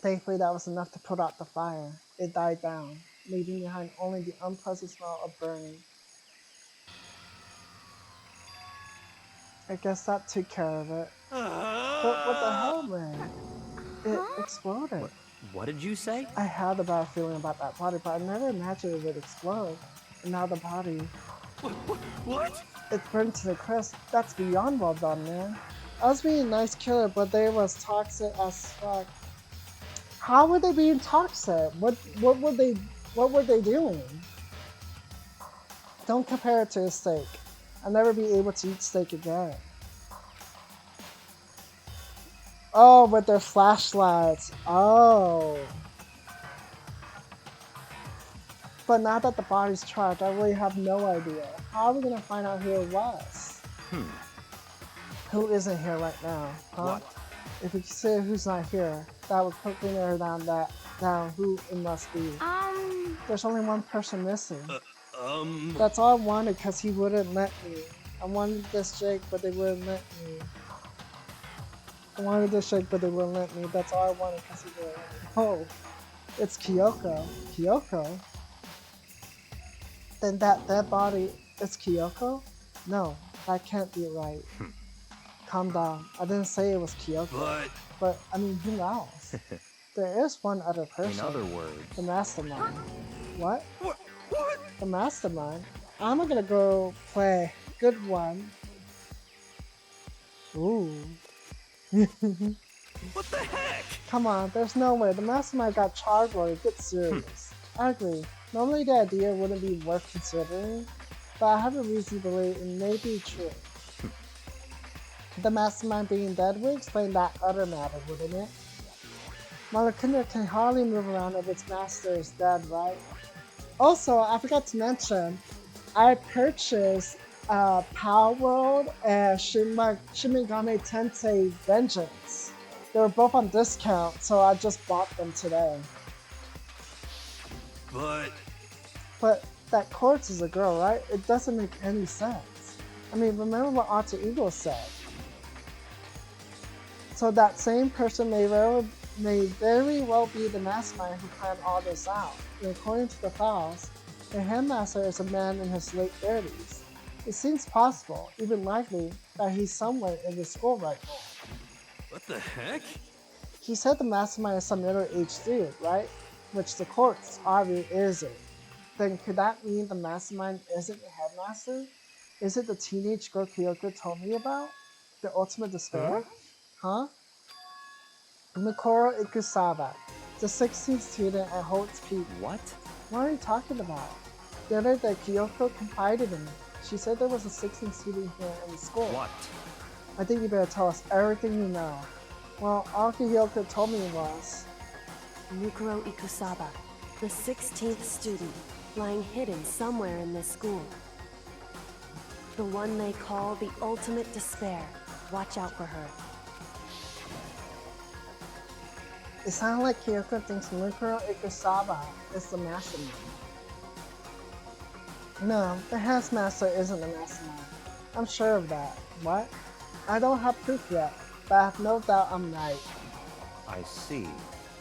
Speaker 1: Thankfully, that was enough to put out the fire. It died down, leaving behind only the unpleasant smell of burning. I guess that took care of it. But what the hell, man? It exploded.
Speaker 3: What did you say?
Speaker 1: I had a bad feeling about that body, but I never imagined it would explode. And now the body...
Speaker 5: What?
Speaker 1: It's burned to the crisp. That's beyond well done, man. I was being a nice killer, but they was toxic as fuck. How were they being toxic? What were they doing? Don't compare it to a steak. I'll never be able to eat steak again. Oh, with their flashlights. Oh. But now that the body's trapped, I really have no idea. How are we gonna find out who it was? Who isn't here right now, huh?
Speaker 3: What?
Speaker 1: If we consider who's not here, that would quickly narrow down who it must be. There's only one person missing. That's all I wanted because he wouldn't let me. I wanted this Jake, but they wouldn't let me. I wanted this Jake, but they wouldn't let me. That's all I wanted because he wouldn't let me. Oh, it's Kyoko. Kyoko? Then that dead body is Kyoko? No, that can't be right. Calm down. I didn't say it was Kyoko. But I mean, who knows? There is one other person.
Speaker 3: In other words...
Speaker 1: The mastermind. What? What? The mastermind? I'm gonna go play. Good one. Ooh.
Speaker 5: What the heck?
Speaker 1: Come on, there's no way. The mastermind got charged or get serious. I agree. Normally the idea wouldn't be worth considering, but I have a reason to believe it may be true. The mastermind being dead would explain that other matter, wouldn't it? Malakunda can hardly move around if its master is dead, right? Also, I forgot to mention, I purchased Power World and Shin Megami Tensei Vengeance. They were both on discount, so I just bought them today. But that corpse is a girl, right? It doesn't make any sense. I mean, remember what Alter Ego said. So that same person may very well be the mastermind who planned all this out. And according to the files, the headmaster is a man in his late 30s. It seems possible, even likely, that he's somewhere in the school right now.
Speaker 5: What the heck?
Speaker 1: He said the mastermind is some middle-aged student, right? Which the corpse obviously isn't. Then could that mean the mastermind isn't the headmaster? Is it the teenage girl Kyoko told me about? The ultimate despair? Huh? Mikoro Ikusawa, the 16th student at Holt's Peak.
Speaker 3: What?
Speaker 1: What are you talking about? The other day Kyoko confided in me. She said there was a 16th student here in the school.
Speaker 3: What?
Speaker 1: I think you better tell us everything you know. Well, all Kyoko told me was...
Speaker 2: Mukuro Ikusaba, the 16th student, lying hidden somewhere in this school. The one they call the ultimate despair. Watch out for her.
Speaker 1: It sounds like Kyoko thinks Mukuro Ikusaba is the mastermind. No, the Headmaster isn't the mastermind. I'm sure of that. What? I don't have proof yet, but I have no doubt I'm right.
Speaker 3: I see.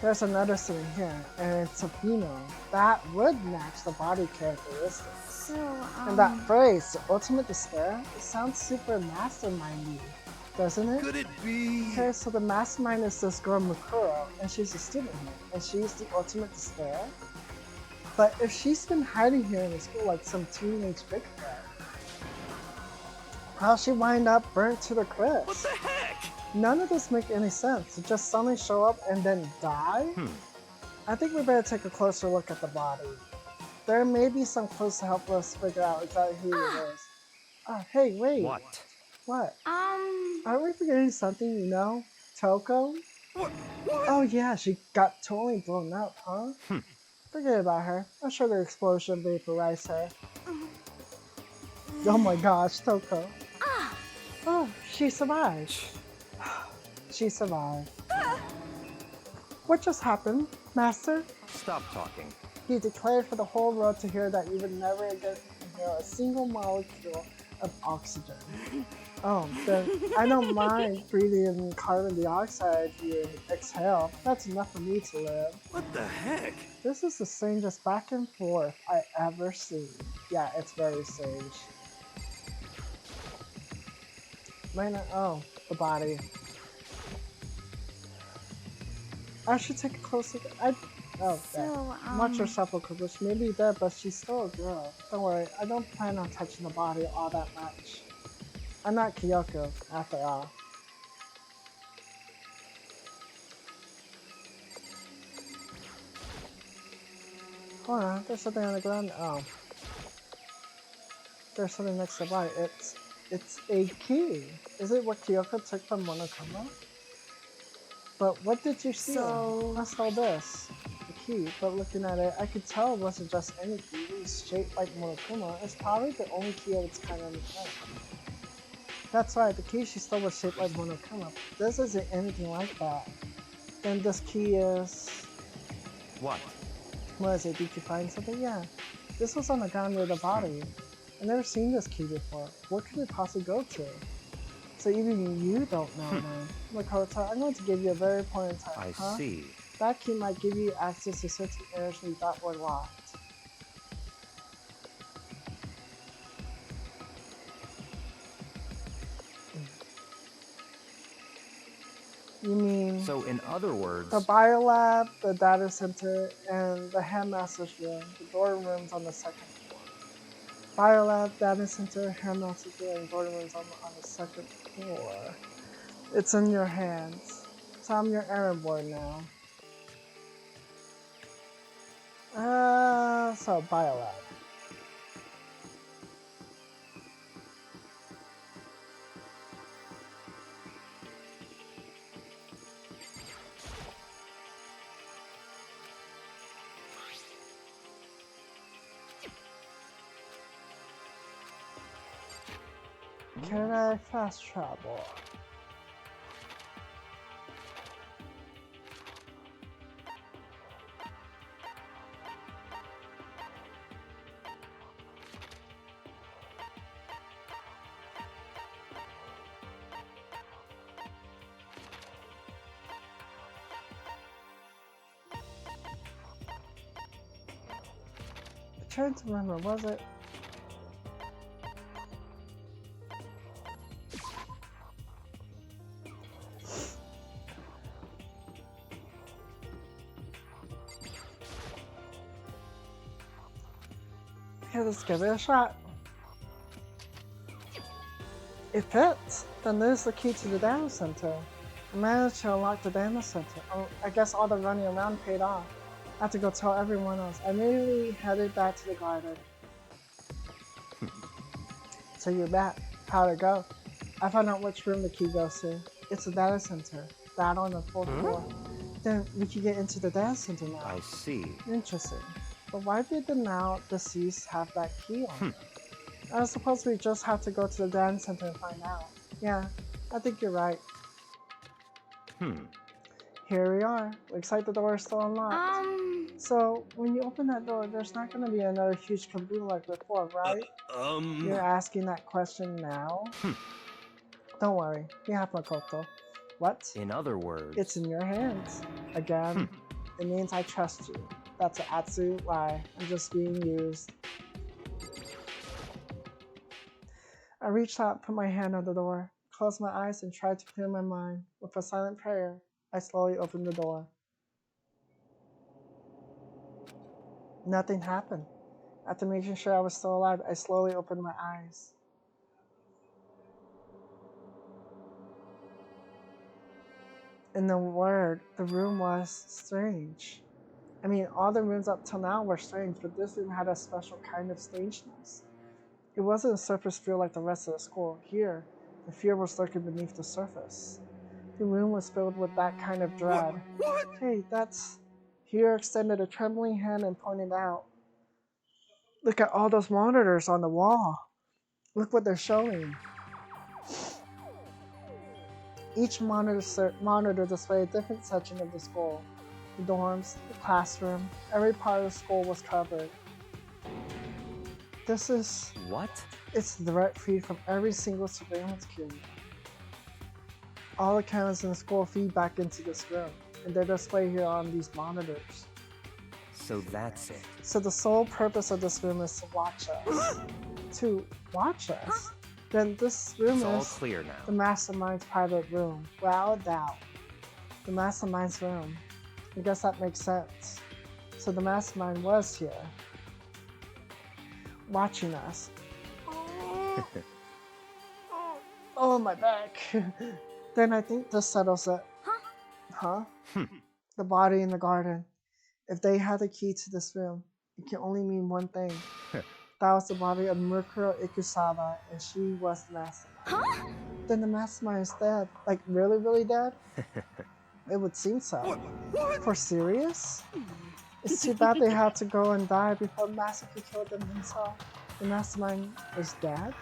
Speaker 1: There's another scene here, and it's a female. That would match the body characteristics.
Speaker 6: So,
Speaker 1: And that phrase, the ultimate despair, it sounds super mastermindy, doesn't it?
Speaker 5: Could it be?
Speaker 1: Okay, so the mastermind is this girl Mukuro, and she's a student here, and she's the ultimate despair. But if she's been hiding here in the school like some teenage big threat, how'd she wind up burnt to the crisp?
Speaker 5: What the heck?
Speaker 1: None of this make any sense. To just suddenly show up and then die? I think we better take a closer look at the body. There may be some clues to help us figure out exactly who it is. Oh, hey, wait.
Speaker 3: What?
Speaker 1: What? Aren't we forgetting something you know? Toko?
Speaker 5: What?
Speaker 1: Oh yeah, she got totally blown up, huh? Forget about her. I'm sure the explosion vaporized her. Oh my gosh, Toko. Oh, she survived. She survived. What just happened, Master?
Speaker 3: Stop talking.
Speaker 1: He declared for the whole world to hear that you would never again inhale a single molecule of oxygen. Oh, then I don't mind breathing in carbon dioxide you exhale. That's enough for me to live.
Speaker 5: What the heck?
Speaker 1: This is the strangest back and forth I ever seen. Yeah, it's very strange. Oh, the body. I should take a closer look. Watch yourself, because she may be dead, but she's still a girl. Don't worry, I don't plan on touching the body all that much. I'm not Kyoko, after all. Hold on, there's something on the ground. Oh. There's something next to the body. It's a key. Is it what Kyoko took from Monokuma? But what did you see? I saw this. The key, but looking at it, I could tell it wasn't just any key. It was shaped like Monokuma. It's probably the only key of its kind on the planet. That's right, the key she stole was shaped like Monokuma. This isn't anything like that. Then this key is...
Speaker 3: What?
Speaker 1: What is it? Did you find something? Yeah. This was on the ground near the body. I've never seen this key before. What could it possibly go to? So even you don't know, man. Makoto, I'm going to give you a very important type,
Speaker 3: I see.
Speaker 1: That key might give you access to certain areas we thought were locked. You mean...
Speaker 3: So in other words...
Speaker 1: The biolab, the data center, and the headmaster's room. The dorm rooms on the second floor. Biolab, data center, headmaster's room, and dorm rooms on the second floor. It's in your hands. So I'm your errand boy now. So biolab. Can I fast travel? I'm trying to remember, was it? Okay, let's give it a shot. It fits. Then there's the key to the data center. I managed to unlock the data center. Oh, I guess all the running around paid off. I have to go tell everyone else. I immediately headed back to the garden. So you're back. How'd it go? I found out which room the key goes to. It's the data center. That on the 4th floor. Then we can get into the data center now.
Speaker 3: I see.
Speaker 1: Interesting. But why did the now deceased have that key on it? I suppose we just have to go to the data center and find out. Yeah, I think you're right. Here we are. Looks like the door is still unlocked. So, when you open that door, there's not going to be another huge caboodle like before, right? You're asking that question now? Don't worry, you have Makoto. What?
Speaker 3: In other words...
Speaker 1: It's in your hands. Again, it means I trust you. That's an absolute lie. I'm just being used. I reached out, put my hand on the door, closed my eyes, and tried to clear my mind. With a silent prayer, I slowly opened the door. Nothing happened. After making sure I was still alive, I slowly opened my eyes. In the word, the room was strange. I mean, all the rooms up till now were strange, but this room had a special kind of strangeness. It wasn't a surface fear like the rest of the school. Here, the fear was lurking beneath the surface. The room was filled with that kind of dread.
Speaker 5: What?
Speaker 1: Hey, that's... Here extended a trembling hand and pointed out. Look at all those monitors on the wall. Look what they're showing. Each monitor displayed a different section of the school. The dorms, the classroom, every part of the school was covered. This is...
Speaker 3: What?
Speaker 1: It's the direct feed from every single surveillance camera. All the cameras in the school feed back into this room, and they're displayed here on these monitors.
Speaker 3: So that's it.
Speaker 1: So the sole purpose of this room is to watch us. To watch us? Then this room
Speaker 3: It's all
Speaker 1: is
Speaker 3: clear now.
Speaker 1: the Mastermind's private room. Without doubt. The Mastermind's room. I guess that makes sense. So the Mastermind was here. Watching us. Oh, my back. Then I think this settles it. Huh? The body in the garden. If they had the key to this room, it can only mean one thing. That was the body of Mukuro Ikusaba, and she was the mastermind. Then the mastermind is dead. Like, really, really dead? It would seem so.
Speaker 5: What?
Speaker 1: For serious? It's too bad they had to go and die before Masaki killed them himself. The mastermind is dead?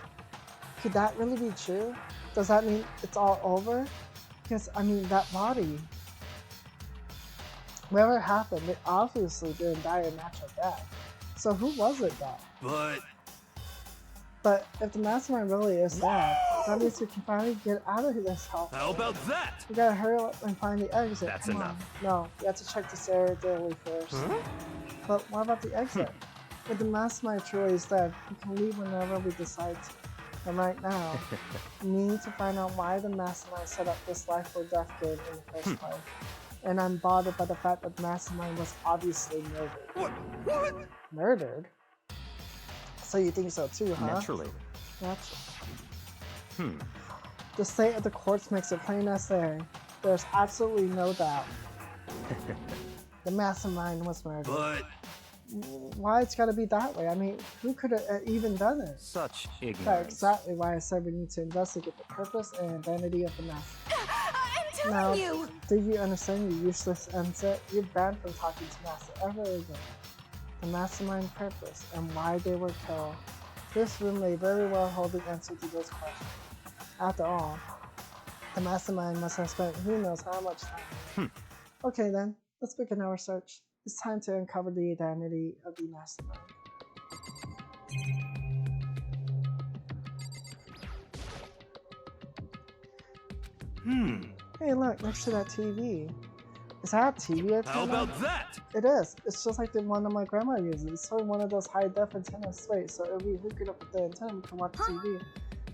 Speaker 1: Could that really be true? Does that mean it's all over? Because, I mean, that body... Whatever happened, it obviously didn't die a natural death. So who was it then? But if the mastermind really is dead, that means we can finally get out of this hell.
Speaker 5: How about that?
Speaker 1: We gotta hurry up and find the exit.
Speaker 3: That's
Speaker 1: Come
Speaker 3: enough.
Speaker 1: on. No, we have to check this area daily first. But what about the exit? If the mastermind truly is dead, we can leave whenever we decide to. And right now, we need to find out why the mastermind set up this life or death game in the first place. And I'm bothered by the fact that the mastermind was obviously murdered.
Speaker 5: What?
Speaker 1: Murdered? So you think so too, huh?
Speaker 3: Naturally.
Speaker 1: Naturally. The state of the courts makes it plain as day. There's absolutely no doubt. The mastermind was murdered.
Speaker 5: But...
Speaker 1: Why it's gotta be that way? I mean, who could have even done it?
Speaker 3: Such ignorance.
Speaker 1: That's exactly why I said we need to investigate the purpose and identity of the mastermind. Now, do you understand, you useless MZ? You're banned from talking to Master ever again. The mastermind purpose and why they were killed. This room may very well hold the answer to those questions. After all, the mastermind must have spent who knows how much time. Okay then, let's begin our search. It's time to uncover the identity of the mastermind. Hey look, next to that TV. Is that a TV?
Speaker 5: How about that?
Speaker 1: It is. It's just like the one that my grandma uses. It's sort of one of those high-def antennas. Wait, so if we hook it up with the antenna, we can watch TV.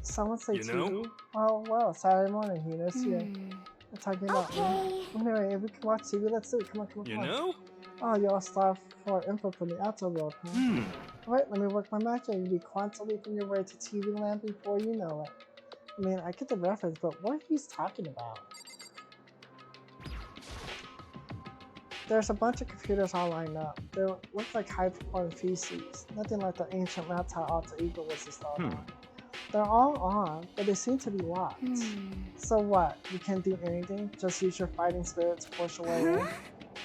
Speaker 1: Someone say
Speaker 5: You know?
Speaker 1: TV? Well, Saturday morning, he knows here. I'm talking about me. Anyway, if we can watch TV, let's do it. Come on.
Speaker 5: You know?
Speaker 1: Oh, you all starved for info from the outer world, huh? Alright, let me work my magic. You'll be quantum leaping your way to TV land before you know it. I mean, I get the reference, but what he's talking about? There's a bunch of computers all lined up. They look like high-performing feces. Nothing like the ancient reptile alter ego was installed on. They're all on, but they seem to be locked. So what? You can't do anything? Just use your fighting spirit to push away in?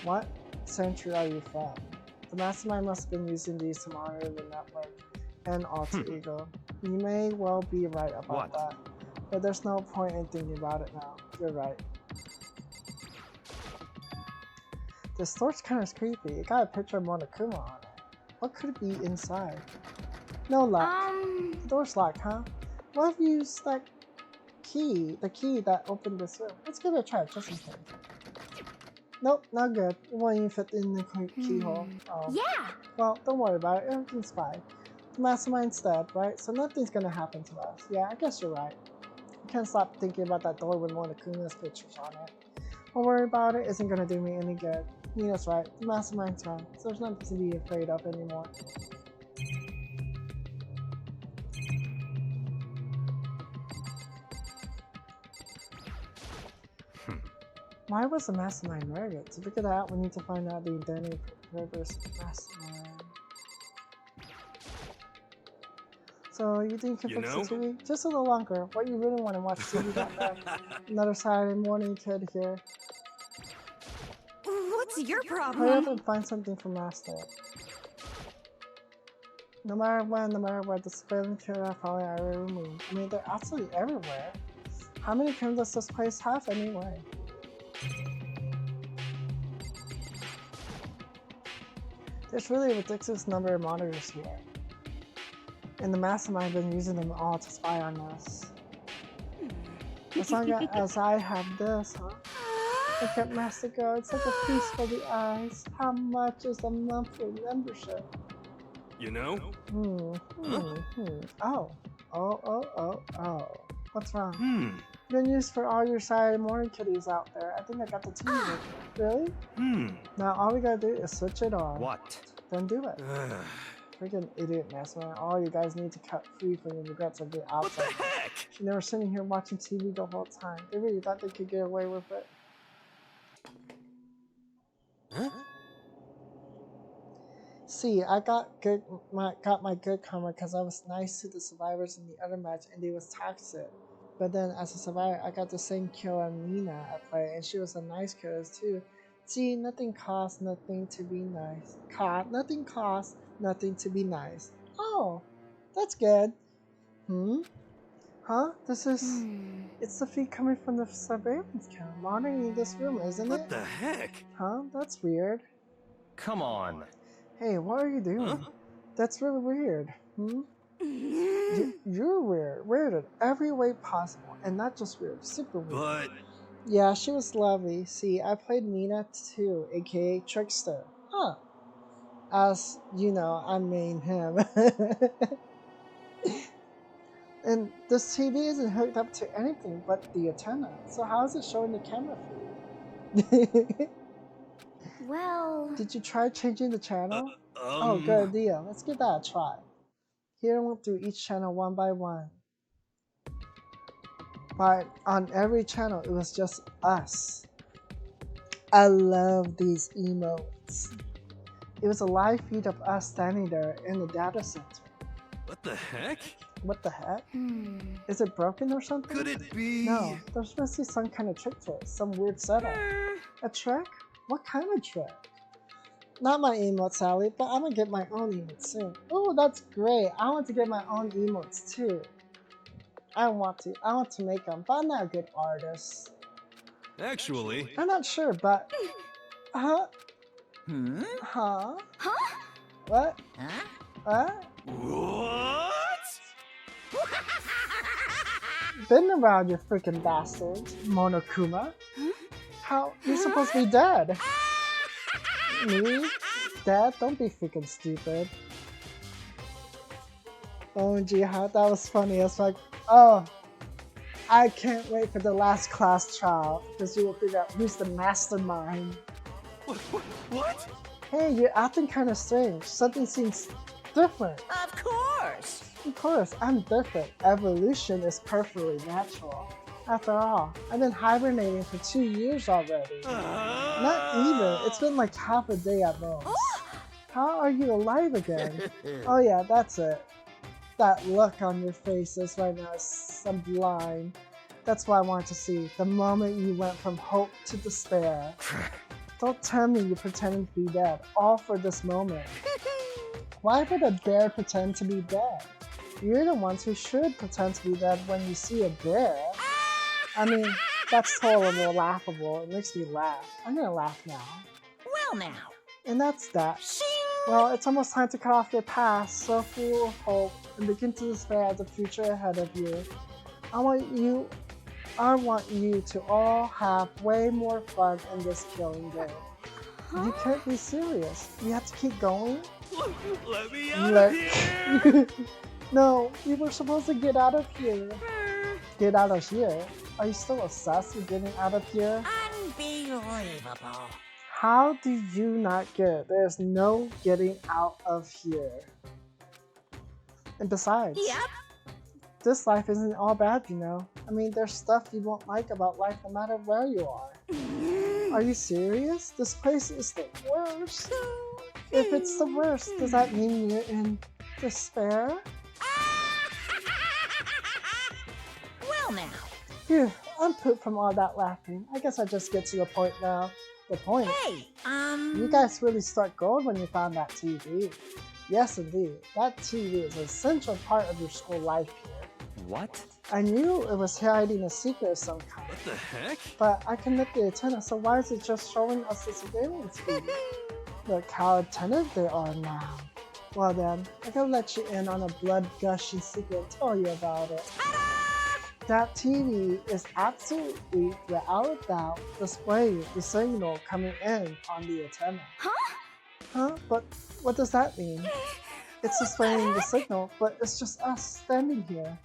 Speaker 1: What century are you from? The mastermind must have been using these to monitor the network and alter ego. You may well be right about that, but there's no point in thinking about it now. You're right. This door's kind of creepy. It got a picture of Monokuma on it. What could it be inside? No luck. The door's locked, huh? What if you used that key, the key that opened this room? Let's give it a try, just in case. Nope, not good. It won't even fit in the keyhole. Oh.
Speaker 6: Yeah.
Speaker 1: Well, don't worry about it. Everything's fine. The mastermind's dead, right? So nothing's gonna happen to us. Yeah, I guess you're right. You can't stop thinking about that door with Monokuma's pictures on it. Don't worry about it. Isn't gonna do me any good. Nina's right. The mastermind's gone, so there's nothing to be afraid of anymore. Why was the mastermind murdered? To figure that out, we need to find out the identity of River's mastermind. So, you think you can fix the TV? Just a little longer. What you really want to watch TV that day? Another Saturday morning kid here.
Speaker 4: What's your problem?
Speaker 1: Hurry up and find something for Master. No matter when, no matter where, the surveillance cameras are probably already removed. I mean, they're absolutely everywhere. How many cameras does this place have anyway? There's really a ridiculous number of monitors here. And the mastermind has been using them all to spy on us. As long as I have this, huh? Look at Master Go, it's like a feast for the eyes. How much is the monthly membership?
Speaker 5: You know?
Speaker 1: Oh. What's wrong? Been used for all your Saturday morning kitties out there. I think I got the TV. Really? Now all we gotta do is switch it on.
Speaker 3: What?
Speaker 1: Then do it. Freaking idiot mastermind. All you guys need to cut free from the regrets of the outside.
Speaker 5: What the heck?
Speaker 1: They were sitting here watching TV the whole time. They really thought they could get away with it.
Speaker 5: Huh?
Speaker 1: See, I got my good karma because I was nice to the survivors in the other match and they was toxic. But then as a survivor, I got the same kill on Nina at play, and she was a nice killer too. See, nothing costs nothing to be nice. Nothing costs nothing to be nice. Oh, that's good. Huh? This is... It's the feed coming from the surveillance camera monitoring this room, isn't it?
Speaker 5: What the heck?
Speaker 1: Huh? That's weird.
Speaker 3: Come on.
Speaker 1: Hey, what are you doing?
Speaker 5: Huh?
Speaker 1: That's really weird. You're weird. Weird in every way possible. And not just weird, super weird.
Speaker 5: But...
Speaker 1: Yeah, she was lovely. See, I played Nina too, aka Trickster. Huh. As you know, I main him. And this TV isn't hooked up to anything but the antenna. So how is it showing the camera feed?
Speaker 6: Well...
Speaker 1: Did you try changing the channel? Oh, good idea. Let's give that a try. Here I went through each channel one by one. But on every channel, it was just us. I love these emotes. It was a live feed of us standing there in the data center.
Speaker 5: What the heck?
Speaker 1: What the heck? Is it broken or something?
Speaker 5: Could it be?
Speaker 1: No, there's supposed to be some kind of trick to it. Some weird setup. A trick? What kind of trick? Not my emote, Sally, but I'm gonna get my own emotes soon. Oh, that's great. I want to get my own emotes too. I want to make them, but I'm not a good artist.
Speaker 5: Actually...
Speaker 1: I'm not sure, but... Huh?
Speaker 7: Huh?
Speaker 1: What?
Speaker 7: Huh?
Speaker 1: What?
Speaker 5: What?
Speaker 1: Been around, you freaking bastard, Monokuma. How? You're supposed to be dead. Me? Dad? Don't be freaking stupid. OMG, how that was funny. It's like, oh, I can't wait for the last class trial because you will figure out who's the mastermind.
Speaker 5: What?
Speaker 1: Hey, you're acting kind of strange. Something seems different.
Speaker 7: Of course.
Speaker 1: Of course, I'm different. Evolution is perfectly natural. After all, I've been hibernating for 2 years already. Not even. It's been like half a day at most. How are you alive again? Oh yeah, that's it. that look on your faces right now is sublime. That's what I wanted to see. The moment you went from hope to despair. Don't tell me you pretended to be dead, all for this moment. Why would a bear pretend to be dead? You're the ones who should pretend to be dead when you see a bear. I mean, that's totally laughable. It makes me laugh. I'm gonna laugh now.
Speaker 7: Well now.
Speaker 1: And that's that. Well, it's almost time to cut off your past, so full of hope, and begin to despair at the future ahead of you. I want you to all have way more fun in this killing game. You can't be serious. You have to keep going.
Speaker 5: Let me out of here!
Speaker 1: No, we were supposed to get out of here. Get out of here? Are you still obsessed with getting out of here?
Speaker 7: Unbelievable.
Speaker 1: How do you not get it? There's no getting out of here. And besides, this life isn't all bad, you know. I mean, there's stuff you won't like about life no matter where you are. Are you serious? This place is the worst. If it's the worst, does that mean you're in despair?
Speaker 7: Well now.
Speaker 1: Phew, I'm pooped from all that laughing. I guess I just get to the point now. The point?
Speaker 7: Hey,
Speaker 1: You guys really struck gold when you found that TV. Yes, indeed. That TV is an essential part of your school life here.
Speaker 3: What?
Speaker 1: I knew it was hiding a secret of some kind.
Speaker 5: What the heck?
Speaker 1: But I can lift the antenna, so why is it just showing us the surveillance feed? Look how attentive they are now. Well then, I can let you in on a blood-gushing secret and tell you about it. That TV is absolutely, without a doubt, displaying the signal coming in on the antenna. Huh? But what does that mean? It's displaying the signal, but it's just us standing here.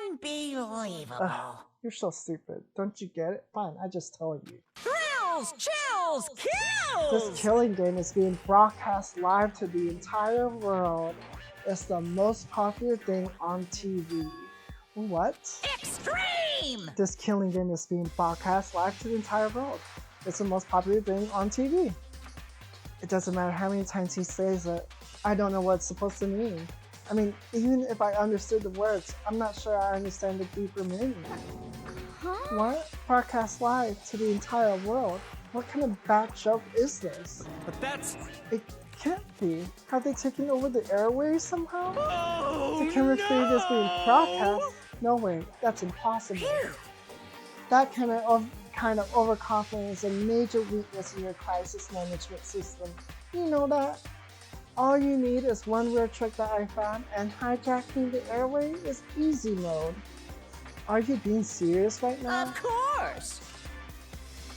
Speaker 7: Unbelievable.
Speaker 1: You're so stupid. Don't you get it? Fine, I just told you.
Speaker 7: Thrills, chills, kills!
Speaker 1: This killing game is being broadcast live to the entire world. It's the most popular thing on TV. What?
Speaker 7: Extreme!
Speaker 1: This killing game is being broadcast live to the entire world. It's the most popular thing on TV. It doesn't matter how many times he says it. I don't know what it's supposed to mean. I mean, even if I understood the words, I'm not sure I understand the deeper meaning. What? Broadcast live to the entire world? What kind of bad joke is this?
Speaker 5: But that's...
Speaker 1: It can't be. Have they taken over the airways somehow?
Speaker 5: Oh,
Speaker 1: The camera feed is being broadcast? No way, that's impossible. That kind of overconfidence is a major weakness in your crisis management system. You know that? All you need is one weird trick that I found, and hijacking the airway is easy mode. Are you being serious right now?
Speaker 7: Of course!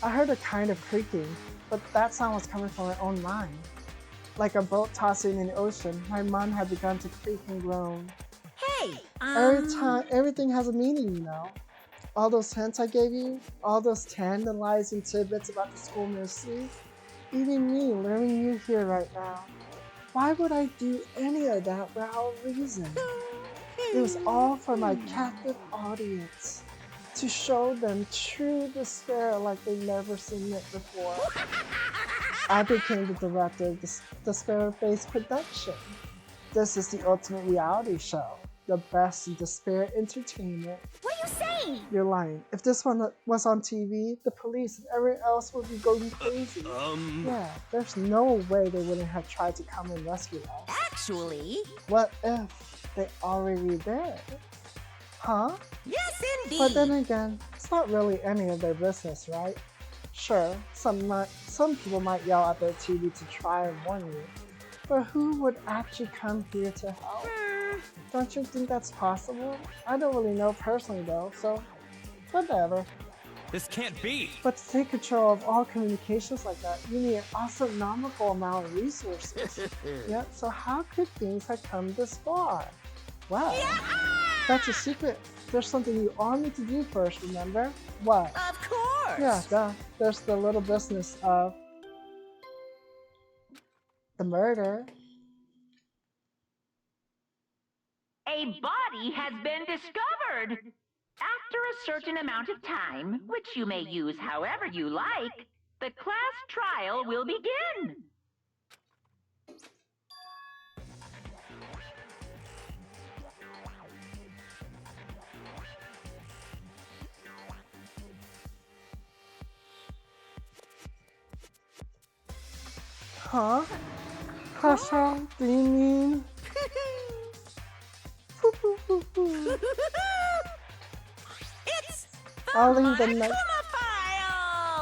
Speaker 1: I heard a kind of creaking, but that sound was coming from my own mind. Like a boat tossing in the ocean, my mind had begun to creak and groan.
Speaker 7: Hey,
Speaker 1: Everything has a meaning, you know. All those hints I gave you, all those tantalizing tidbits about the school mysteries, even me learning you here right now. Why would I do any of that without a reason? It was all for my captive audience, to show them true despair like they've never seen it before. I became the director of the Despair-based production. This is the ultimate reality show, the best in despair entertainment.
Speaker 6: What are you saying?
Speaker 1: You're lying. If this one was on TV, the police and everyone else would be going crazy. Yeah, there's no way they wouldn't have tried to come and rescue us.
Speaker 7: actually...
Speaker 1: What if they already did? Huh?
Speaker 7: Yes, indeed!
Speaker 1: But then again, it's not really any of their business, right? Sure, some people might yell at their TV to try and warn you, but who would actually come here to help? Don't you think that's possible? I don't really know personally though, so whatever.
Speaker 3: This can't be.
Speaker 1: But to take control of all communications like that, you need an astronomical amount of resources. Yeah, so how could things have come this far? Well, that's a secret. There's something you all need to do first, remember? What?
Speaker 7: Of course!
Speaker 1: Yeah, duh. There's the little business of the murder.
Speaker 8: A body has been discovered. After a certain amount of time, which you may use however you like, the class trial will begin.
Speaker 1: Huh? Class trial? Do you mean?
Speaker 7: It's
Speaker 1: I'll leave the next.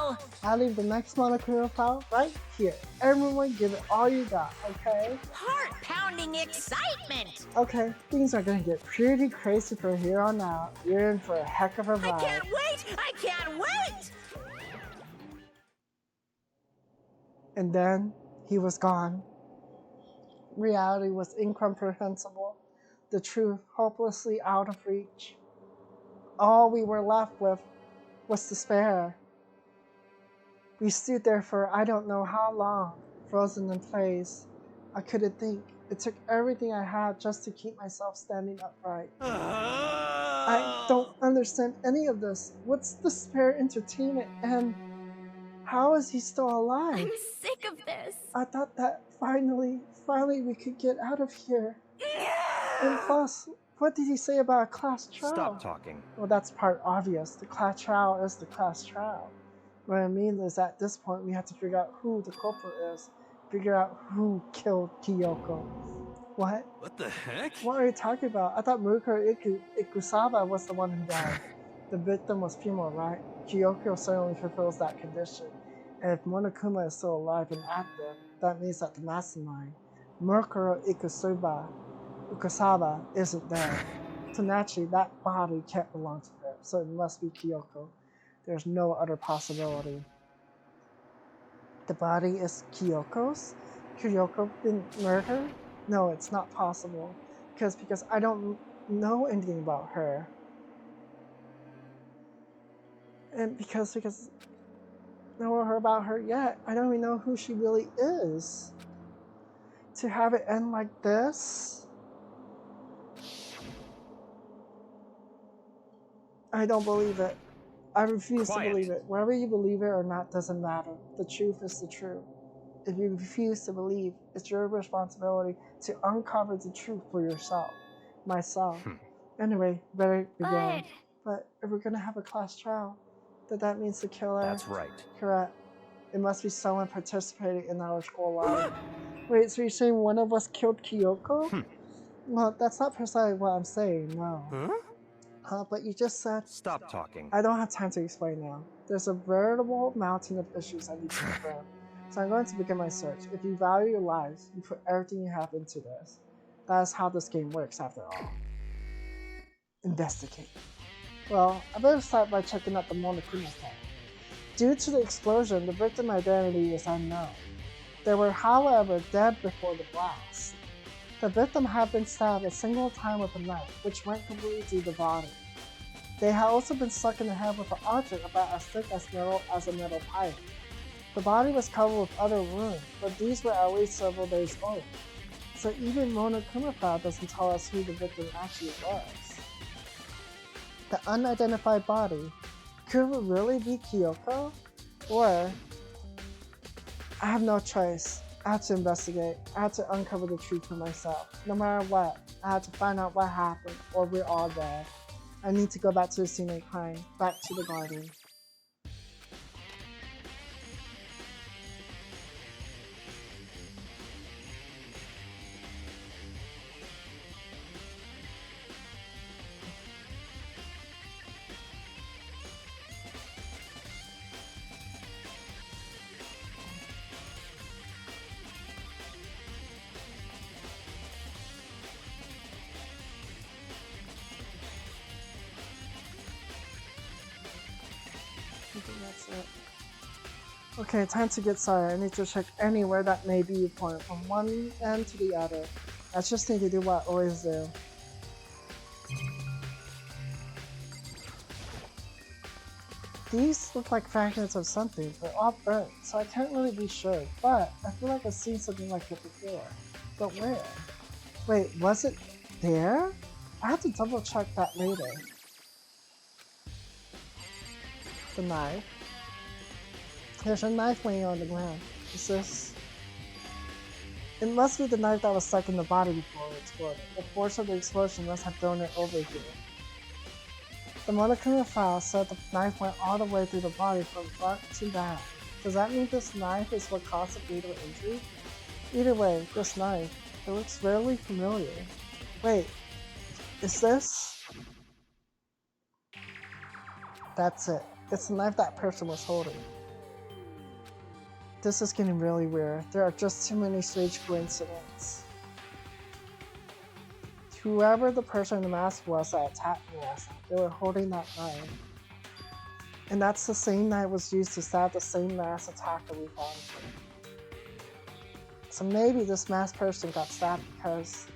Speaker 7: file!
Speaker 1: I'll leave the next Monokuma file right here. Everyone, give it all you got, okay?
Speaker 7: Heart-pounding excitement!
Speaker 1: Okay, things are gonna get pretty crazy from here on out. You're in for a heck of a
Speaker 7: I
Speaker 1: ride.
Speaker 7: can't wait! I can't wait!
Speaker 1: And then he was gone. Reality was incomprehensible. The truth hopelessly out of reach. All we were left with was despair. We stood there for I don't know how long, frozen in place. I couldn't think. It took everything I had just to keep myself standing upright. I don't understand any of this. What's despair entertainment and how is he still alive?
Speaker 4: I'm sick of this.
Speaker 1: I thought that finally we could get out of here. And plus, what did he say about a class trial?
Speaker 3: Stop talking.
Speaker 1: Well, that's part obvious. The class trial is the class trial. What I mean is at this point, we have to figure out who the culprit is. Figure out who killed Kyoko. What?
Speaker 5: What the heck?
Speaker 1: What are you talking about? I thought Mukuro Ikusaba was the one who died. The victim was female, right? Kyoko certainly fulfills that condition. And if Monokuma is still alive and active, that means that the mastermind, Mukuro Ikusaba, isn't there. So naturally, that body can't belong to her, so it must be Kyoko. There's no other possibility. The body is Kyoko's? Kyoko been murdered? No, it's not possible. Because I don't know anything about her. And because I don't know about her yet, I don't even know who she really is. To have it end like this? I don't believe it. I refuse to believe it. Whether you believe it or not doesn't matter. The truth is the truth. If you refuse to believe, it's your responsibility to uncover the truth for yourself. Myself. Anyway, better begin. But if we're gonna have a class trial, then that means the killer.
Speaker 3: That's right.
Speaker 1: Correct. It must be someone participating in our school life. Wait, so you're saying one of us killed Kyoko? Well, that's not precisely what I'm saying, no. But you just said...
Speaker 3: Stop talking.
Speaker 1: I don't have time to explain now. There's a veritable mountain of issues I need to confirm. So I'm going to begin my search. If you value your lives, you put everything you have into this. That is how this game works, after all. Investigate. Well, I better start by checking out the Monokuma account. Due to the explosion, the victim identity is unknown. They were, however, dead before the blast. The victim had been stabbed a single time with a knife, which went completely through the body. They had also been struck in the head with an object about as thick as a metal pipe. The body was covered with other wounds, but these were at least several days old. So even Monokuma file doesn't tell us who the victim actually was. The unidentified body, could it really be Kyoko? Or, I have no choice. I had to investigate. I had to uncover the truth for myself. No matter what, I had to find out what happened, or we're all dead. I need to go back to the scene of crime, back to the garden. I think that's it. Okay, time to get started. I need to check anywhere that may be a point, from one end to the other. I just need to do what I always do. These look like fragments of something, but all burnt, so I can't really be sure. But I feel like I've seen something like it before. But where? Wait, was it there? I have to double check that later. The knife. There's a knife laying on the ground. Is this? It must be the knife that was stuck in the body before it exploded. The force of the explosion must have thrown it over here. The Monokuma file said the knife went all the way through the body from front to back. Does that mean this knife is what caused the fatal injury? Either way, this knife, it looks really familiar. Wait, is this? That's it. It's the knife that person was holding. This is getting really weird. There are just too many strange coincidences. Whoever the person in the mask was that attacked me last night, they were holding that knife. And that's the same knife was used to stab the same masked attacker we found here. So maybe this masked person got stabbed because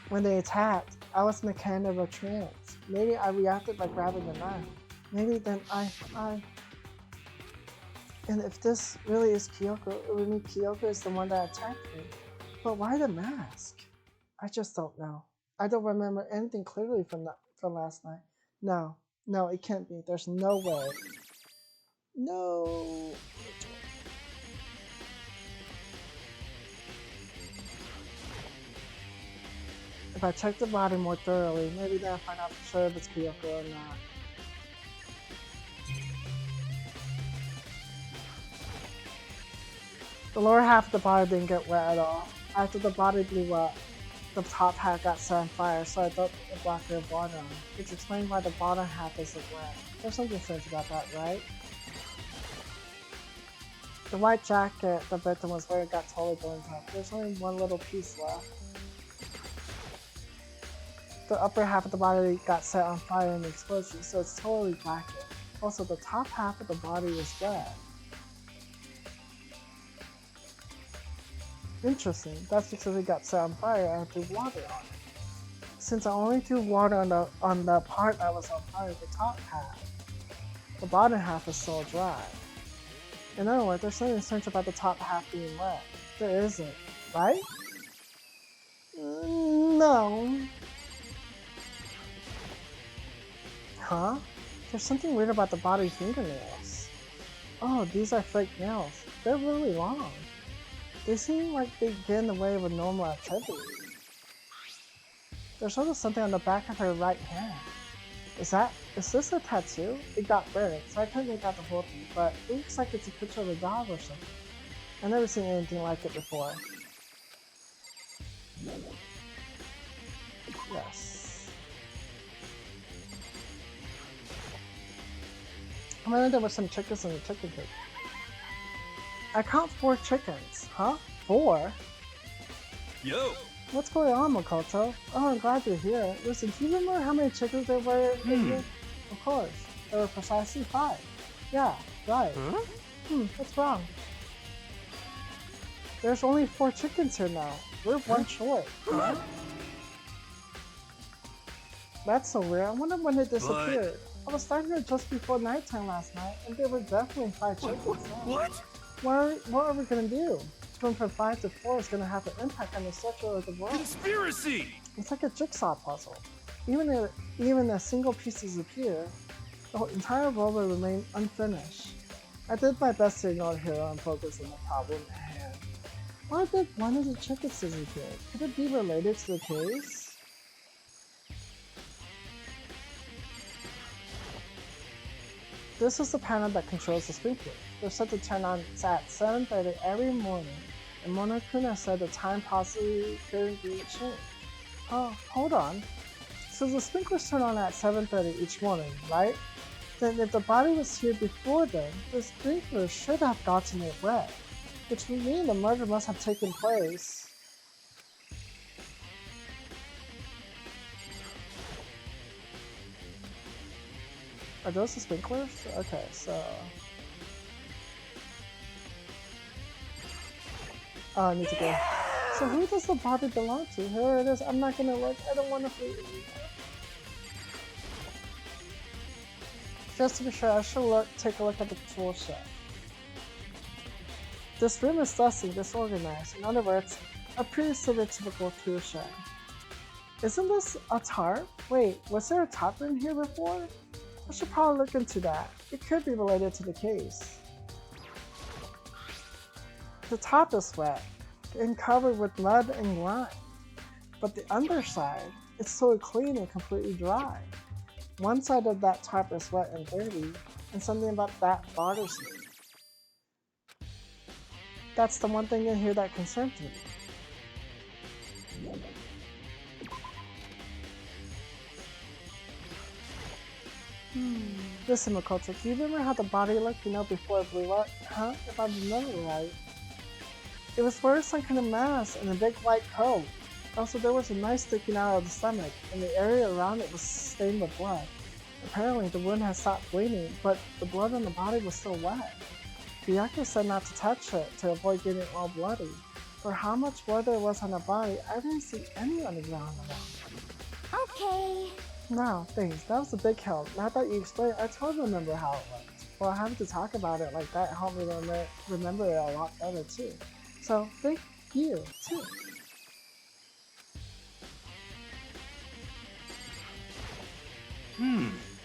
Speaker 1: when they attacked, I was in a kind of a trance. Maybe I reacted by grabbing the knife. Maybe then and if this really is Kyoko, it would mean Kyoko is the one that attacked me. But why the mask? I just don't know. I don't remember anything clearly from last night. No, it can't be. There's no way. No. If I check the body more thoroughly, maybe then I'll find out for sure if it's Kyoko or not. The lower half of the body didn't get wet at all. After the body blew up, the top half got set on fire, so I dumped a blocker of water on it, which explains why the bottom half isn't wet. There's something strange about that, right? The white jacket the victim was wearing got totally burned up. There's only one little piece left. The upper half of the body got set on fire in the explosion, so it's totally blackened. Also, the top half of the body was wet. Interesting, that's because it got set on fire and I threw water on it. Since I only threw water on the part that was on fire, the top half, the bottom half is still dry. In other words, there's something strange about the top half being wet. There isn't, right? No. Huh? There's something weird about the body's fingernails. Oh, these are fake nails. They're really long. They seem like they get in the way of a normal activity. There's also something on the back of her right hand. Is this a tattoo? It got burned, so I couldn't make out the whole thing, but it looks like it's a picture of a dog or something. I've never seen anything like it before. Yes. I wonder there were some chickens in the chicken coop. I caught 4 chickens. Huh? 4?
Speaker 5: Yo!
Speaker 1: What's going on, Makoto? Oh, I'm glad you're here. Listen, do you remember how many chickens there were in here? Of course. There were precisely 5. Yeah, right. What's wrong? There's only 4 chickens here now. We're 1 short. Huh? That's so weird. I wonder when they disappeared. I was starting it just before nighttime last night, and there were definitely 5 chickens.
Speaker 5: What?
Speaker 1: What are we gonna do? Going from 5 to 4 is gonna have an impact on the structure of the world.
Speaker 5: Conspiracy!
Speaker 1: It's like a jigsaw puzzle. Even if a single piece disappears, the entire world will remain unfinished. I did my best to ignore Hero and focus on the problem at hand. Why did one of the chickens disappear? Could it be related to the case? This is the panel that controls the sprinkler. They're set to turn on at 7:30 every morning, and Monokuna said the time possibly couldn't be changed. Oh, hold on. So the sprinklers turn on at 7:30 each morning, right? Then if the body was here before then, the sprinkler should have gotten it wet, which would mean the murder must have taken place. Are those the sprinklers? Okay, so... Oh, I need to go. So who does the body belong to? Here it is. I'm not gonna look. I don't want to... Just to be sure, I should take a look at the tool shed. This room is dusty, disorganized. In other words, a pretty stereotypical tool shed. Isn't this a tarp? Wait, was there a tarp in here before? I should probably look into that. It could be related to the case. The top is wet and covered with mud and grime, but the underside is so clean and completely dry. One side of that top is wet and dirty, and something about that bothers me. That's the one thing in here that concerns me. Listen, Makoto, do you remember how the body looked, before it blew up? Huh? If I remember right. It was wearing some kind of mask and a big white coat. Also, there was a knife sticking out of the stomach, and the area around it was stained with blood. Apparently, the wound had stopped bleeding, but the blood on the body was still wet. Kiyoko said not to touch it to avoid getting all bloody. For how much blood there was on the body, I didn't see any on the ground around.
Speaker 6: Okay.
Speaker 1: No, thanks. That was a big help. Now that you explained, I totally remember how it looked. Well, having to talk about it like that helped me remember it a lot better too. So, thank you, too.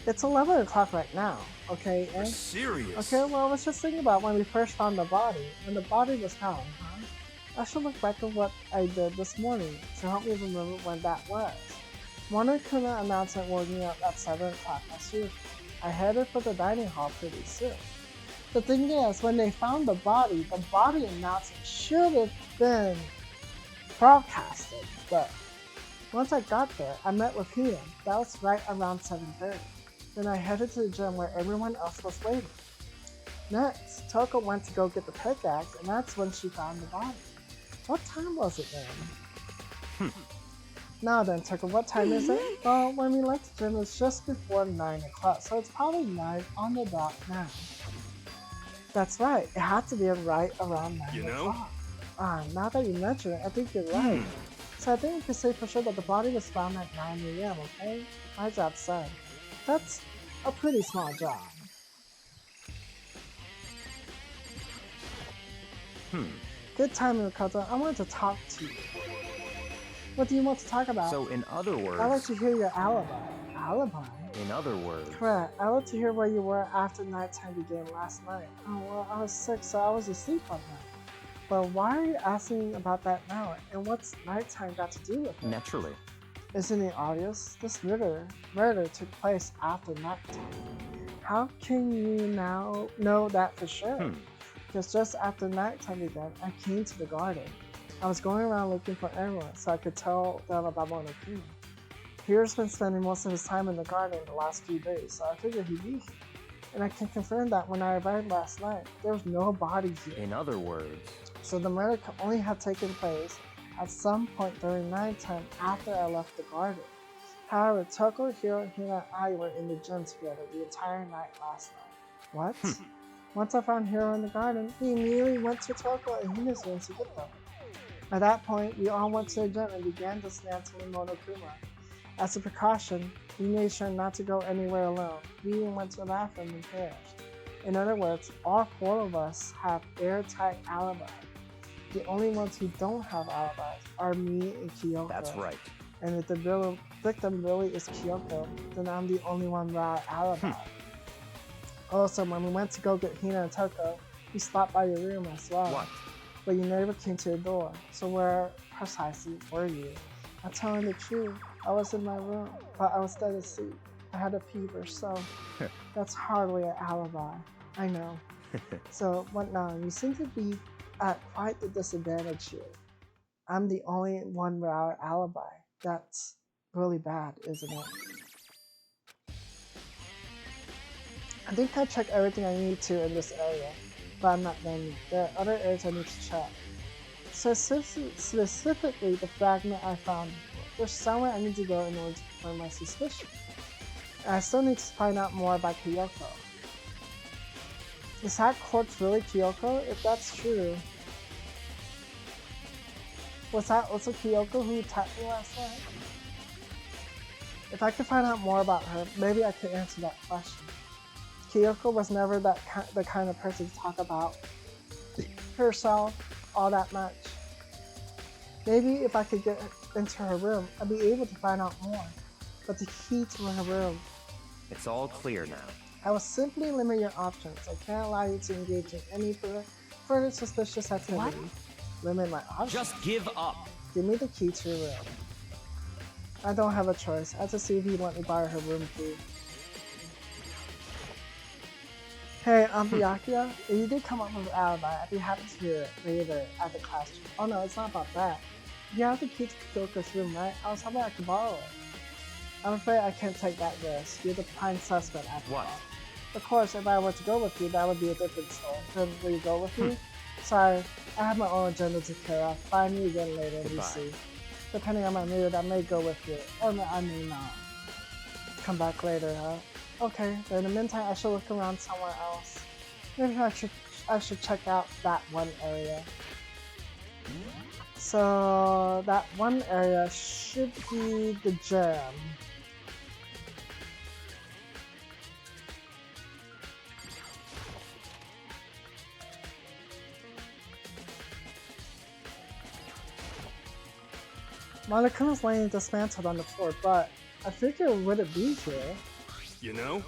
Speaker 1: It's 11 o'clock right now, okay?
Speaker 5: You're serious?
Speaker 1: Okay, well, I was just thinking about when we first found the body. When the body was found, huh? I should look back at what I did this morning to help me remember when that was. Monokuma announcement woke me up at 7 o'clock as usual. I headed for the dining hall pretty soon. The thing is, when they found the body announcement should have been broadcasted, but once I got there, I met with Hina. That was right around 7:30. Then I headed to the gym where everyone else was waiting. Next, Toko went to go get the pickaxe, and that's when she found the body. What time was it then? Now then, Toko, what time is it? Well, when we left the gym, it was just before 9 o'clock, so it's probably 9 on the dot now. That's right, it had to be right around 9 o'clock. Now that you mention it, I think you're right. So I think we can say for sure that the body was found at 9 AM, okay? My job's done. That's a pretty small job. Good timing, Makoto. I want to talk to you. What do you want to talk about?
Speaker 3: So in other words...
Speaker 1: I'd like to hear your alibi. Alibi?
Speaker 3: In other words...
Speaker 1: Correct. I'd like to hear where you were after nighttime began last night. Oh, well, I was sick, so I was asleep all night. But why are you asking about that now? And what's nighttime got to do with it?
Speaker 3: Naturally.
Speaker 1: Isn't it obvious? This murder took place after nighttime. How can you now know that for sure? Because just after nighttime began, I came to the garden. I was going around looking for everyone so I could tell them about Monokuma. Pierre's been spending most of his time in the garden the last few days, so I figured he'd be here. And I can confirm that when I arrived last night, there was no body here.
Speaker 3: In other words...
Speaker 1: So the murder could only have taken place at some point during nighttime after I left the garden. However, Toko, Hiro, Hina, and I were in the gym together the entire night last night. What? Once I found Hiro in the garden, we immediately went to Toko and Hina's room to get them. At that point, we all went to the gym and began dismantling Monokuma. As a precaution, we made sure not to go anywhere alone. We even went to the bathroom in pairs. In other words, all 4 of us have airtight alibis. The only ones who don't have alibis are me and Kyoko.
Speaker 3: That's right.
Speaker 1: And if the victim really is Kyoko, then I'm the only one without alibi. Also, when we went to go get Hina and Toko, we stopped by your room as well.
Speaker 3: What?
Speaker 1: But you never came to the door. So where precisely were you? I'm telling the truth. I was in my room, but I was dead asleep. I had a fever, so that's hardly an alibi. I know. So what now? You seem to be at quite the disadvantage here. I'm the only one without an alibi. That's really bad, isn't it? I think I checked everything I need to in this area, but I'm not done yet. There are other areas I need to check. So specifically the fragment I found before. There's somewhere I need to go in order to confirm my suspicion. And I still need to find out more about Kyoko. Is that corpse really Kyoko? If that's true, was that also Kyoko who attacked me last night? If I could find out more about her, maybe I could answer that question. Kyoko was never the kind of person to talk about herself all that much. Maybe if I could get into her room, I'd be able to find out more. But the key to her room...
Speaker 3: It's all clear now.
Speaker 1: I will simply limit your options. I can't allow you to engage in any further suspicious activity. What? Limit my options?
Speaker 3: Just give up!
Speaker 1: Give me the key to your room. I don't have a choice. I have to see if you let me borrow her room key. Hey, Byakuya, if you did come up with an alibi, I'd be happy to hear it later at the classroom. Oh no, it's not about that. You have the key to Kyoko's room, right? I was hoping I could borrow it. I'm afraid I can't take that risk. You're the prime suspect after all. Of course, if I were to go with you, that would be a different story. Then will you go with me? Sorry, I have my own agenda to carry out. Find me again later, we see. Depending on my mood, I may go with you, or I may not. Come back later, huh? Okay, but in the meantime, I should look around somewhere else. Maybe I should check out that one area. So that one area should be the gym. Monokuma's laying dismantled on the floor, but I figure it wouldn't be here.
Speaker 5: You know?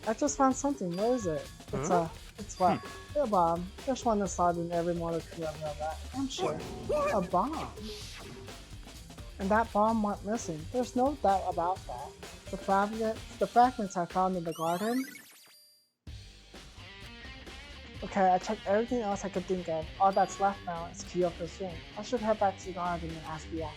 Speaker 1: I just found something. What is it? It's what? A bomb. There's one inside in every Monokuma know that. I'm sure. A bomb. And that bomb went missing. There's no doubt about that. The fragments I found in the garden. Okay, I checked everything else I could think of. All that's left now is Kyoko's room. I should head back to the garden and ask Byakuya.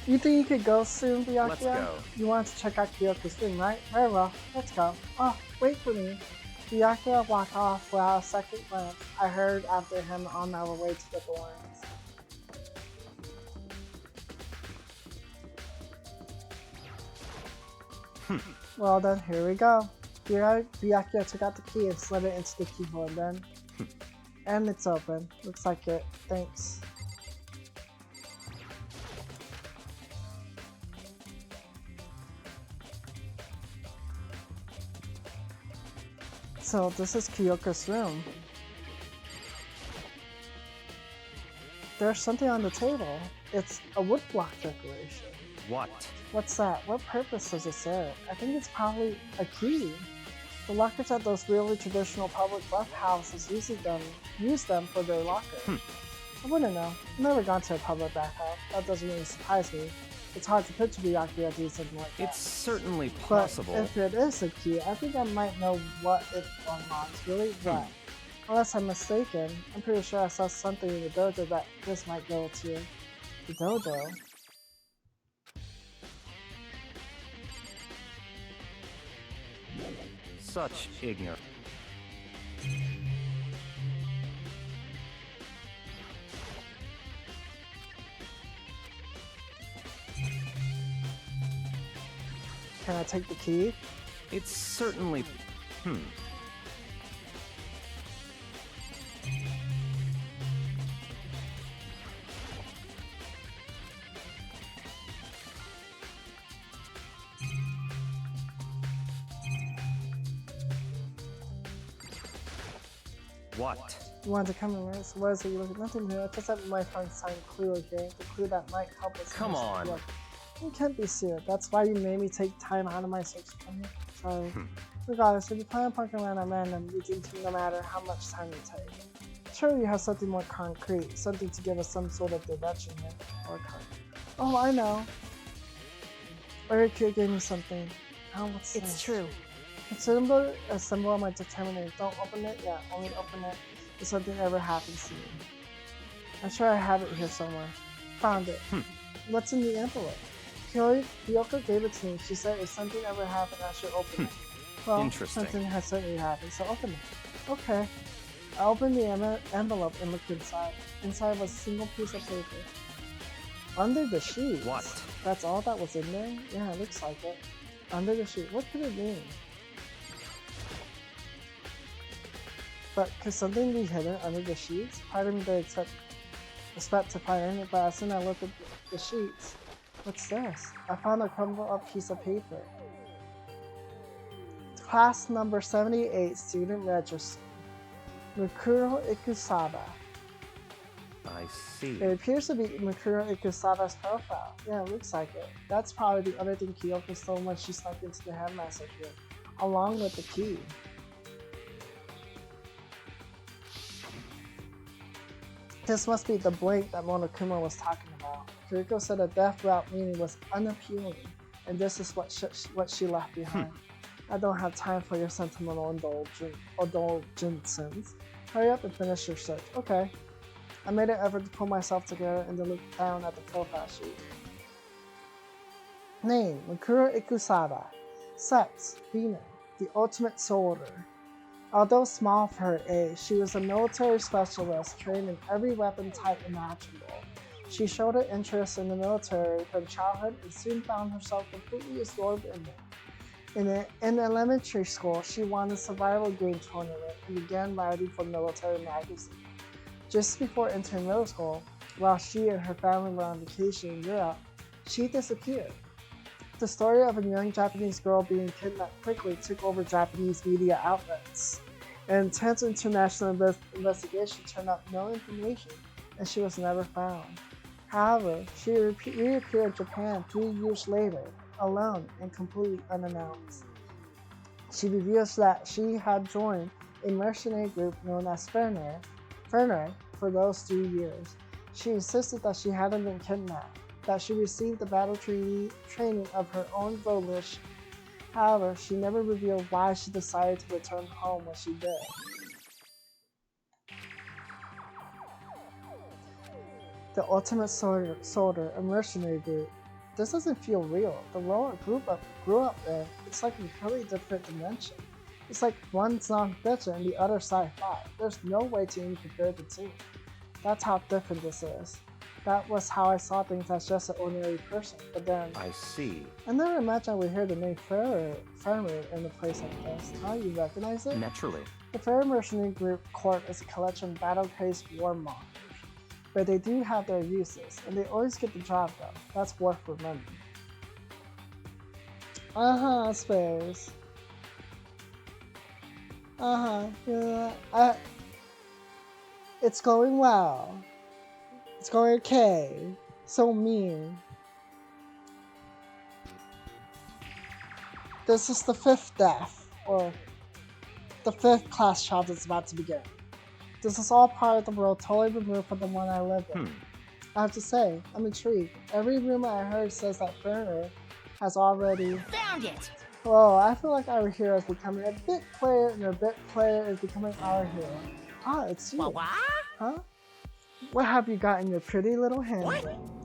Speaker 1: You think you could go soon, Byakuya?
Speaker 3: Let's go.
Speaker 1: You want to check out Kyoko's room, right? Very well, let's go. Oh, wait for me. Byakuya walked off without a second glance. I hurried after him on our way to the dorms. Well then, here we go. Byakuya took out the key and slid it into the keyhole and then... and it's open. Looks like it. Thanks. So this is Kyoko's room. There's something on the table. It's a woodblock decoration.
Speaker 3: What?
Speaker 1: What's that? What purpose does it serve? I think it's probably a key. The lockers at those really traditional public buff houses use them for their lockers. I wouldn't know. I've never gone to a public bathhouse. That doesn't really surprise me. It's hard to picture Byakuya doing something like that.
Speaker 3: It's certainly possible.
Speaker 1: But if it is a key, I think I might know what it unlocks. Really? What? Unless I'm mistaken, I'm pretty sure I saw something in the dojo that this might go to. The dojo?
Speaker 3: Such ignorance.
Speaker 1: Can I take the key?
Speaker 3: It's certainly... What?
Speaker 1: You want to come in, right? So what is it you look at? Nothing new. I just have my friend signed clue here. The clue that might help us.
Speaker 3: Come on.
Speaker 1: You can't be serious. That's why you made me take time out of my search for you. Sorry. Regardless, if you plan on parking around at random, you think no matter how much time you take. Sure, you have something more concrete, something to give us some sort of direction here. Or oh, I know. Erika gave me something. Oh, what's this?
Speaker 2: It's true.
Speaker 1: It's a symbol of my determination. Don't open it yet. Only open it if something ever happens to me. I'm sure I have it here somewhere. Found it. What's in the envelope? Kyoko gave it to me. She said if something ever happened, I should open it. Well, something has certainly happened, so open it. Okay. I opened the envelope and looked inside. Inside was a single piece of paper. Under the sheets.
Speaker 3: What?
Speaker 1: That's all that was in there? Yeah, it looks like it. Under the sheet. What could it mean? But could something be hidden under the sheets? Part of me did expect to find it, but as soon as I looked at the sheets, what's this? I found a crumpled up piece of paper. Class number 78, student register. Mikuro Ikusaba.
Speaker 3: I see.
Speaker 1: It appears to be Mikuro Ikusaba's profile. Yeah, it looks like it. That's probably the other thing Kyoko stole when she snuck into the headmaster here, along with the key. This must be the blink that Monokuma was talking about. Kiriko said a death route meaning was unappealing, and this is what she left behind. I don't have time for your sentimental indulgences. Hurry up and finish your search. Okay. I made an effort to pull myself together and then look down at the profile sheet. Name, Mikuro Ikusada. Sex, female. The ultimate soldier. Although small for her age, she was a military specialist trained in every weapon type imaginable. She showed an interest in the military from childhood and soon found herself completely absorbed in it. In elementary school, she won a survival game tournament and began writing for military magazines. Just before entering middle school, while she and her family were on vacation in Europe, she disappeared. The story of a young Japanese girl being kidnapped quickly took over Japanese media outlets. An intense international investigation turned up no information, and she was never found. However, she reappeared in Japan 3 years later, alone and completely unannounced. She reveals that she had joined a mercenary group known as Ferner for those 3 years. She insisted that she hadn't been kidnapped, that she received the battle training of her own volition. However, she never revealed why she decided to return home when she did. The Ultimate Soldier, a mercenary group. This doesn't feel real. The world I grew up in, it's like a completely different dimension. It's like one's non-fiction and the other sci-fi. There's no way to even compare the two. That's how different this is. That was how I saw things as just an ordinary person, but then...
Speaker 3: I see.
Speaker 1: I never imagined I would hear the name Ferrer in a place like this. How you recognize it?
Speaker 3: Naturally.
Speaker 1: The Ferrer Mercenary Group Corp is a collection of battle-crazed war monsters. But they do have their uses, and they always get the job done. That's worth remembering. I suppose. Yeah. It's going well. It's going okay. So mean. This is the 5th death, or the 5th class trial that's about to begin. This is all part of the world totally removed from the one I live in. I have to say, I'm intrigued. Every rumor I heard says that Ferner has already...
Speaker 7: Found it!
Speaker 1: Whoa, I feel like our hero is becoming a bit player, and your bit player is becoming our hero. Ah, it's you.
Speaker 7: What?
Speaker 1: Huh? What have you got in your pretty little hand?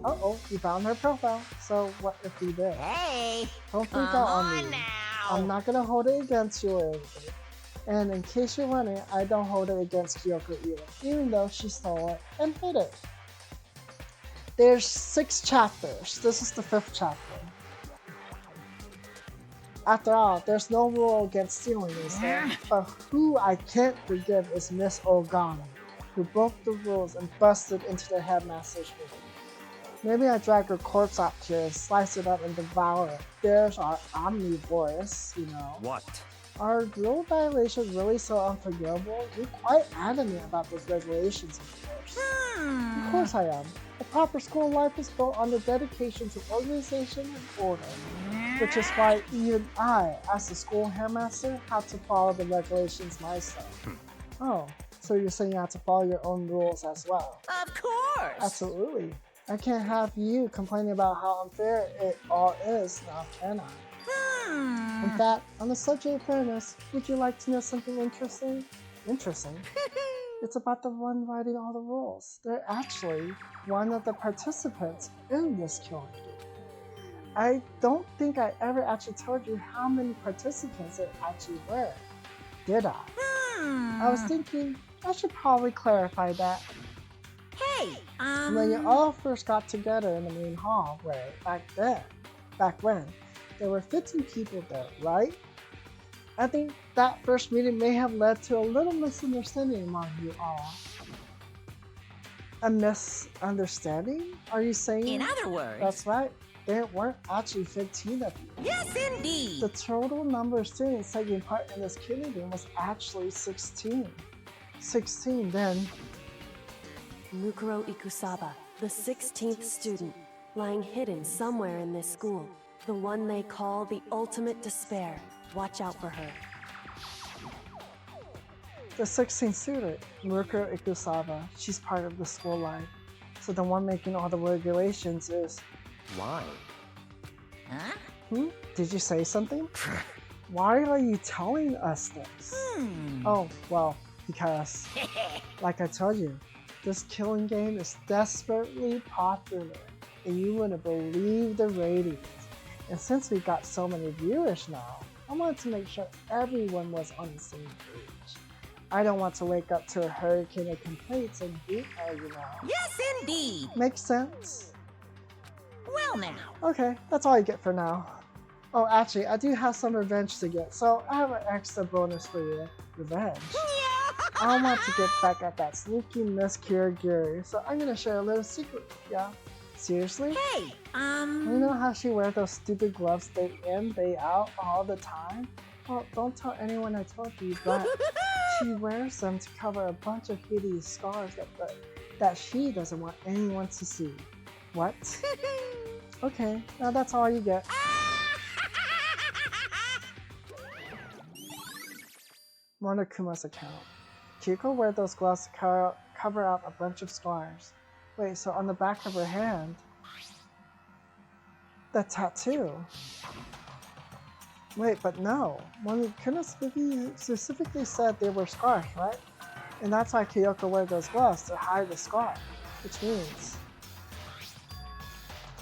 Speaker 1: Uh-oh, you found her profile. So what if we did?
Speaker 7: Hey!
Speaker 1: Don't freak out on me.
Speaker 7: Now!
Speaker 1: I'm not gonna hold it against you or anything. And in case you're wondering, I don't hold it against Kyoko either, even though she stole it and hid it. There's 6 chapters. This is the 5th chapter. After all, there's no rule against stealing, is there? But who I can't forgive is Miss Ogami, who broke the rules and busted into the headmaster's room. Maybe I drag her corpse out here and slice it up and devour it. There's our omnivorous, you know.
Speaker 3: What?
Speaker 1: Are rule violations really so unforgivable? You're quite adamant about those regulations, of course. Of course I am. A proper school life is built on the dedication to organization and order, which is why even I, as the school headmaster, have to follow the regulations myself. Oh, so you're saying you have to follow your own rules as well?
Speaker 7: Of course!
Speaker 1: Absolutely. I can't have you complaining about how unfair it all is now, can I? In fact, on the subject of fairness, would you like to know something interesting? Interesting? It's about the one writing all the rules. They're actually one of the participants in this killing. I don't think I ever actually told you how many participants there actually were, did I? I was thinking I should probably clarify that.
Speaker 7: Hey,
Speaker 1: When you all first got together in the main hall, back when, there were 15 people there, right? I think that first meeting may have led to a little misunderstanding among you all. A misunderstanding? Are you saying?
Speaker 7: In other words...
Speaker 1: That's right. There weren't actually 15 of you.
Speaker 7: Yes, indeed!
Speaker 1: The total number of students taking part in this killing was actually 16. 16 then.
Speaker 2: Mukuro Ikusaba, the 16th student, lying hidden somewhere in this school. The one they call the ultimate despair. Watch out for her.
Speaker 1: The 16th student, Murukuro Ikusawa, she's part of the school life. So the one making all the regulations is...
Speaker 3: Why?
Speaker 1: Huh? Did you say something? Why are you telling us this? Oh, well, because, like I told you, this killing game is desperately popular, and you wouldn't believe the ratings. And since we got so many viewers now, I wanted to make sure everyone was on the same page. I don't want to wake up to a hurricane of complaints and hate arguments.
Speaker 7: Yes, indeed.
Speaker 1: Makes sense?
Speaker 7: Well now.
Speaker 1: Okay, that's all I get for now. Oh, actually, I do have some revenge to get, so I have an extra bonus for you. Revenge. I want to get back at that sneaky Miss Kirigiri, so I'm gonna share a little secret. Yeah? Seriously?
Speaker 7: Hey,
Speaker 1: You know how she wears those stupid gloves day in, day out, all the time? Well, don't tell anyone I told you, but she wears them to cover a bunch of hideous scars that she doesn't want anyone to see. What? Okay, now that's all you get. Monokuma's account. Kyoko wears those gloves to cover up a bunch of scars. Wait, so on the back of her hand, that tattoo. Wait, but no. Monokuma specifically said they were scars, right? And that's why Kyoko wears those gloves to hide the scar, which means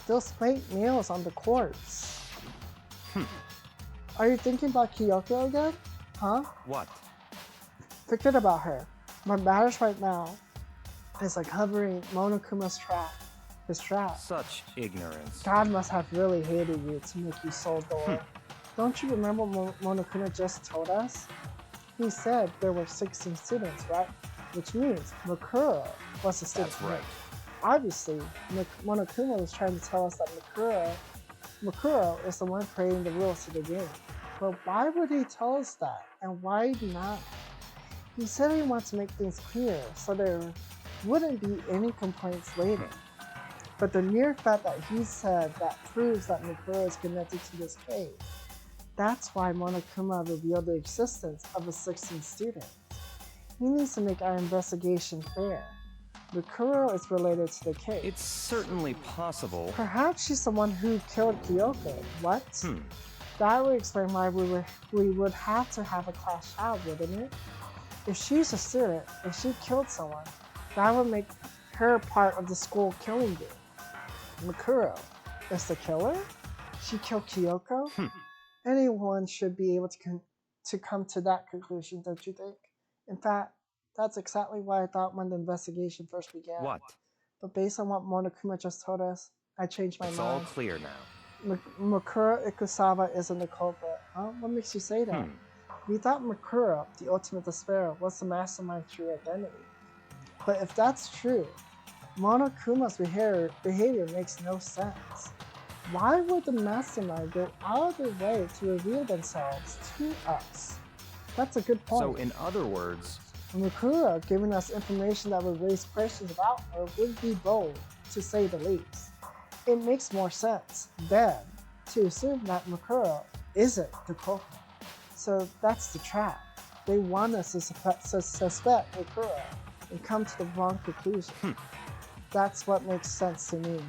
Speaker 1: those faint nails on the corpse. Are you thinking about Kyoko again? Huh?
Speaker 3: What?
Speaker 1: Forget about her. What matters right now is like covering Monokuma's trap. His trap.
Speaker 3: Such ignorance.
Speaker 1: God must have really hated you to make you so dull. Don't you remember what Monokuma just told us? He said there were 16 students, right? Which means Mukuro was a student.
Speaker 3: That's right.
Speaker 1: Obviously, Monokuma was trying to tell us that Mukuro is the one creating the rules to the game. But why would he tell us that? And why not? He said he wants to make things clear so there wouldn't be any complaints later. But the mere fact that he said that proves that Mukuro is connected to this case. That's why Monokuma revealed the existence of the 16 students. He needs to make our investigation fair. Mukuro is related to the case.
Speaker 3: It's certainly possible.
Speaker 1: Perhaps she's the one who killed Kyoko. What? That would explain why we would have to have a class child, wouldn't it? If she's a student, if she killed someone, that would make her part of the school killing group. Mukuro is the killer? She killed Kyoko? Anyone should be able to come to that conclusion, don't you think? In fact, that's exactly what I thought when the investigation first began.
Speaker 3: What?
Speaker 1: But based on what Monokuma just told us, I changed my mind.
Speaker 3: It's all clear now.
Speaker 1: Mukuro Ikusawa isn't the culprit. Huh? What makes you say that? We thought Mukuro, the ultimate despair, was the mastermind's true identity. But if that's true, Monokuma's behavior makes no sense. Why would the mastermind go out of their way to reveal themselves to us? That's a good point.
Speaker 3: So in other words,
Speaker 1: Mukuro giving us information that would raise questions about her would be bold, to say the least. It makes more sense then to assume that Mukuro isn't the culprit. So that's the trap. They want us to suspect Mukuro and come to the wrong conclusion. That's what makes sense to me.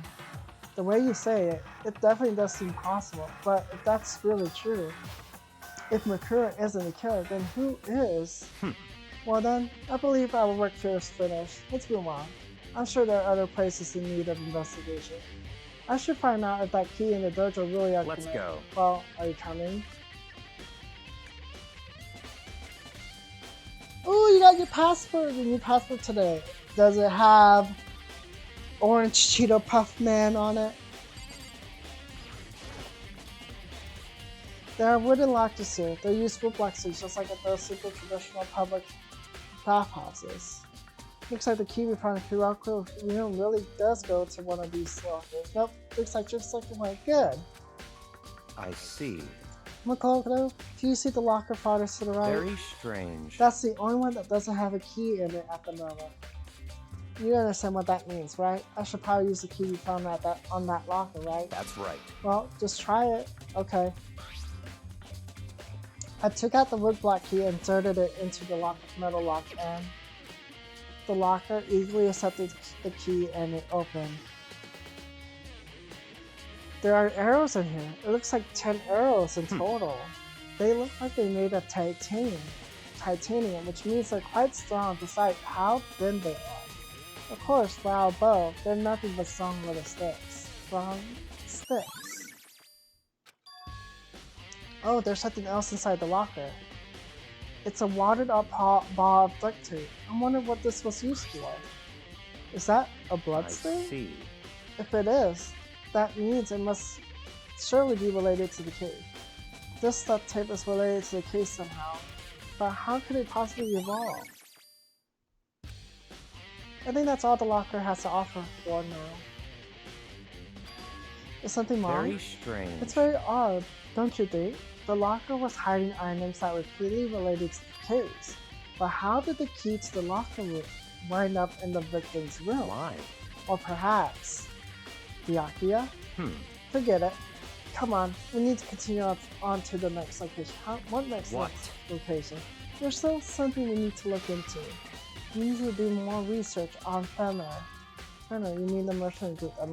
Speaker 1: The way you say it, it definitely does seem possible, but if that's really true, if Mukuro isn't the killer, then who is? Well then, I believe our work here is finished. Let's move on. I'm sure there are other places in need of investigation. I should find out if that key in the dojo really are
Speaker 3: let's
Speaker 1: connected.
Speaker 3: go.
Speaker 1: Well, are you coming? Ooh, you got your passport, your new passport today. Does it have Orange Cheeto Puff Man on it? There are wooden lockers here. They're used for flexes, just like at those super traditional public bathhouses. Looks like the key we found in Kuroko room really does go to one of these lockers. Nope, looks like just like the one. Good.
Speaker 3: I see.
Speaker 1: Makoto, do you see the locker farthest to the right?
Speaker 3: Very strange.
Speaker 1: That's the only one that doesn't have a key in it at the moment. You understand what that means, right? I should probably use the key we found on that locker, right?
Speaker 3: That's right.
Speaker 1: Well, just try it. Okay. I took out the woodblock key and inserted it into the metal lock, and the locker eagerly accepted the key and it opened. There are arrows in here. It looks like 10 arrows in total. They look like they're made of titanium, which means they're quite strong despite how thin they are. Of course, while above, they're nothing but strong little sticks. Strong sticks. Oh, there's something else inside the locker. It's a watered up ball of duct tape. I wonder what this was used for. Is that a blood stain?
Speaker 3: I see.
Speaker 1: If it is, that means it must surely be related to the cave. This duct tape is related to the cave somehow, but how could it possibly evolve? I think that's all the locker has to offer for now. Is something wrong?
Speaker 3: Very strange.
Speaker 1: It's very odd, don't you think? The locker was hiding items that were clearly related to the caves, but how did the key to the locker room wind up in the victim's room?
Speaker 3: Why?
Speaker 1: Or perhaps Byakuya? Forget it. Come on, we need to continue on to the next location. What next location? There's still something we need to look into. We need to do more research on Fenrir. Fenrir, you mean the merchant group that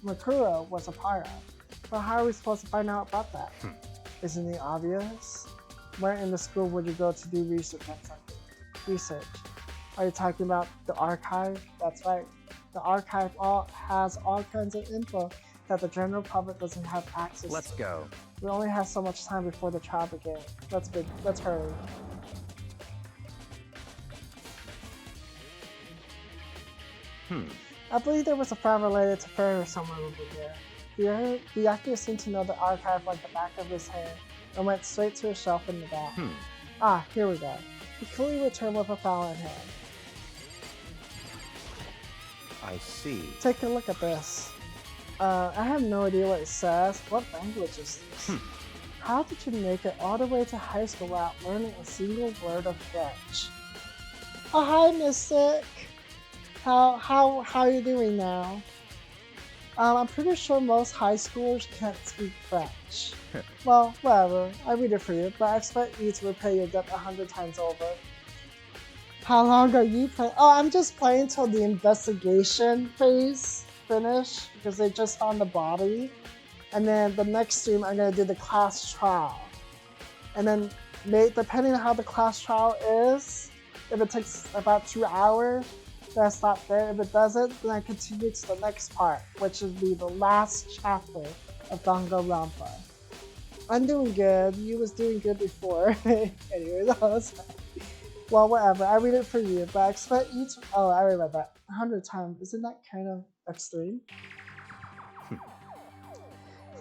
Speaker 1: Makura was a part of. But how are we supposed to find out about that? Isn't it obvious? Where in the school would you go to do research on something? Research. Are you talking about the archive? That's right. The archive has all kinds of info that the general public doesn't have access to.
Speaker 3: Let's go.
Speaker 1: We only have so much time before the trial begins. Let's hurry. I believe there was a file related to Fenrir somewhere over there. Byakuya seemed to know the archive like the back of his hand and went straight to a shelf in the back. Ah, here we go. He quickly returned with a file in hand.
Speaker 3: I see.
Speaker 1: Take a look at this. I have no idea what it says. What language is this? How did you make it all the way to high school without learning a single word of French? Oh, hi, Mystic. How are you doing now? I'm pretty sure most high schoolers can't speak French. Well, whatever. I read it for you, but I expect you to repay your debt 100 times over. How long are you playing? Oh, I'm just playing till the investigation phase finish because they just found the body. And then the next stream, I'm gonna do the class trial. And then, depending on how the class trial is, if it takes about 2 hours, then I stop there. If it doesn't, then I continue to the next part, which would be the last chapter of Danganronpa. I'm doing good. You was doing good before. Anyway, that was well, whatever. I read it for you, but I expect you to. Oh, I already read that 100 times. Isn't that kind of extreme?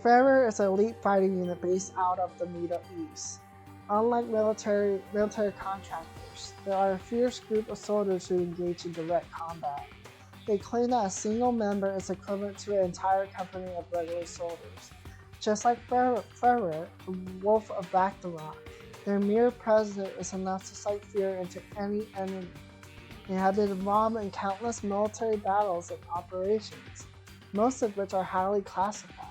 Speaker 1: Fenrir is an elite fighting unit based out of the Middle East. Unlike military contractors, there are a fierce group of soldiers who engage in direct combat. They claim that a single member is equivalent to an entire company of regular soldiers. Just like Fenrir, the Wolf of Ragnarok, their mere presence is enough to strike fear into any enemy. They have been involved in countless military battles and operations, most of which are highly classified.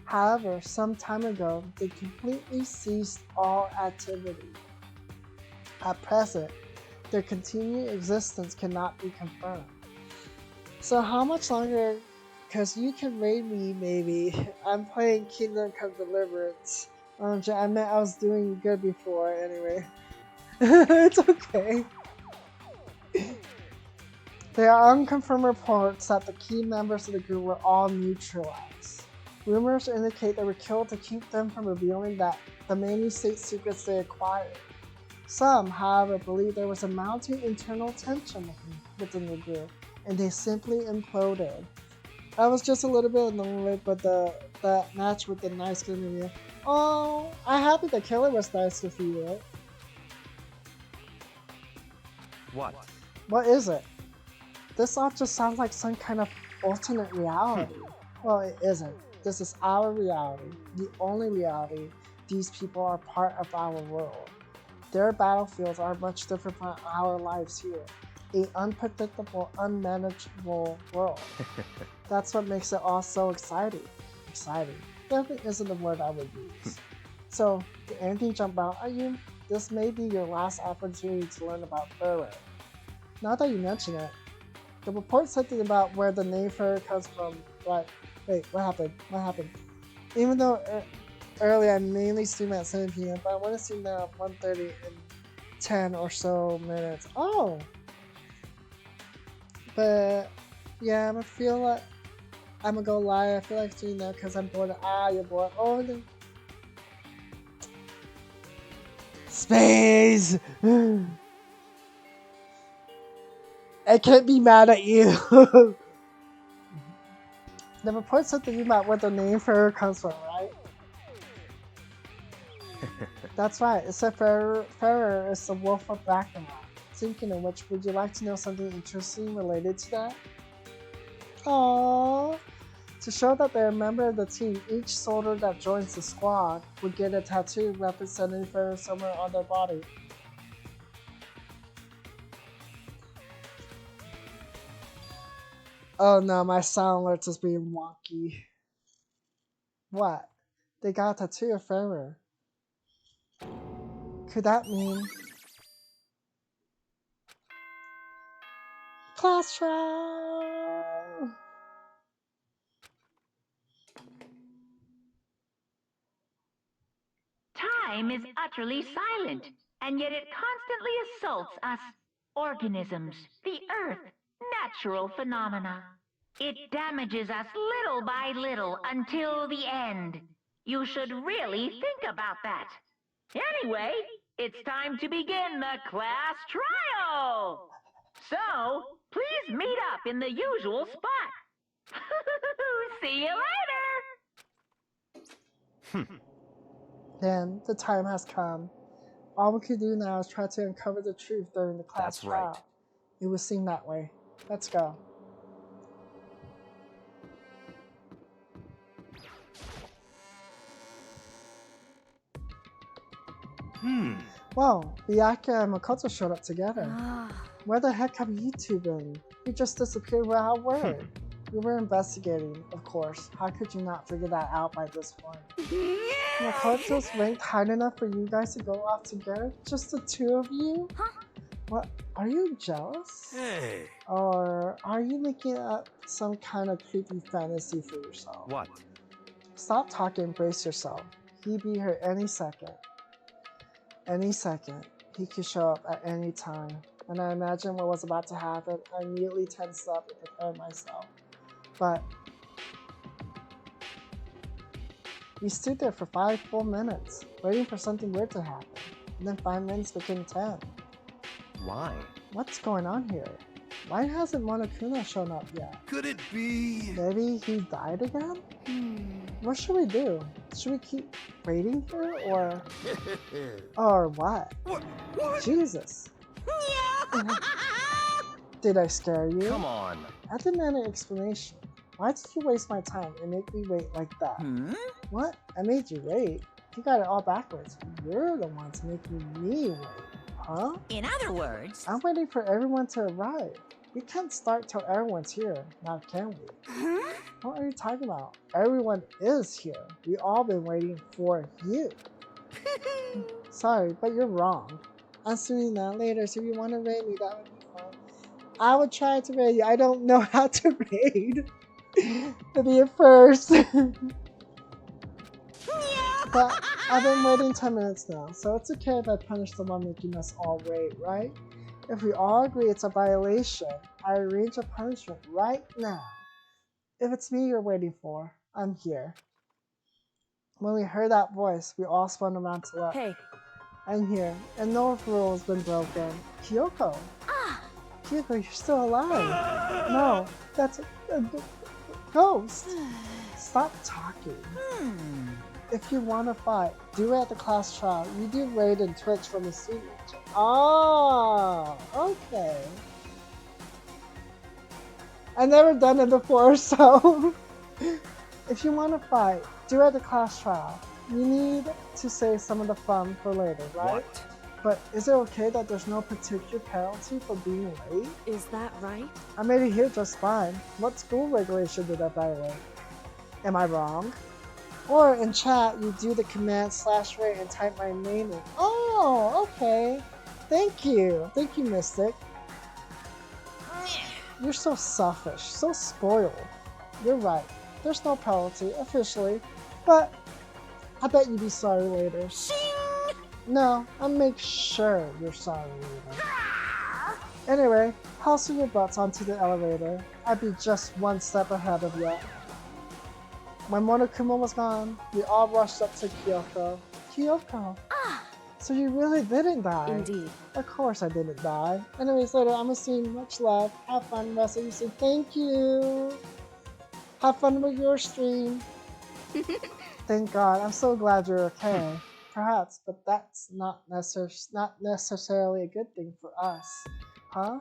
Speaker 1: However, some time ago, they completely ceased all activity. At present, their continued existence cannot be confirmed. So how much longer? Because you can raid me, maybe. I'm playing Kingdom Come Deliverance. I meant I was doing good before, anyway. It's okay. There are unconfirmed reports that the key members of the group were all neutralized. Rumors indicate they were killed to keep them from revealing the many state secrets they acquired. Some, however, believe there was a mounting internal tension within the group, and they simply imploded. I was just a little bit annoyed, but that match with the nice guy in the oh, I'm happy the killer was nice with you, right?
Speaker 3: What?
Speaker 1: What is it? This all just sounds like some kind of alternate reality. Well, it isn't. This is our reality, the only reality. These people are part of our world. Their battlefields are much different from our lives here. An unpredictable, unmanageable world. That's what makes it all so exciting. Exciting. Definitely isn't the word I would use. So, did anything jump out at you? This may be your last opportunity to learn about Furrow. Now that you mention it, the report said something about where the name Furrow comes from. Right. Wait, what happened? What happened? Even though earlier I mainly stream at 7 p.m., but I want to stream now at 1:30 in 10 or so minutes. Oh! But, yeah, I feel like, I'm gonna go lie, I feel like streaming now because I'm bored. You're bored. Oh, no. Space! I can't be mad at you. The report said something about where the name Furrow comes from, right? That's right. It said Furrow is the wolf of Danganronpa. Thinking of which, would you like to know something interesting related to that? Aww. To show that they're a member of the team, each soldier that joins the squad would get a tattoo representing Furrow somewhere on their body. Oh no, my sound alerts is being wonky. What? They got a tattoo of Furrow. Could that mean class trial?
Speaker 8: Time is utterly silent, and yet it constantly assaults us, organisms, the earth, natural phenomena. It damages us little by little until the end. You should really think about that. Anyway, it's time to begin the class trial. So, please meet up in the usual spot. See you later!
Speaker 1: Then the time has come. All we can do now is try to uncover the truth during the class
Speaker 3: That's
Speaker 1: trial.
Speaker 3: right.
Speaker 1: It would seem that way. Let's go. Well, Byakuya and Makoto showed up together. Where the heck have you two been? You just disappeared without word. We were investigating, of course. How could you not figure that out by this point? Makoto's ranked high enough for you guys to go off together? Just the two of you?
Speaker 4: Huh?
Speaker 1: What? Are you jealous?
Speaker 5: Hey.
Speaker 1: Or are you making up some kind of creepy fantasy for yourself?
Speaker 3: What?
Speaker 1: Stop talking and brace yourself. He'd be here any second. Any second. He could show up at any time. When I imagined what was about to happen, I immediately tensed up and prepared myself. But we stood there for 5 full minutes, waiting for something weird to happen. And then 5 minutes became 10.
Speaker 3: Why?
Speaker 1: What's going on here? Why hasn't Monokuma shown up yet?
Speaker 5: Could it be?
Speaker 1: Maybe he died again? What should we do? Should we keep waiting here or... or what?
Speaker 5: What?
Speaker 1: Jesus. Did I scare you?
Speaker 3: Come on.
Speaker 1: I demand an explanation. Why did you waste my time and make me wait like that? What? I made you wait? You got it all backwards. You're the ones making me wait. Huh?
Speaker 7: In other words,
Speaker 1: I'm waiting for everyone to arrive. We can't start till everyone's here, now can we? What are you talking about? Everyone is here. We all been waiting for you. Sorry, but you're wrong. I'm streaming that later, so if you want to raid me, that would be fun. I would try to raid you. I don't know how to raid. To be at first. But I've been waiting 10 minutes now, so it's okay if I punish the one making us all wait, right? If we all agree it's a violation, I arrange a punishment right now. If it's me you're waiting for, I'm here. When we heard that voice, we all spun around to look.
Speaker 2: Hey.
Speaker 1: I'm here, and no rule has been broken. Kyoko! Kyoko, you're still alive! No, that's a ghost! Stop talking. If you want to fight, do it at the class trial. You do raid and Twitch from the student. Oh, okay. I've never done it before, so if you want to fight, do it at the class trial. You need to save some of the fun for later, right?
Speaker 3: What?
Speaker 1: But is it okay that there's no particular penalty for being late?
Speaker 2: Is that right?
Speaker 1: I made it here just fine. What school regulation did I violate? Am I wrong? Or in chat, you do the command /rate and type my name in. Oh, okay. Thank you. Thank you, Mystic. You're so selfish, so spoiled. You're right. There's no penalty, officially. But I bet you'd be sorry later. No, I'll make sure you're sorry later. Anyway, hustle your butts onto the elevator. I'd be just one step ahead of you. When Monokuma was gone, we all rushed up to Kyoko. Kyoko? So you really didn't die?
Speaker 2: Indeed.
Speaker 1: Of course I didn't die. Anyways, later, I'm assuming much love. Have fun, rest of you say thank you. Have fun with your stream. Thank God. I'm so glad you're okay. Perhaps, but that's not necessarily a good thing for us. Huh?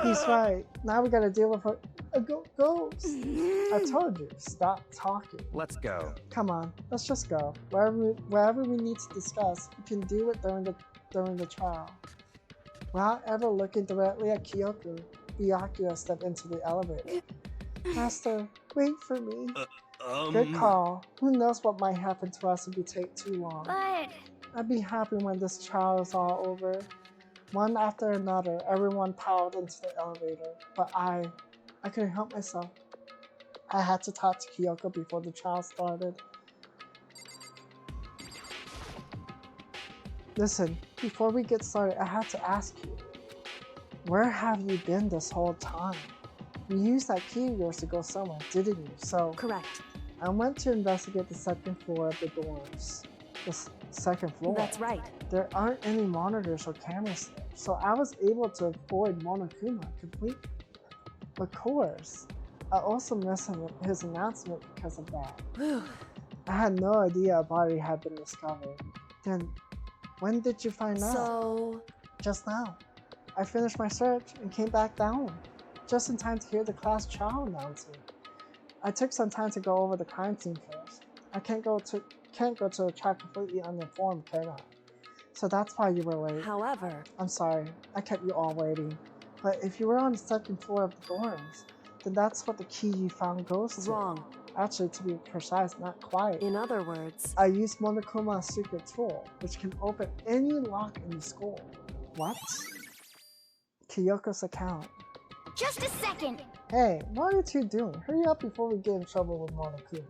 Speaker 1: He's right. Now we gotta deal with a ghost. I told you, stop talking.
Speaker 3: Let's go.
Speaker 1: Come on, let's just go. Wherever we need to discuss, we can do it during the trial. Without ever looking directly at Kyoko, Byakuya stepped into the elevator. Master, wait for me. Good call. Who knows what might happen to us if we take too long.
Speaker 6: But
Speaker 1: I'd be happy when this trial is all over. One after another, everyone piled into the elevator, but I couldn't help myself. I had to talk to Kyoko before the trial started. Listen, before we get started, I have to ask you, where have you been this whole time? You used that key of yours to go somewhere, didn't you? So,
Speaker 2: Correct.
Speaker 1: I went to investigate the second floor of the dorms. The second floor?
Speaker 2: That's right.
Speaker 1: There aren't any monitors or cameras there, so I was able to avoid Monokuma completely. Of course, I also missed his announcement because of that. I had no idea a body had been discovered. Then, when did you find out?
Speaker 2: So...
Speaker 1: Just now. I finished my search and came back down, just in time to hear the class trial announcement. I took some time to go over the crime scene first. I can't go to a trial completely uninformed, can I? So that's why you were late.
Speaker 2: However...
Speaker 1: I'm sorry, I kept you all waiting. But if you were on the second floor of the dorms, then that's what the key you found goes to.
Speaker 2: Wrong.
Speaker 1: Actually, to be precise, not quite.
Speaker 2: In other words...
Speaker 1: I used Monokuma's secret tool, which can open any lock in the school. What? Kyoko's account.
Speaker 6: just a second.
Speaker 1: Hey, what are you two doing? Hurry up before we get in trouble with Monokuma.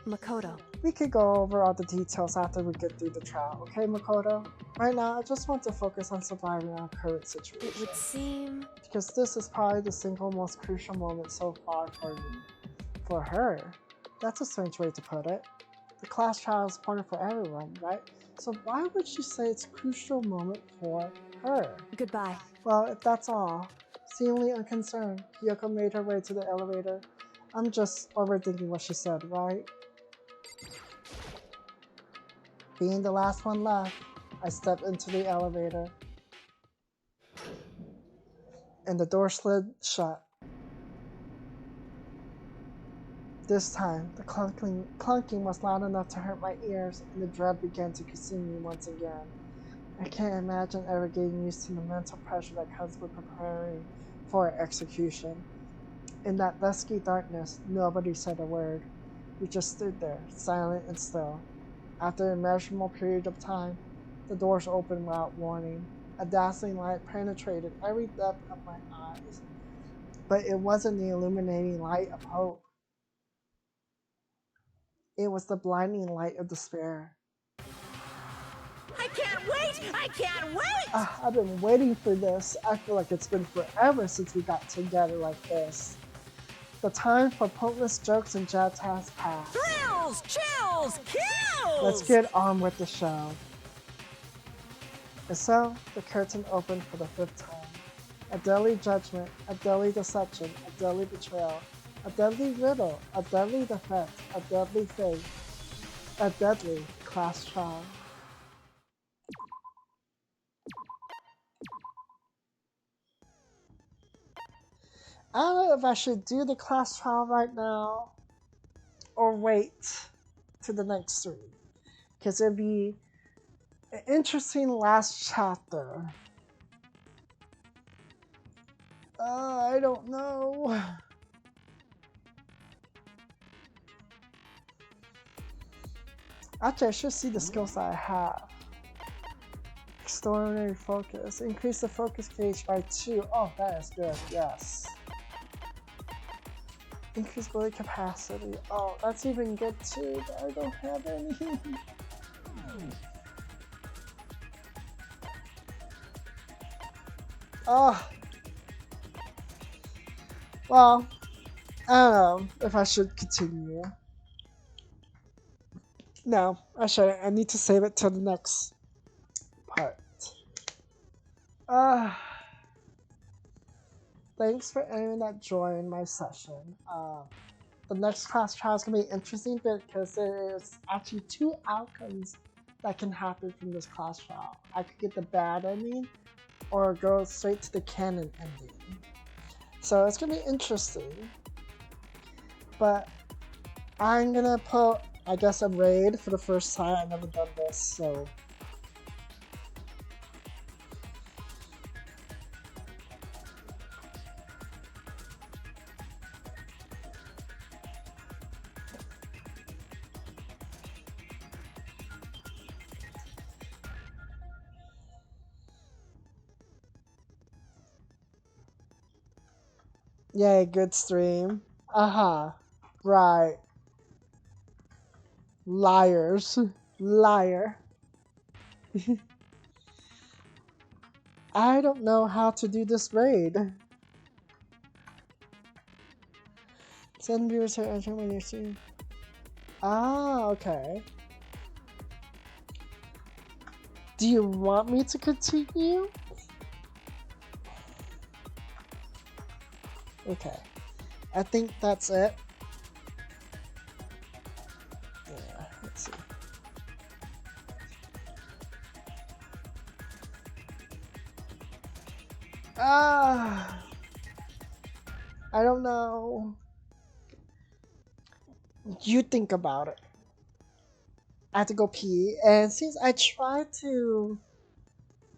Speaker 2: Makoto.
Speaker 1: We could go over all the details after we get through the trial, okay, Makoto? Right now, I just want to focus on surviving our current situation.
Speaker 2: It would seem...
Speaker 1: Because this is probably the single most crucial moment so far for you. For her? That's a strange way to put it. The class trial is important for everyone, right? So why would you say it's a crucial moment for her?
Speaker 2: Goodbye.
Speaker 1: Well, if that's all, seemingly unconcerned, Kyoko made her way to the elevator. I'm just overthinking what she said, right? Being the last one left, I stepped into the elevator, and the door slid shut. This time, the clunking was loud enough to hurt my ears, and the dread began to consume me once again. I can't imagine ever getting used to the mental pressure that comes with preparing for execution. In that dusky darkness, nobody said a word. We just stood there, silent and still. After a measurable period of time, the doors opened without warning. A dazzling light penetrated every depth of my eyes. But it wasn't the illuminating light of hope. It was the blinding light of despair.
Speaker 7: I can't wait! I can't wait!
Speaker 1: I've been waiting for this. I feel like it's been forever since we got together like this. The time for pointless jokes and jabs has passed.
Speaker 7: Thrills! Chills! Kills!
Speaker 1: Let's get on with the show. And so, the curtain opened for the 5th time. A deadly judgment, a deadly deception, a deadly betrayal, a deadly riddle, a deadly defense, a deadly fate, a deadly class trial. I don't know if I should do the class trial right now or wait to the next stream, because it'd be an interesting last chapter. I don't know. Actually, I should see the skills that I have. Extraordinary focus. Increase the focus gauge by 2. Oh, that is good. Yes. Increase bullet capacity. Oh, that's even good too, but I don't have any. Oh. Well, I don't know if I should continue. No, I shouldn't. I need to save it till the next part. Thanks for anyone that joined my session. The next class trial is going to be interesting because there's actually 2 outcomes that can happen from this class trial. I could get the bad ending or go straight to the canon ending. So it's going to be interesting. But I'm going to put, I guess, a raid for the first time. I've never done this, so... Yay, good stream. Right. Liars. Liar. I don't know how to do this raid. Send viewers to enter when you're seeing. Ah, okay. Do you want me to continue? Okay. I think that's it. Yeah, let's see. I don't know. You think about it. I have to go pee, and since I tried to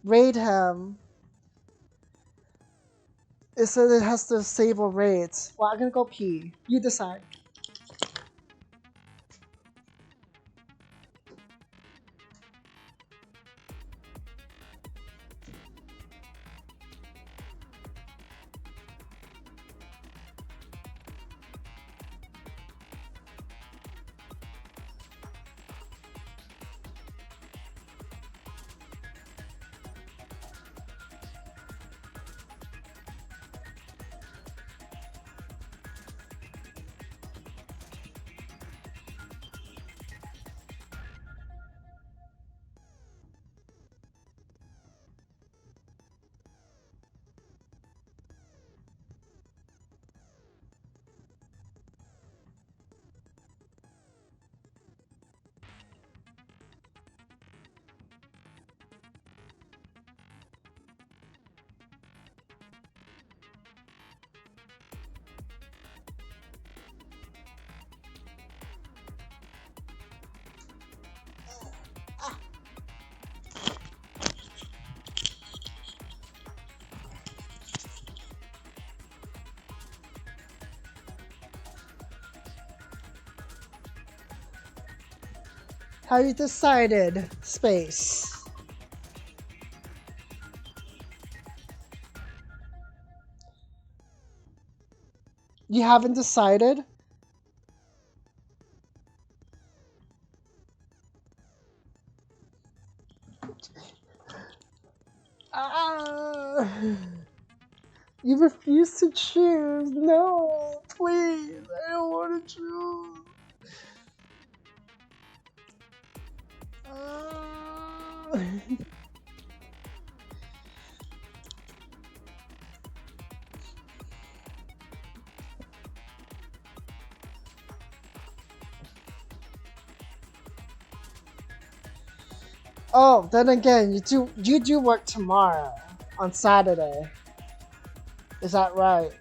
Speaker 1: raid him, it said it has to disable raids. Well, I'm gonna go pee. You decide. Have you decided, Space? You haven't decided? You refuse to choose. No, please. I don't want to choose. Oh, then again, you do work tomorrow on Saturday. Is that right?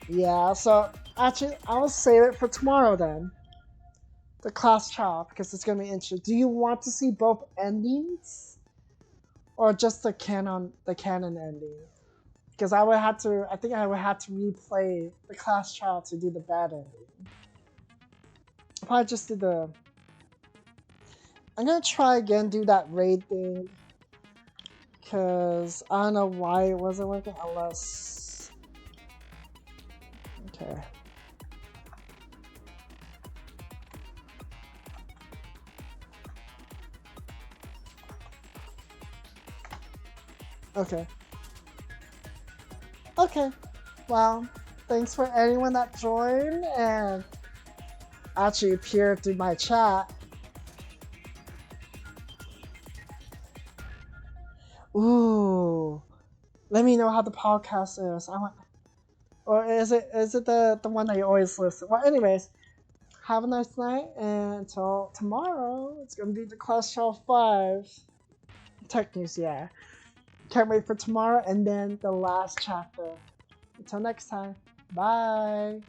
Speaker 1: Yeah, so actually I'll save it for tomorrow then. The class trial, because it's gonna be interesting. Do you want to see both endings? Or just the canon ending? Because I think I would have to replay the class trial to do the bad ending. I'll probably just do the I'm gonna try again, do that raid thing. Because I don't know why it wasn't working unless... Okay. Okay. Okay. Well, thanks for anyone that joined and actually appeared through my chat. Ooh. Let me know how the podcast is. I want... Or is it the one that you always listen? Well, anyways, have a nice night, and until tomorrow, it's gonna be the Class Shelf 5. Tech news, yeah. Can't wait for tomorrow, and then the last chapter. Until next time, bye!